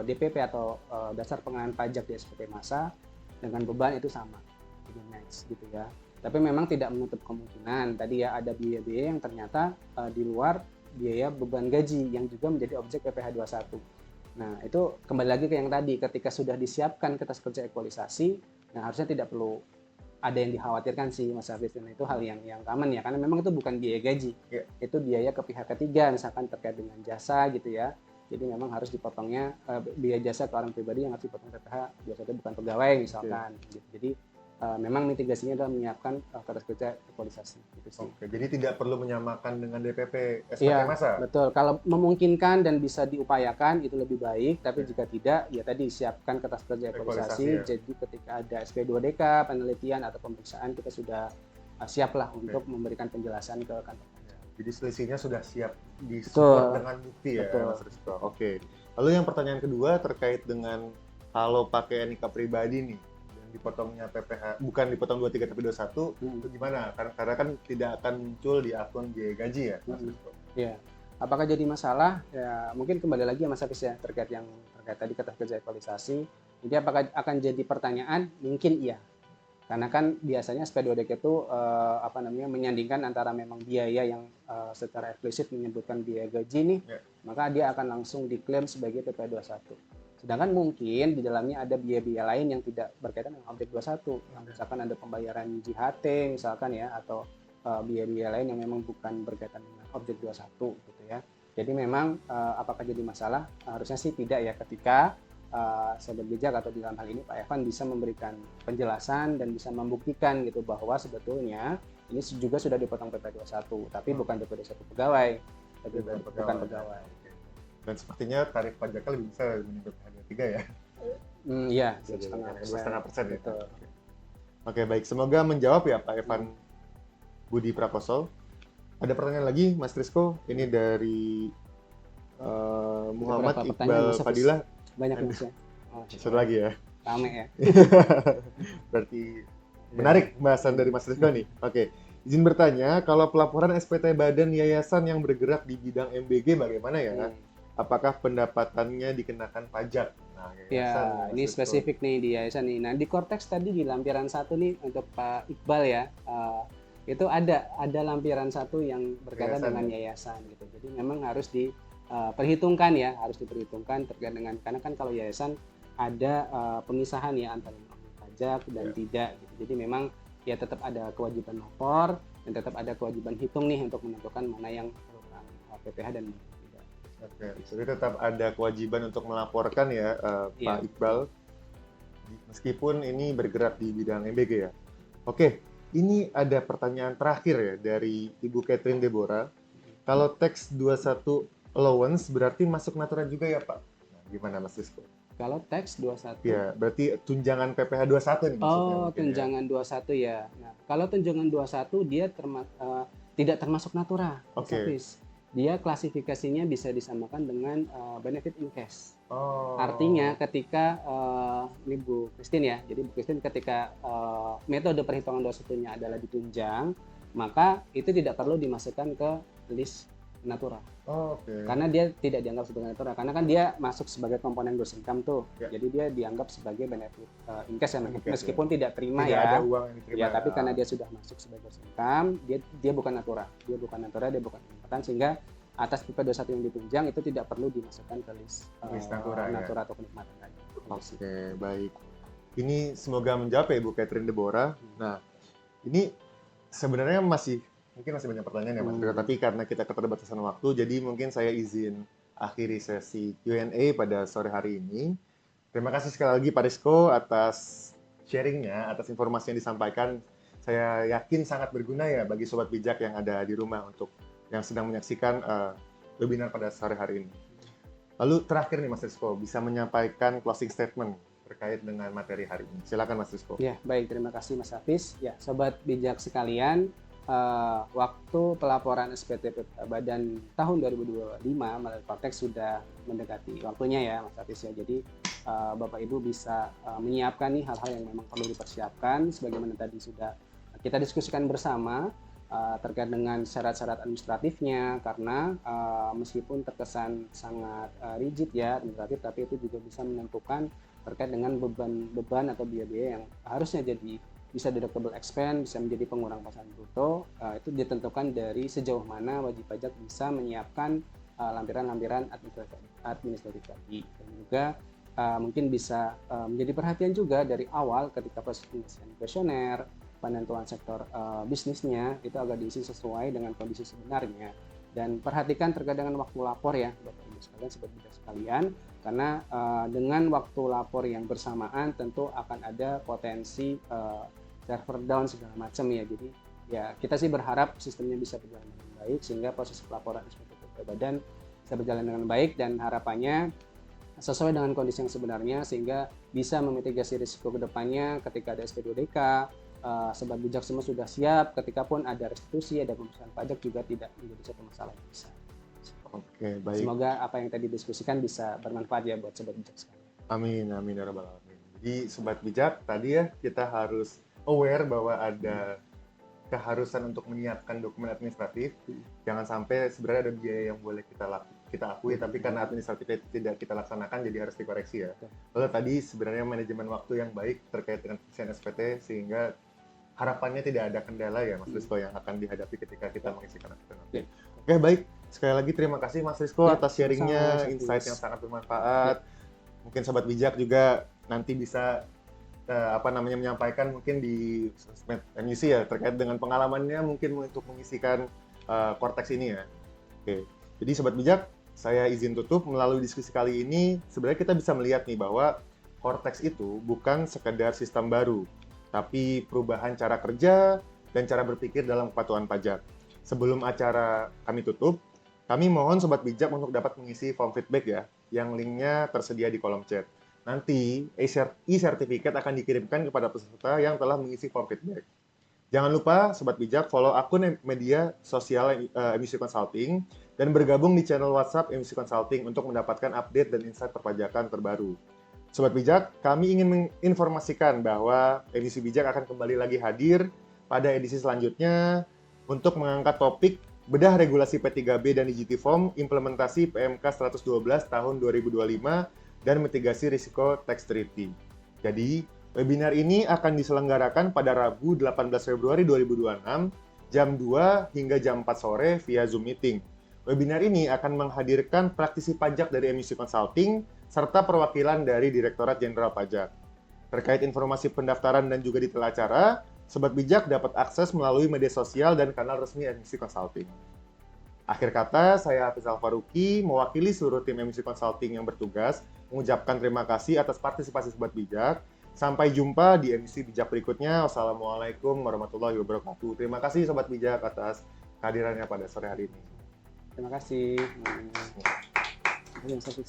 DPP atau dasar pengenaan pajak di SPT masa dengan beban itu sama, jadi match gitu ya. Tapi memang tidak menutup kemungkinan tadi ya ada biaya-biaya yang ternyata di luar biaya beban gaji yang juga menjadi objek PPh 21. Nah, itu kembali lagi ke yang tadi, ketika sudah disiapkan kertas kerja ekualisasi, nah harusnya tidak perlu ada yang dikhawatirkan sih Mas Hafiz, dan itu hal yang common ya, karena memang itu bukan biaya gaji, itu biaya ke pihak ketiga, misalkan terkait dengan jasa gitu ya. Jadi memang harus dipotongnya biaya jasa ke orang pribadi yang harus dipotong PPh 21 bukan pegawai misalkan. Gitu. Jadi memang mitigasinya adalah menyiapkan kertas kerja ekualisasi. Gitu sih. Oke, jadi tidak perlu menyamakan dengan DPP SPT masa? Betul. Kalau memungkinkan dan bisa diupayakan itu lebih baik, tapi jika tidak, ya tadi siapkan kertas kerja ekualisasi. Jadi ketika ada SP2DK, penelitian atau pemeriksaan, kita sudah siaplah untuk memberikan penjelasan ke kantor. Jadi selisihnya sudah siap disupport dengan bukti ya, Mas Rizko. Oke. Lalu yang pertanyaan kedua terkait dengan kalau pakai NIK pribadi nih, dan dipotongnya PPh, bukan dipotong 23 tapi 21, itu gimana? Karena kan tidak akan muncul di akun biaya gaji ya, Mas Rizko. Iya. Apakah jadi masalah? Ya, mungkin kembali lagi ya Mas Hafiz ya, terkait tadi kertas kerja ekualisasi. Jadi apakah akan jadi pertanyaan? Mungkin iya. Karena kan biasanya SP2DK itu menyandingkan antara memang biaya yang secara eksplisit menyebutkan biaya gaji nih, maka dia akan langsung diklaim sebagai PPh 21. Sedangkan mungkin di dalamnya ada biaya-biaya lain yang tidak berkaitan dengan objek 21. Misalkan ada pembayaran JHT misalkan ya, atau biaya-biaya lain yang memang bukan berkaitan dengan objek 21 gitu ya. Jadi memang apakah jadi masalah? Harusnya sih tidak ya, ketika sahabat bijak atau di dalam hal ini Pak Evan bisa memberikan penjelasan dan bisa membuktikan gitu bahwa sebetulnya ini juga sudah dipotong PPh 21, tapi bukan PPh 21 pegawai, tapi bukan pegawai. Dan sepertinya tarif pajaknya lebih besar dibanding PPh 23 ya? Iya, 2,5% ya. Betul. Oke, baik. Semoga menjawab ya Pak Evan Budi Prakoso. Ada pertanyaan lagi Mas Rizko? Ini dari Muhammad Iqbal Fadilah. Banyak Mas ya. Satu lagi ya. Rame ya. Berarti menarik bahasan dari Mas Rizko nih. Oke. Izin bertanya, kalau pelaporan SPT badan yayasan yang bergerak di bidang MBG bagaimana ya? Apakah pendapatannya dikenakan pajak? Nah, ya, ini spesifik nih di yayasan nih. Nah, di Korteks tadi di lampiran 1 nih untuk Pak Iqbal ya. Itu ada lampiran 1 yang berkaitan dengan yayasan gitu. Jadi memang harus diperhitungkan ya, harus diperhitungkan terkait dengan, karena kan kalau yayasan ada pemisahan ya antara objek pajak dan tidak gitu. Jadi memang ya tetap ada kewajiban lapor dan tetap ada kewajiban hitung nih untuk menentukan mana yang merupakan PPh dan mana tidak. Oke, jadi tetap ada kewajiban untuk melaporkan ya Pak Iqbal, meskipun ini bergerak di bidang MBG ya. Oke, ini ada pertanyaan terakhir ya dari Ibu Catherine Deborah. Kalau teks 21 allowance berarti masuk natural juga ya Pak? Nah, gimana Mas Rizko? Kalau teks 21? Ya, berarti tunjangan PPh 21 nih maksudnya. Oh, tunjangan ya. 21 ya. Nah, kalau tunjangan 21 dia tidak termasuk natura. Oke. Dia klasifikasinya bisa disamakan dengan benefit in cash. Oh. Artinya ketika ini Bu Christine ya. Jadi Bu Christine ketika metode perhitungan 21-nya adalah ditunjang, maka itu tidak perlu dimasukkan ke list natura. Karena dia tidak dianggap sebagai natura, karena kan dia masuk sebagai komponen gross income tuh. Jadi dia dianggap sebagai benefit in cash ya, meskipun tidak terima tidak ya. Ada uang yang diterima ya, tapi karena dia sudah masuk sebagai gross income, dia bukan natura. Dia bukan pendapatan, sehingga atas PP 21 yang ditunjang itu tidak perlu dimasukkan ke list natura atau kenikmatan tadi. Oke, baik. Ini semoga menjawab ya Ibu Catherine Deborah. Nah, ini sebenarnya mungkin masih banyak pertanyaan ya Mas Rizko, tapi karena kita keterbatasan waktu, jadi mungkin saya izin akhiri sesi Q&A pada sore hari ini. Terima kasih sekali lagi Pak Rizko atas sharingnya, atas informasi yang disampaikan. Saya yakin sangat berguna ya bagi Sobat Bijak yang ada di rumah untuk yang sedang menyaksikan webinar pada sore hari ini. Lalu terakhir nih Mas Rizko, bisa menyampaikan closing statement terkait dengan materi hari ini. Silakan Mas Rizko. Ya, baik. Terima kasih Mas Hafiz. Ya, Sobat Bijak sekalian, waktu pelaporan SPT Badan tahun 2025 melalui Kortex sudah mendekati waktunya ya Mas Hafiz ya. Jadi Bapak Ibu bisa menyiapkan nih hal-hal yang memang perlu dipersiapkan sebagaimana tadi sudah kita diskusikan bersama terkait dengan syarat-syarat administratifnya, karena meskipun terkesan sangat rigid ya administratif, tapi itu juga bisa menentukan terkait dengan beban atau biaya-biaya yang harusnya jadi bisa deductible expense, bisa menjadi pengurang penghasilan bruto, itu ditentukan dari sejauh mana wajib pajak bisa menyiapkan lampiran-lampiran administratif tadi. Dan juga mungkin bisa menjadi perhatian juga dari awal ketika proses pengisian kuesioner, penentuan sektor bisnisnya itu agak diisi sesuai dengan kondisi sebenarnya, dan perhatikan terkait dengan waktu lapor ya Bapak Ibu sekalian, sobat bijak sekalian, karena dengan waktu lapor yang bersamaan tentu akan ada potensi server down segala macam ya. Jadi ya kita sih berharap sistemnya bisa berjalan dengan baik sehingga proses pelaporan SPT Badan bisa berjalan dengan baik, dan harapannya sesuai dengan kondisi yang sebenarnya sehingga bisa memitigasi risiko kedepannya ketika ada SP2DK. Sobat bijak semua sudah siap, ketika pun ada restitusi, ada pembesaran pajak juga tidak menjadi satu masalah yang besar. Oke, baik. Semoga apa yang tadi diskusikan bisa bermanfaat ya buat sobat bijak sekalian. Amin, amin ya rabbal alamin. Jadi sobat bijak, tadi ya kita harus aware bahwa ada keharusan untuk menyiapkan dokumen administratif. Jangan sampai sebenarnya ada biaya yang boleh kita akui, tapi karena administratifnya tidak kita laksanakan, jadi harus dikoreksi ya. Lalu tadi sebenarnya manajemen waktu yang baik terkait dengan pengisian SPT, sehingga harapannya tidak ada kendala ya Mas Rizko yang akan dihadapi ketika kita mengisikan SPT. Oke, baik. Sekali lagi terima kasih Mas Rizko atas sharingnya, insight yang sangat bermanfaat. Mungkin sobat bijak juga nanti bisa menyampaikan mungkin di sosmed MUC ya terkait dengan pengalamannya mungkin untuk mengisikan Kortex ini ya. Oke. Jadi sobat bijak, saya izin tutup melalui diskusi kali ini. Sebenarnya kita bisa melihat nih bahwa Kortex itu bukan sekedar sistem baru, tapi perubahan cara kerja dan cara berpikir dalam kepatuhan pajak. Sebelum acara kami tutup, kami mohon sobat bijak untuk dapat mengisi form feedback ya, yang linknya tersedia di kolom chat. Nanti e-sertifikat akan dikirimkan kepada peserta yang telah mengisi form feedback. Jangan lupa sobat bijak follow akun media sosial MUC Consulting dan bergabung di channel WhatsApp MUC Consulting untuk mendapatkan update dan insight perpajakan terbaru. Sobat bijak, kami ingin menginformasikan bahwa edisi bijak akan kembali lagi hadir pada edisi selanjutnya untuk mengangkat topik bedah regulasi P3B dan Digitiform, implementasi PMK 112 tahun 2025, dan mitigasi risiko tax treaty. Jadi, webinar ini akan diselenggarakan pada Rabu 18 Februari 2026, jam 2 hingga jam 4 sore via Zoom Meeting. Webinar ini akan menghadirkan praktisi pajak dari MUC Consulting, serta perwakilan dari Direktorat Jenderal Pajak. Terkait informasi pendaftaran dan juga detail acara, sobat bijak dapat akses melalui media sosial dan kanal resmi MUC Consulting. Akhir kata, saya Hafiz Al-Faruqi, mewakili seluruh tim MUC Consulting yang bertugas, mengucapkan terima kasih atas partisipasi sobat bijak. Sampai jumpa di MUC bijak berikutnya. Wassalamualaikum warahmatullahi wabarakatuh. Terima kasih sobat bijak atas kehadirannya pada sore hari ini. Terima kasih. Terima kasih.